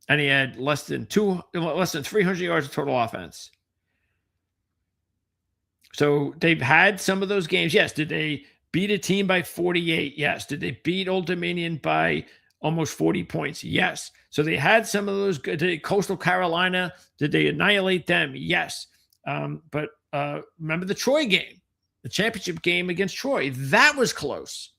And he had less than 300 yards of total offense. So they've had some of those games. Yes, did they beat a team by 48? Yes. Did they beat Old Dominion by almost 40 points? Yes. So they had some of those. Did Coastal Carolina, did they annihilate them? Yes. But remember the Troy game, the championship game against Troy? That was close.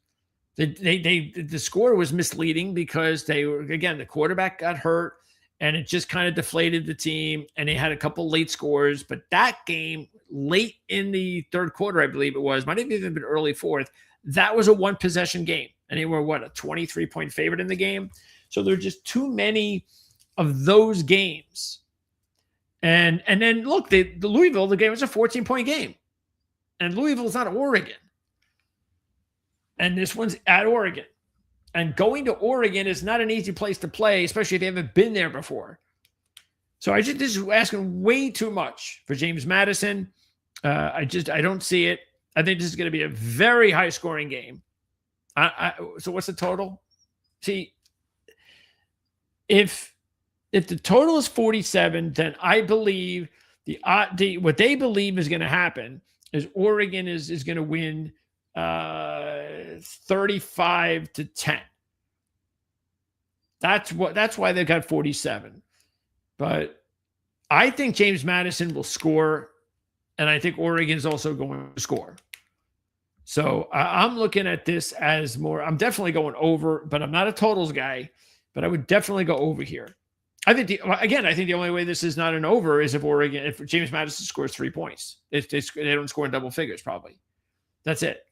The score was misleading because the quarterback got hurt and it just kind of deflated the team, and they had a couple late scores. But that game, late in the third quarter, I believe it was, might have even been early fourth, that was a one-possession game. And they were, a 23-point favorite in the game? So there are just too many of those games. And then, look, the Louisville, the game was a 14-point game. And Louisville's not Oregon. And this one's at Oregon. And going to Oregon is not an easy place to play, especially if you haven't been there before. So I just this is asking way too much for James Madison. I don't see it. I think this is going to be a very high scoring game. So what's the total? See, if the total is 47, then I believe what they believe is going to happen is Oregon is going to win 35-10. That's why they got 47. But I think James Madison will score, and I think Oregon's also going to score. So I'm looking at this as more. I'm definitely going over, but I'm not a totals guy. But I would definitely go over here. I think the only way this is not an over is if James Madison scores 3 points. They don't score in double figures, probably. That's it.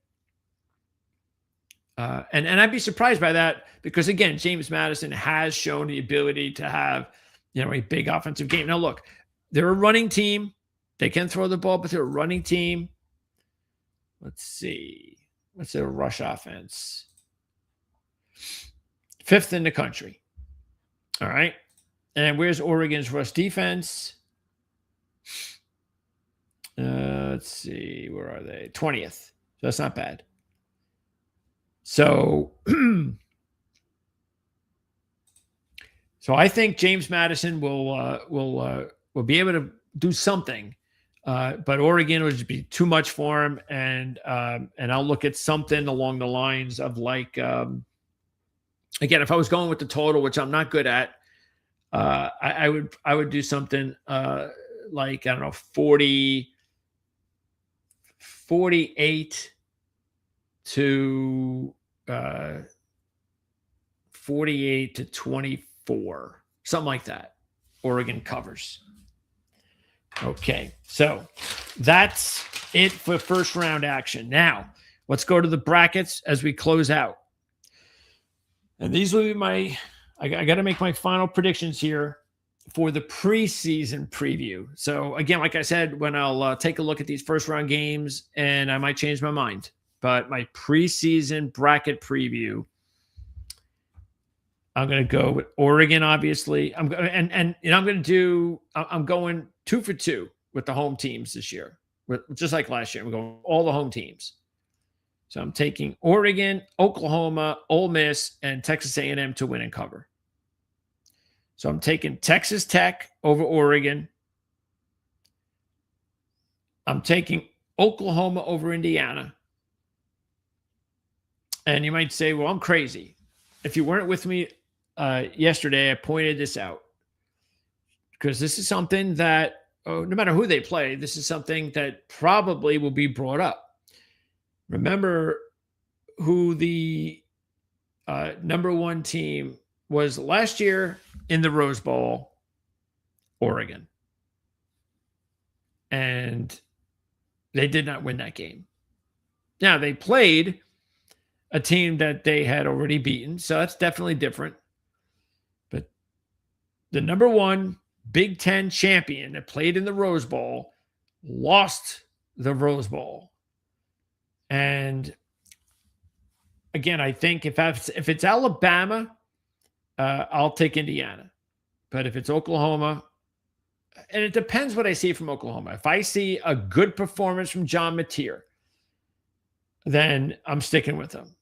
And I'd be surprised by that because, again, James Madison has shown the ability to have, a big offensive game. Now, look, they're a running team. They can throw the ball, but they're a running team. Let's see. What's their rush offense? 5th in the country. All right. And where's Oregon's rush defense? Let's see. Where are they? 20th. So that's not bad. So, so I think James Madison will be able to do something, but Oregon would just be too much for him, and I'll look at something along the lines of like, again, if I was going with the total, which I'm not good at, I would do something like, I don't know, 48 to 48 to 24, something like that. Oregon covers. Okay, so that's it for first round action. Now, let's go to the brackets as we close out. And these will be I got to make my final predictions here for the preseason preview. So again, like I said, when I'll take a look at these first round games, and I might change my mind. But my preseason bracket preview, I'm going to go with Oregon. Obviously, I'm going 2 for 2 with the home teams this year, just like last year. I'm going all the home teams. So I'm taking Oregon, Oklahoma, Ole Miss, and Texas A&M to win and cover. So I'm taking Texas Tech over Oregon. I'm taking Oklahoma over Indiana. And you might say, well, I'm crazy. If you weren't with me yesterday, I pointed this out. Because this is something that, no matter who they play, this is something that probably will be brought up. Remember who the number 1 team was last year in the Rose Bowl? Oregon. And they did not win that game. Now, they played a team that they had already beaten, so that's definitely different. But the number 1 Big Ten champion that played in the Rose Bowl lost the Rose Bowl. And again, I think if it's Alabama, I'll take Indiana. But if it's Oklahoma, and it depends what I see from Oklahoma. If I see a good performance from John Mateer, then I'm sticking with them.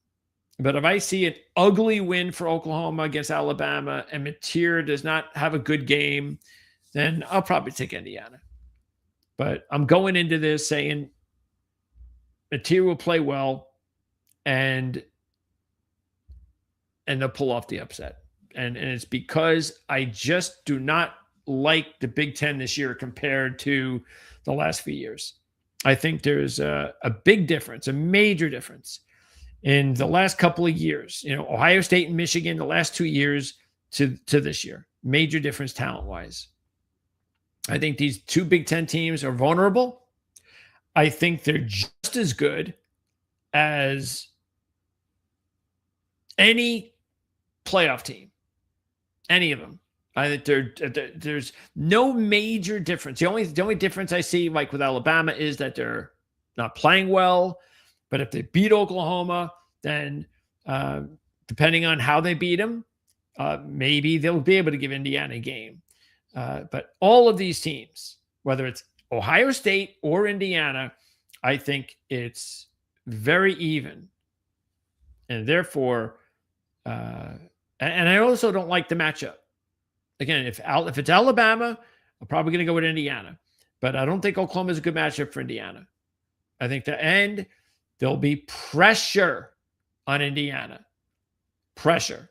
But if I see an ugly win for Oklahoma against Alabama and Mateer does not have a good game, then I'll probably take Indiana. But I'm going into this saying Mateer will play well and they'll pull off the upset. And it's because I just do not like the Big Ten this year compared to the last few years. I think there's a big difference, a major difference in the last couple of years. Ohio State and Michigan, the last 2 years to this year. Major difference talent-wise. I think these 2 Big Ten teams are vulnerable. I think they're just as good as any playoff team. Any of them. I think there's no major difference. The only difference I see, like with Alabama, is that they're not playing well. But if they beat Oklahoma, then depending on how they beat them, maybe they'll be able to give Indiana a game. But all of these teams, whether it's Ohio State or Indiana, I think it's very even. And therefore, and I also don't like the matchup. Again, if it's Alabama, I'm probably going to go with Indiana. But I don't think Oklahoma is a good matchup for Indiana. I think there'll be pressure on Indiana. Pressure.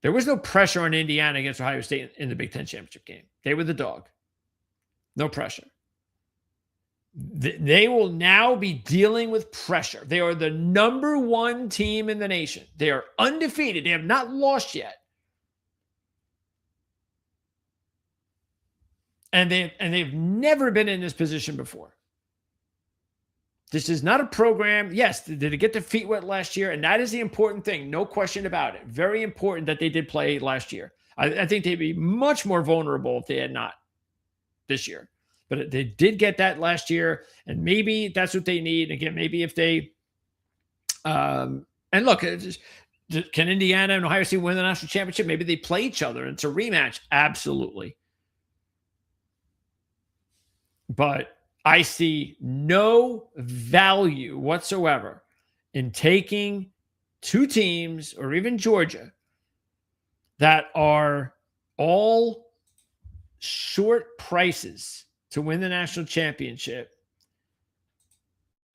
There was no pressure on Indiana against Ohio State in the Big Ten championship game. They were the dog. No pressure. They will now be dealing with pressure. They are the number one team in the nation. They are undefeated. They have not lost yet. And they've never been in this position before. This is not a program. Yes, did it get their feet wet last year? And that is the important thing. No question about it. Very important that they did play last year. I think they'd be much more vulnerable if they had not this year. But they did get that last year. And maybe that's what they need. Again, maybe if they and look, can Indiana and Ohio State win the national championship? Maybe they play each other. It's a rematch. Absolutely. But I see no value whatsoever in taking two teams or even Georgia that are all short prices to win the national championship.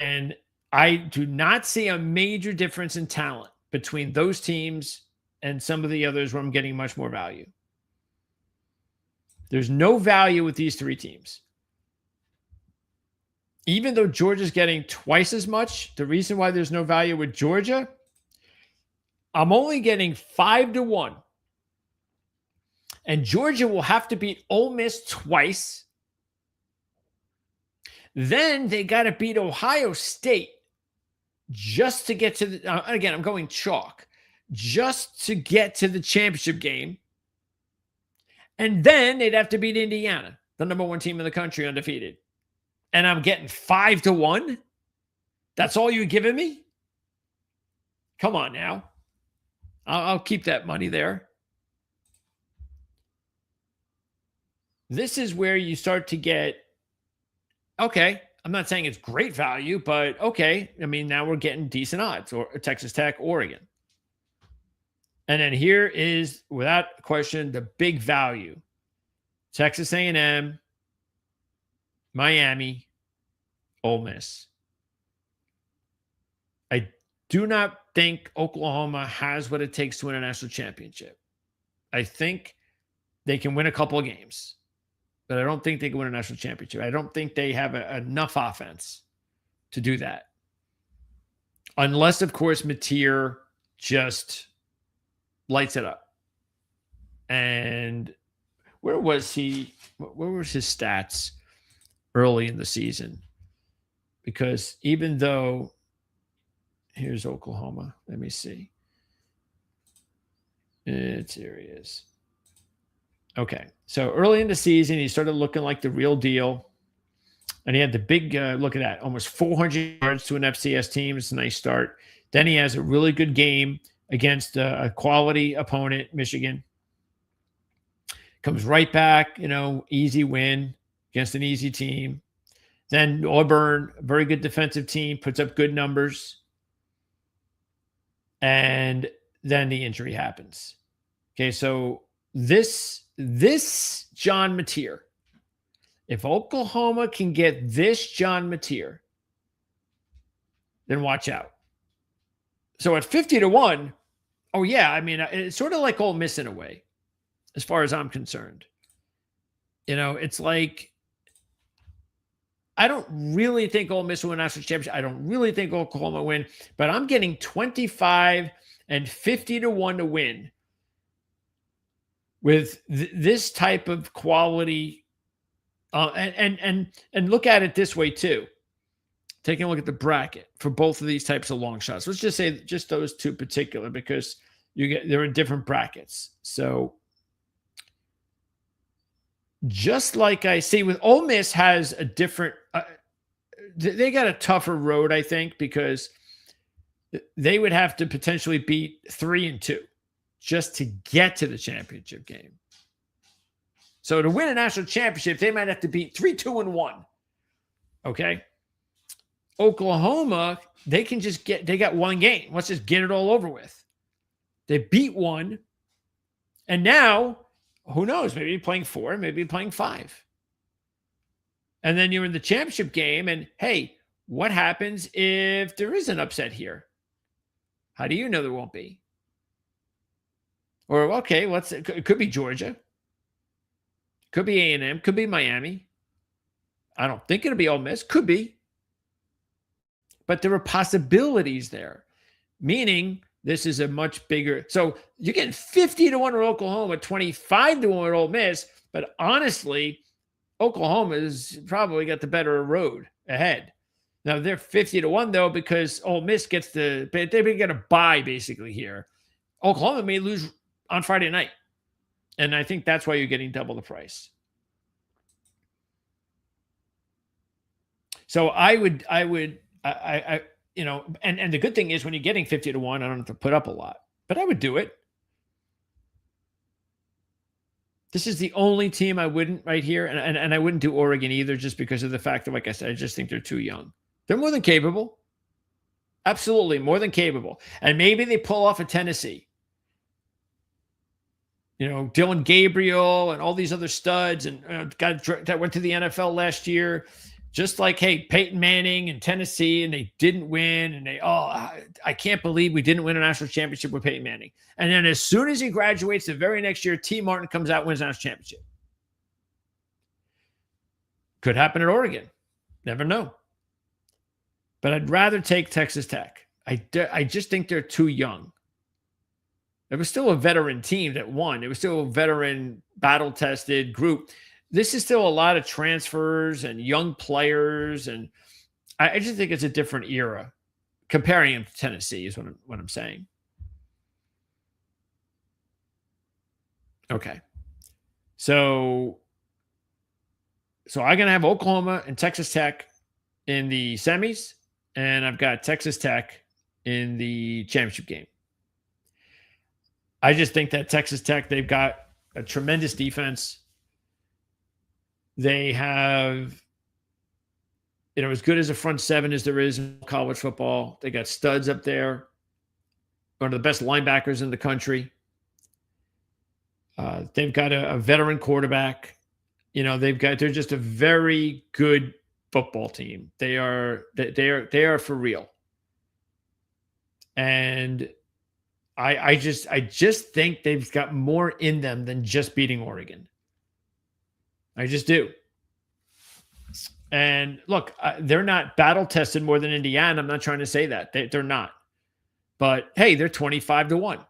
And I do not see a major difference in talent between those teams and some of the others where I'm getting much more value. There's no value with these three teams. Even though Georgia's getting twice as much, the reason why there's no value with Georgia, I'm only getting 5-1. And Georgia will have to beat Ole Miss twice. Then they got to beat Ohio State just to get to the, again, I'm going chalk, just to get to the championship game. And then they'd have to beat Indiana, the number one team in the country, undefeated. And I'm getting 5-1. That's all you're giving me? Come on now. I'll keep that money there. This is where you start to get, okay, I'm not saying it's great value, but okay. I mean, now we're getting decent odds, or Texas Tech, Oregon. And then here is, without question, the big value. Texas A&M, Miami, Ole Miss. I do not think Oklahoma has what it takes to win a national championship. I think they can win a couple of games, but I don't think they can win a national championship. I don't think they have enough offense to do that. Unless, of course, Mateer just lights it up. And where was he? Where was his stats early in the season? Because even though, here's Oklahoma. Let me see. Here he is. Okay. So early in the season, he started looking like the real deal. And he had the big, look at that, almost 400 yards to an FCS team. It's a nice start. Then he has a really good game against a quality opponent, Michigan. Comes right back, easy win against an easy team. Then Auburn, a very good defensive team, puts up good numbers. And then the injury happens. Okay, so this John Mateer, if Oklahoma can get this John Mateer, then watch out. So at 50-1, oh yeah, I mean, it's sort of like Ole Miss in a way, as far as I'm concerned. It's like, I don't really think Ole Miss will win a national championship. I don't really think Oklahoma will win, but I'm getting 25 and 50-1 to win with this type of quality. And look at it this way too. Taking a look at the bracket for both of these types of long shots. Let's just say just those two particular, because there are different brackets. So just like I see with Ole Miss has a different, they got a tougher road, I think, because they would have to potentially beat 3-2 just to get to the championship game. So to win a national championship, they might have to beat 3, 2, and 1. Okay. Oklahoma, they got one game. Let's just get it all over with. They beat one. And now, who knows? Maybe you're playing 4, maybe you're playing 5. And then you're in the championship game. And hey, what happens if there is an upset here? How do you know there won't be? Or, okay, it could be Georgia. Could be A&M. Could be Miami. I don't think it'll be Ole Miss. Could be. But there are possibilities there, meaning this is a much bigger. So you're getting 50 to 1 with Oklahoma, 25 to 1 with Ole Miss. But honestly, Oklahoma's probably got the better road ahead. Now they're 50 to 1 though, because Ole Miss gets they're going to bye basically here. Oklahoma may lose on Friday night. And I think that's why you're getting double the price. So I would, you know, and the good thing is when you're getting 50 to 1, I don't have to put up a lot, but I would do it. This is the only team I wouldn't right here. And I wouldn't do Oregon either, just because of the fact that, like I said, I just think they're too young. They're more than capable. Absolutely more than capable. And maybe they pull off a Tennessee. You know, Dylan Gabriel and all these other studs and guys that went to the NFL last year. Just like, hey, Peyton Manning and Tennessee, and they didn't win. And I can't believe we didn't win a national championship with Peyton Manning. And then as soon as he graduates the very next year, T. Martin comes out and wins a national championship. Could happen at Oregon. Never know. But I'd rather take Texas Tech. I just think they're too young. It was still a veteran team that won. It was still a veteran, battle-tested group. This is still a lot of transfers and young players, and I just think it's a different era. Comparing them to Tennessee is what I'm saying. Okay. So I'm going to have Oklahoma and Texas Tech in the semis, and I've got Texas Tech in the championship game. I just think that Texas Tech, they've got a tremendous defense. They have, you know, as good as a front seven as there is in college football. They got studs up there. One of the best linebackers in the country. They've got a veteran quarterback. You know, they're just a very good football team. They are for real. And I just think they've got more in them than just beating Oregon. I just do. And look, they're not battle tested more than Indiana. I'm not trying to say that. They're not. But hey, they're 25 to 1.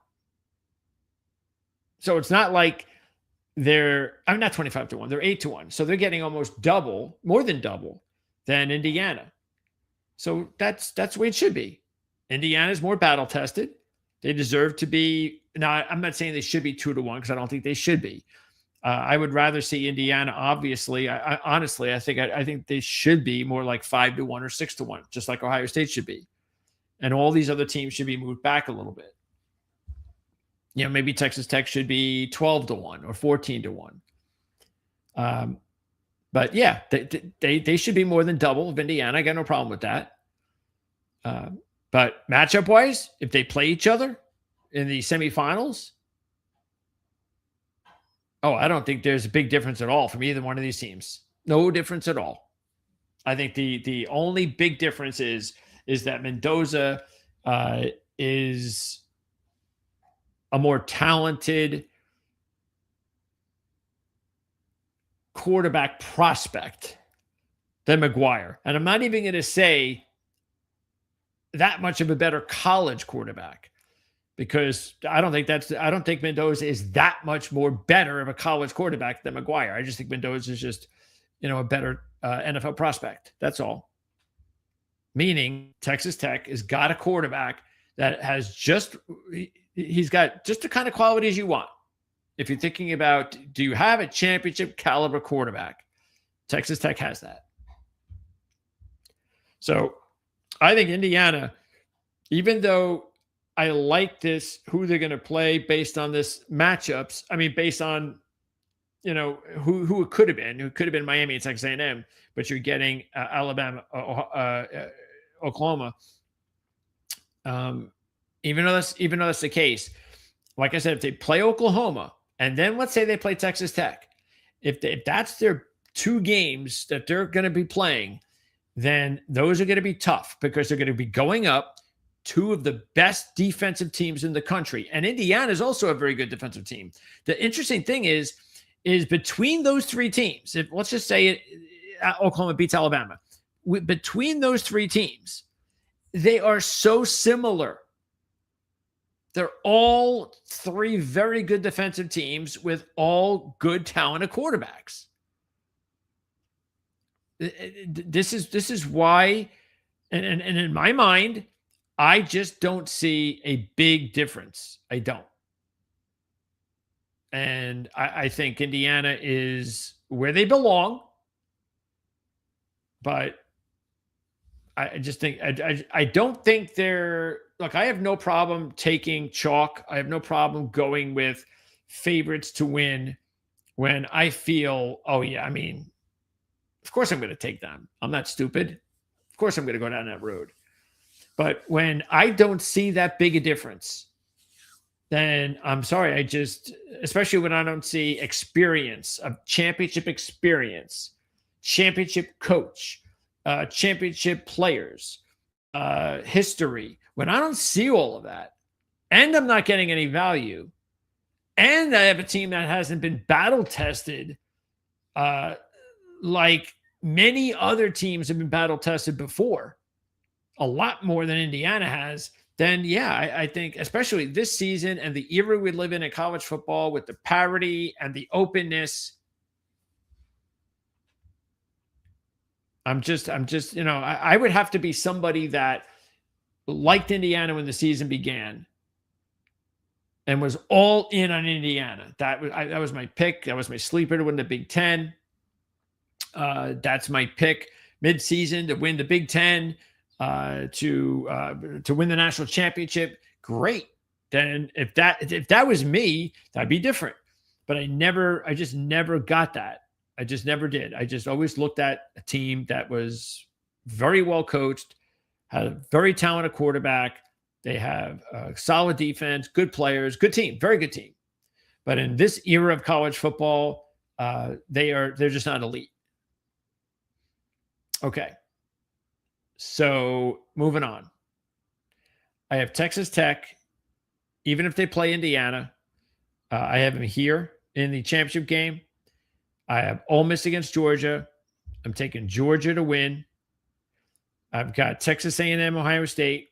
So it's not like I'm not 25 to 1. They're 8 to 1. So they're getting almost double, more than double than Indiana. So that's the way it should be. Indiana's more battle tested. They deserve to be. Now, I'm not saying they should be 2 to 1 because I don't think they should be. I would rather see Indiana. Obviously, honestly, I think they should be more like 5 to 1 or 6 to 1, just like Ohio State should be, and all these other teams should be moved back a little bit. You know, maybe Texas Tech should be 12 to 1 or 14 to 1. But yeah, they should be more than double of Indiana. I got no problem with that. But matchup wise, if they play each other in the semifinals, I don't think there's a big difference at all from either one of these teams. No difference at all. I think the only big difference is that Mendoza is a more talented quarterback prospect than McGuire. And I'm not even going to say that much of a better college quarterback, because I don't think Mendoza is that much more better of a college quarterback than McGuire. I just think Mendoza is just, a better NFL prospect. That's all. Meaning Texas Tech has got a quarterback that has he's got just the kind of qualities you want. If you're thinking about, do you have a championship caliber quarterback? Texas Tech has that. So I think Indiana, even though I like who they're going to play based on this matchups, based on who it could have been, who could have been Miami and Texas A&M, but you're getting Alabama, Oklahoma. Even though that's the case, like I said, if they play Oklahoma and then let's say they play Texas Tech, if that's their two games that they're going to be playing, then those are going to be tough because they're going to be going up two of the best defensive teams in the country. And Indiana is also a very good defensive team. The interesting thing is between those three teams, if let's just say Oklahoma beats Alabama, between those three teams, they are so similar. They're all three very good defensive teams with all good talented quarterbacks. This is why, and in my mind, I just don't see a big difference. I don't. And I think Indiana is where they belong. But I just think I don't think they're look. I have no problem taking chalk. I have no problem going with favorites to win when I feel, oh yeah, I mean, of course I'm going to take them. I'm not stupid. Of course I'm going to go down that road. But when I don't see that big a difference, then I'm sorry. Especially when I don't see experience of championship experience, championship coach, championship players, history. When I don't see all of that, and I'm not getting any value, and I have a team that hasn't been battle tested, like many other teams have been battle tested before, a lot more than Indiana has, then yeah, I think especially this season and the era we live in college football with the parity and the openness, I'm just, I would have to be somebody that liked Indiana when the season began and was all in on Indiana. That was my pick. That was my sleeper to win the Big Ten. That's my pick mid-season to win the Big Ten, to win the national championship. Great. Then if that was me, that'd be different. But I just never got that. I just never did. I just always looked at a team that was very well coached, had a very talented quarterback. They have a solid defense, good players, good team, very good team. But in this era of college football, they're just not elite. Okay. So moving on. I have Texas Tech, even if they play Indiana. I have them here in the championship game. I have Ole Miss against Georgia. I'm taking Georgia to win. I've got Texas A&M, Ohio State,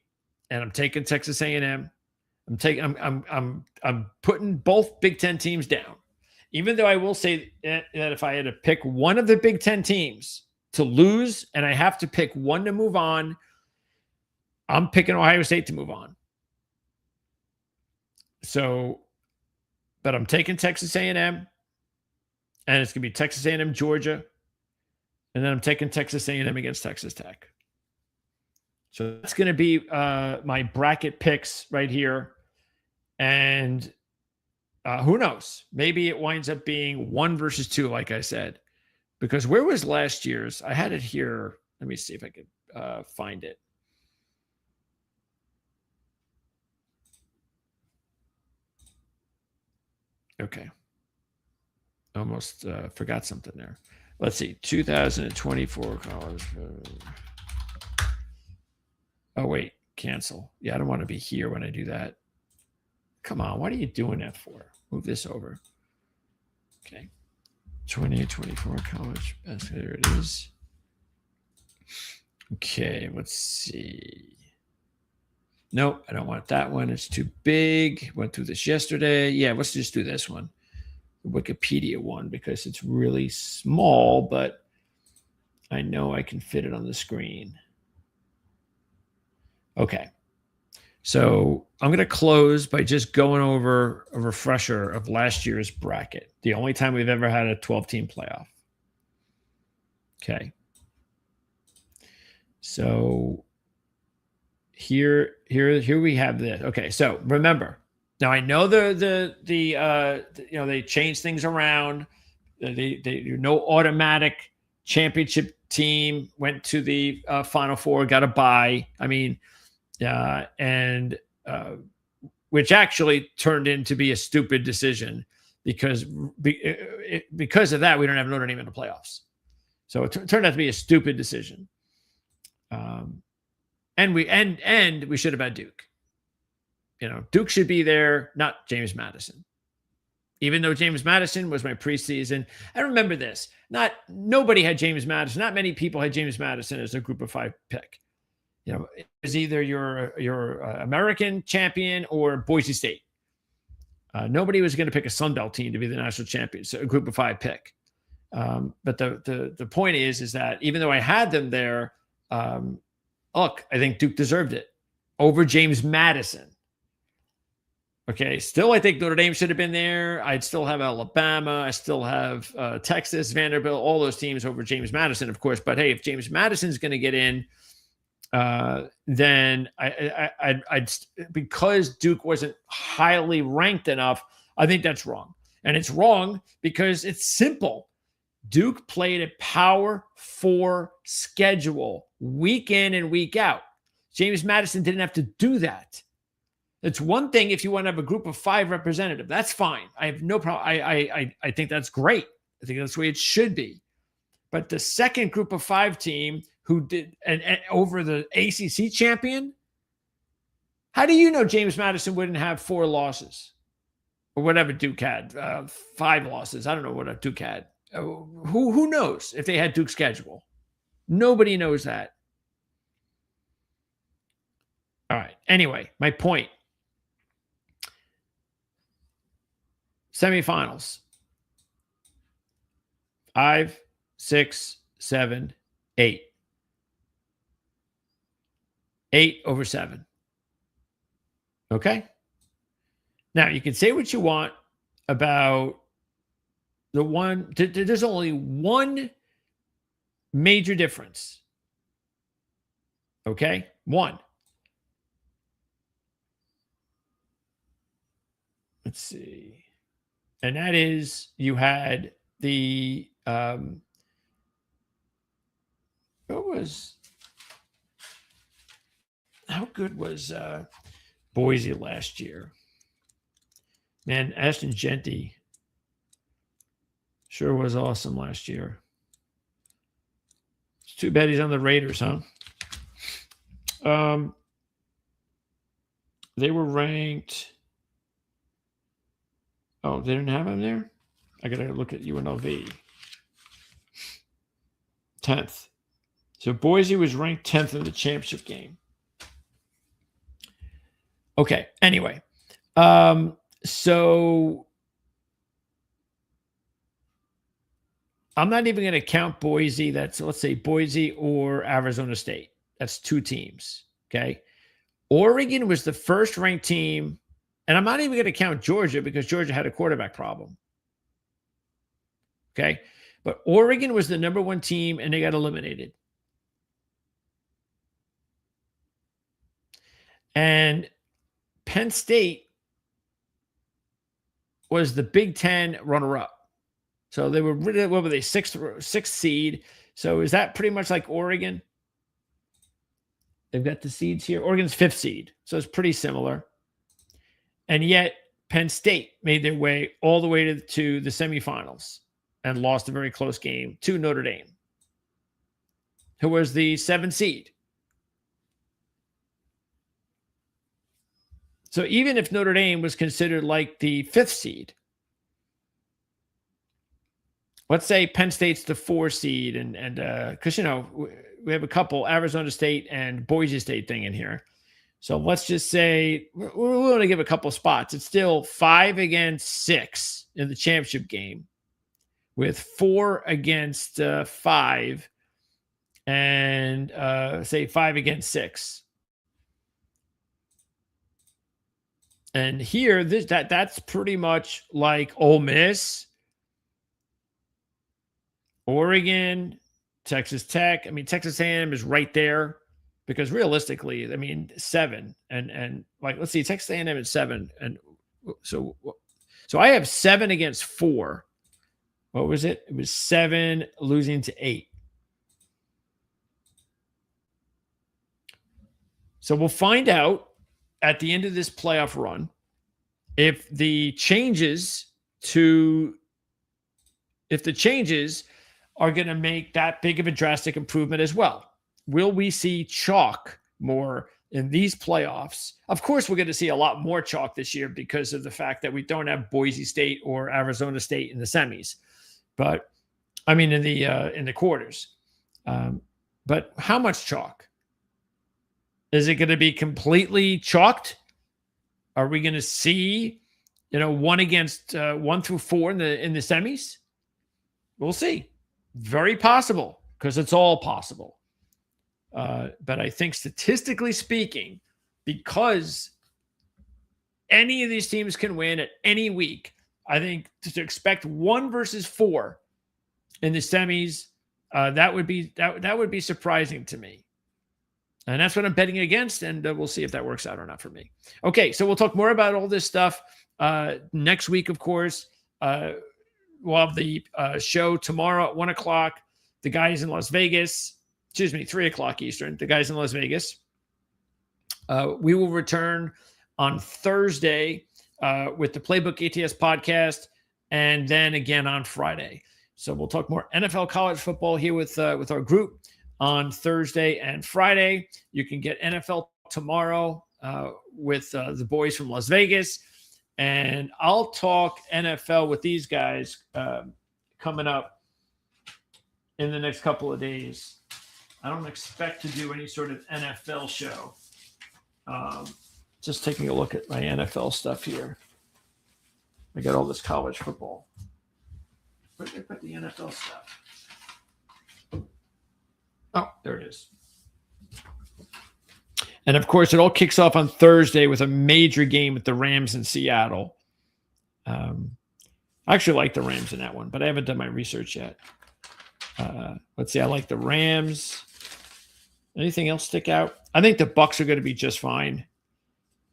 and I'm taking Texas A&M. I'm putting both Big Ten teams down. Even though I will say that if I had to pick one of the Big Ten teams to lose and I have to pick one to move on, I'm picking Ohio State to move on. So, but I'm taking Texas A&M. And it's going to be Texas A&M, Georgia. And then I'm taking Texas A&M against Texas Tech. So that's going to be my bracket picks right here. And who knows? Maybe it winds up being 1 versus 2, like I said. Because where was last year's? I had it here. Let me see if I could find it. Okay. Almost forgot something there. Let's see. 2024 college. Oh, wait. Cancel. Yeah, I don't want to be here when I do that. Come on. What are you doing that for? Move this over. Okay. 2024 college. There it is. Okay. Let's see. Nope. I don't want that one. It's too big. Went through this yesterday. Yeah, let's just do this one. Wikipedia one because it's really small, but I know I can fit it on the screen. Okay. So I'm going to close by just going over a refresher of last year's bracket. The only time we've ever had a 12-team playoff. Okay. So here we have this. Okay. So remember, now I know they changed things around no automatic championship team went to the Final Four, got a bye. I mean, which actually turned into be a stupid decision because of that we don't have Notre Dame in the playoffs. So it turned out to be a stupid decision. And we should have had Duke. Duke should be there, not James Madison. Even though James Madison was my preseason, I remember this. Nobody had James Madison. Not many people had James Madison as a Group of 5 pick. It was either your American champion or Boise State. Nobody was going to pick a Sun Belt team to be the national champion, so a Group of 5 pick. But the point is that even though I had them there, look, I think Duke deserved it over James Madison. Okay, still, I think Notre Dame should have been there. I'd still have Alabama. I still have Texas, Vanderbilt, all those teams over James Madison, of course. But hey, if James Madison's going to get in, then I'd because Duke wasn't highly ranked enough, I think that's wrong. And it's wrong because it's simple. Duke played a Power 4 schedule week in and week out. James Madison didn't have to do that. It's one thing if you want to have a Group of 5 representative. That's fine. I have no problem. I think that's great. I think that's the way it should be. But the second Group of 5 team who did and over the ACC champion, how do you know James Madison wouldn't have 4 losses or whatever Duke had, 5 losses? I don't know what Duke had. Who knows if they had Duke's schedule? Nobody knows that. All right. Anyway, my point. Semifinals. 5, 6, 7, 8. 8 over 7. Okay? Now, you can say what you want about the one. There's only one major difference. Okay? One. Let's see. And that is you had the how good was Boise last year? Man, Ashton Genty sure was awesome last year. It's too bad he's on the Raiders, huh? They were ranked. Oh, they didn't have him there? I got to look at UNLV. 10th. So Boise was ranked 10th in the championship game. Okay. Anyway. So I'm not even going to count Boise. That's, let's say, Boise or Arizona State. That's 2 teams. Okay. Oregon was the first ranked team. And I'm not even going to count Georgia because Georgia had a quarterback problem. Okay. But Oregon was the number 1 team and they got eliminated. And Penn State was the Big Ten runner-up. So they were really, what were they, sixth seed. So is that pretty much like Oregon? They've got the seeds here. Oregon's 5th seed. So it's pretty similar. And yet Penn State made their way all the way to the semifinals and lost a very close game to Notre Dame, who was the 7th seed. So even if Notre Dame was considered like the 5th seed, let's say Penn State's the 4 seed, and because, we have a couple Arizona State and Boise State thing in here. So let's just say we're going to give a couple spots. It's still 5 against 6 in the championship game with 4 against 5 and say 5 against 6. And here, that's pretty much like Ole Miss, Oregon, Texas Tech. I mean, Texas A&M is right there. Because realistically, I mean, 7 and like, let's see, Texas A&M at 7. And so I have 7 against 4. What was it? It was 7 losing to 8. So we'll find out at the end of this playoff run if the changes are going to make that big of a drastic improvement as well. Will we see chalk more in these playoffs? Of course, we're going to see a lot more chalk this year because of the fact that we don't have Boise State or Arizona State in the semis, but I mean in the quarters. But how much chalk? Is it going to be completely chalked? Are we going to see, 1 against 1 through 4 in the semis? We'll see. Very possible, because it's all possible. But I think statistically speaking, because any of these teams can win at any week, I think to expect 1 versus 4 in the semis, that would be surprising to me. And that's what I'm betting against, and we'll see if that works out or not for me. Okay, so we'll talk more about all this stuff next week, of course. We'll have the show tomorrow at 1 o'clock. The guys in Las Vegas, 3 o'clock Eastern, the guys in Las Vegas. We will return on Thursday with the Playbook ATS podcast, and then again on Friday. So we'll talk more NFL college football here with our group on Thursday and Friday. You can get NFL tomorrow with the boys from Las Vegas. And I'll talk NFL with these guys coming up in the next couple of days. I don't expect to do any sort of NFL show. Just taking a look at my NFL stuff here. I got all this college football. Where did I put the NFL stuff? Oh, there it is. And of course, it all kicks off on Thursday with a major game with the Rams in Seattle. I actually like the Rams in that one, but I haven't done my research yet. Let's see. I like the Rams. Anything else stick out? I think the Bucs are going to be just fine.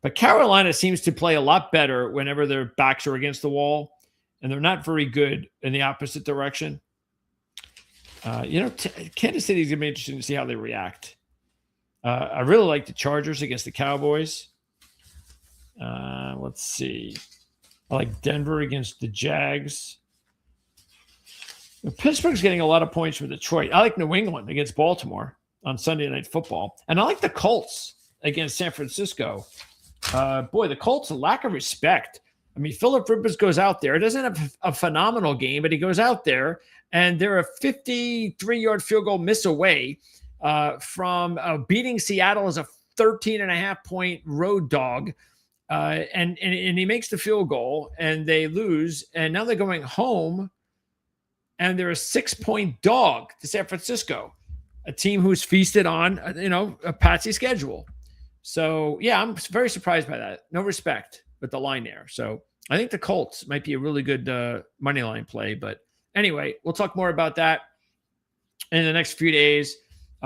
But Carolina seems to play a lot better whenever their backs are against the wall, and they're not very good in the opposite direction. Kansas City is going to be interesting to see how they react. I really like the Chargers against the Cowboys. Let's see. I like Denver against the Jags. Pittsburgh's getting a lot of points from Detroit. I like New England against Baltimore on Sunday Night Football. And I like the Colts against San Francisco. The Colts, a lack of respect. I mean, Phillip Rivers goes out there. It doesn't have a phenomenal game, but he goes out there, and they're a 53-yard field goal miss away from beating Seattle as a 13.5-point road dog. And he makes the field goal, and they lose. And now they're going home, and they're a 6-point dog to San Francisco, a team who's feasted on, a patsy schedule. So, yeah, I'm very surprised by that. No respect with the line there. So I think the Colts might be a really good money line play. But anyway, we'll talk more about that in the next few days.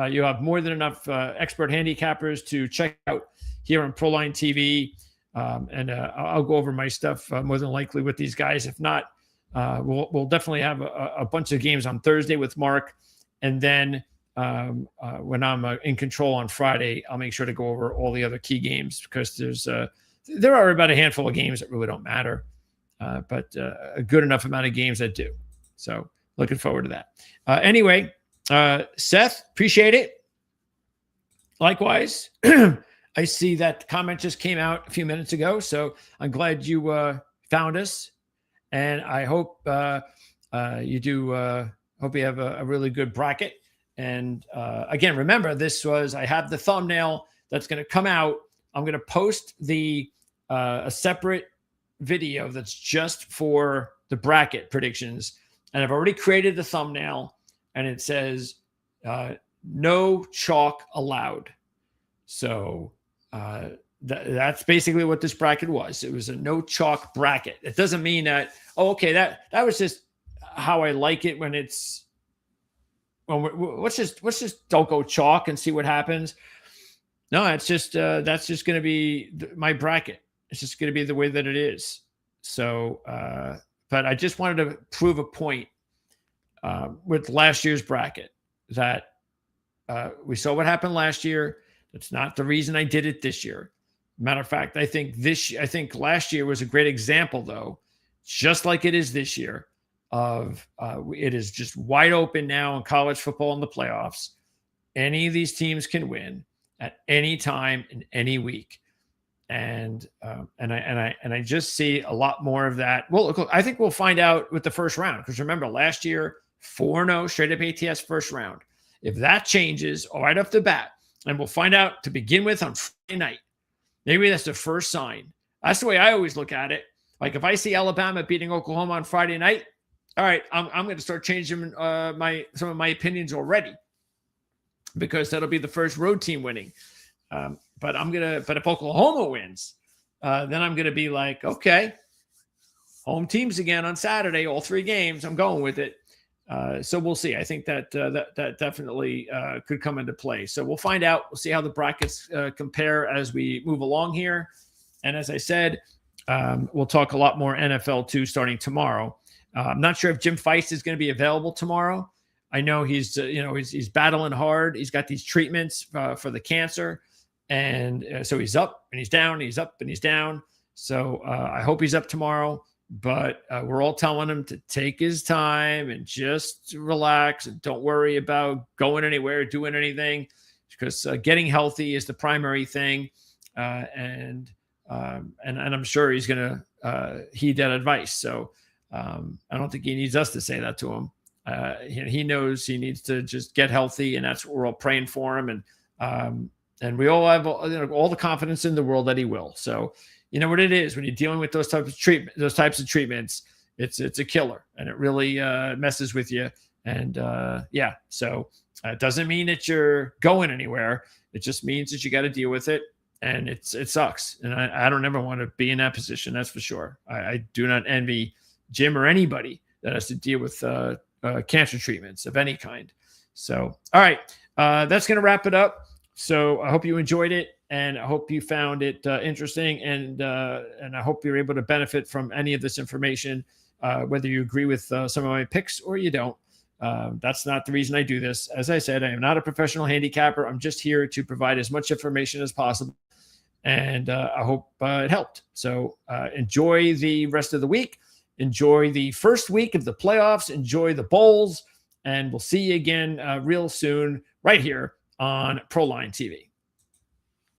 You have more than enough expert handicappers to check out here on Proline TV. And I'll go over my stuff more than likely with these guys. If not, we'll definitely have a bunch of games on Thursday with Mark. And then when I'm in control on Friday, I'll make sure to go over all the other key games, because there are about a handful of games that really don't matter, but a good enough amount of games that do. So looking forward to that. Anyway, Seth, appreciate it. Likewise, I see that comment just came out a few minutes ago, so I'm glad you found us, and I hope you do. Hope you have a really good bracket. And again, remember, I have the thumbnail that's going to come out. I'm going to post a separate video that's just for the bracket predictions. And I've already created the thumbnail, and it says, no chalk allowed. So that's basically what this bracket was. It was a no chalk bracket. It doesn't mean that, that was just how I like it when it's, let's just don't go chalk and see what happens. No, it's just that's just going to be my bracket. It's just going to be the way that it is. So, but I just wanted to prove a point with last year's bracket. That we saw what happened last year. That's not the reason I did it this year. Matter of fact, I think last year was a great example, though, just like it is this year, of it is just wide open now in college football in the playoffs. Any of these teams can win at any time in any week. And I just see a lot more of that. Well, look, I think we'll find out with the first round, because remember last year 4-0 straight up ATS first round. If that changes right off the bat, and we'll find out to begin with on Friday night, maybe that's the first sign. That's the way I always look at it. Like if I see Alabama beating Oklahoma on Friday night, all right, I'm going to start changing some of my opinions already, because that'll be the first road team winning. But if Oklahoma wins, then I'm gonna be like, okay, home teams again on Saturday, all 3 games. I'm going with it. So we'll see. I think that definitely could come into play. So we'll find out. We'll see how the brackets compare as we move along here. And as I said, we'll talk a lot more NFL too, starting tomorrow. I'm not sure if Jim Feist is going to be available tomorrow. I know he's battling hard. He's got these treatments for the cancer. And so he's up and he's down, he's up and he's down. So I hope he's up tomorrow, but we're all telling him to take his time and just relax and don't worry about going anywhere, doing anything, because getting healthy is the primary thing. And I'm sure he's going to heed that advice. So I don't think he needs us to say that to him. He knows he needs to just get healthy, and that's what we're all praying for him. And we all have all the confidence in the world that he will. So, you know what it is when you're dealing with those types of treatments, it's a killer, and it really messes with you. And so it doesn't mean that you're going anywhere. It just means that you got to deal with it, and it sucks. And I don't ever want to be in that position. That's for sure. I do not envy Jim or anybody that has to deal with cancer treatments of any kind. So, all right, that's going to wrap it up. So I hope you enjoyed it, and I hope you found it interesting, and I hope you're able to benefit from any of this information, whether you agree with some of my picks or you don't. That's not the reason I do this. As I said, I am not a professional handicapper. I'm just here to provide as much information as possible, and I hope it helped. So enjoy the rest of the week. Enjoy the first week of the playoffs. Enjoy the bowls, and we'll see you again real soon right here on ProLine TV.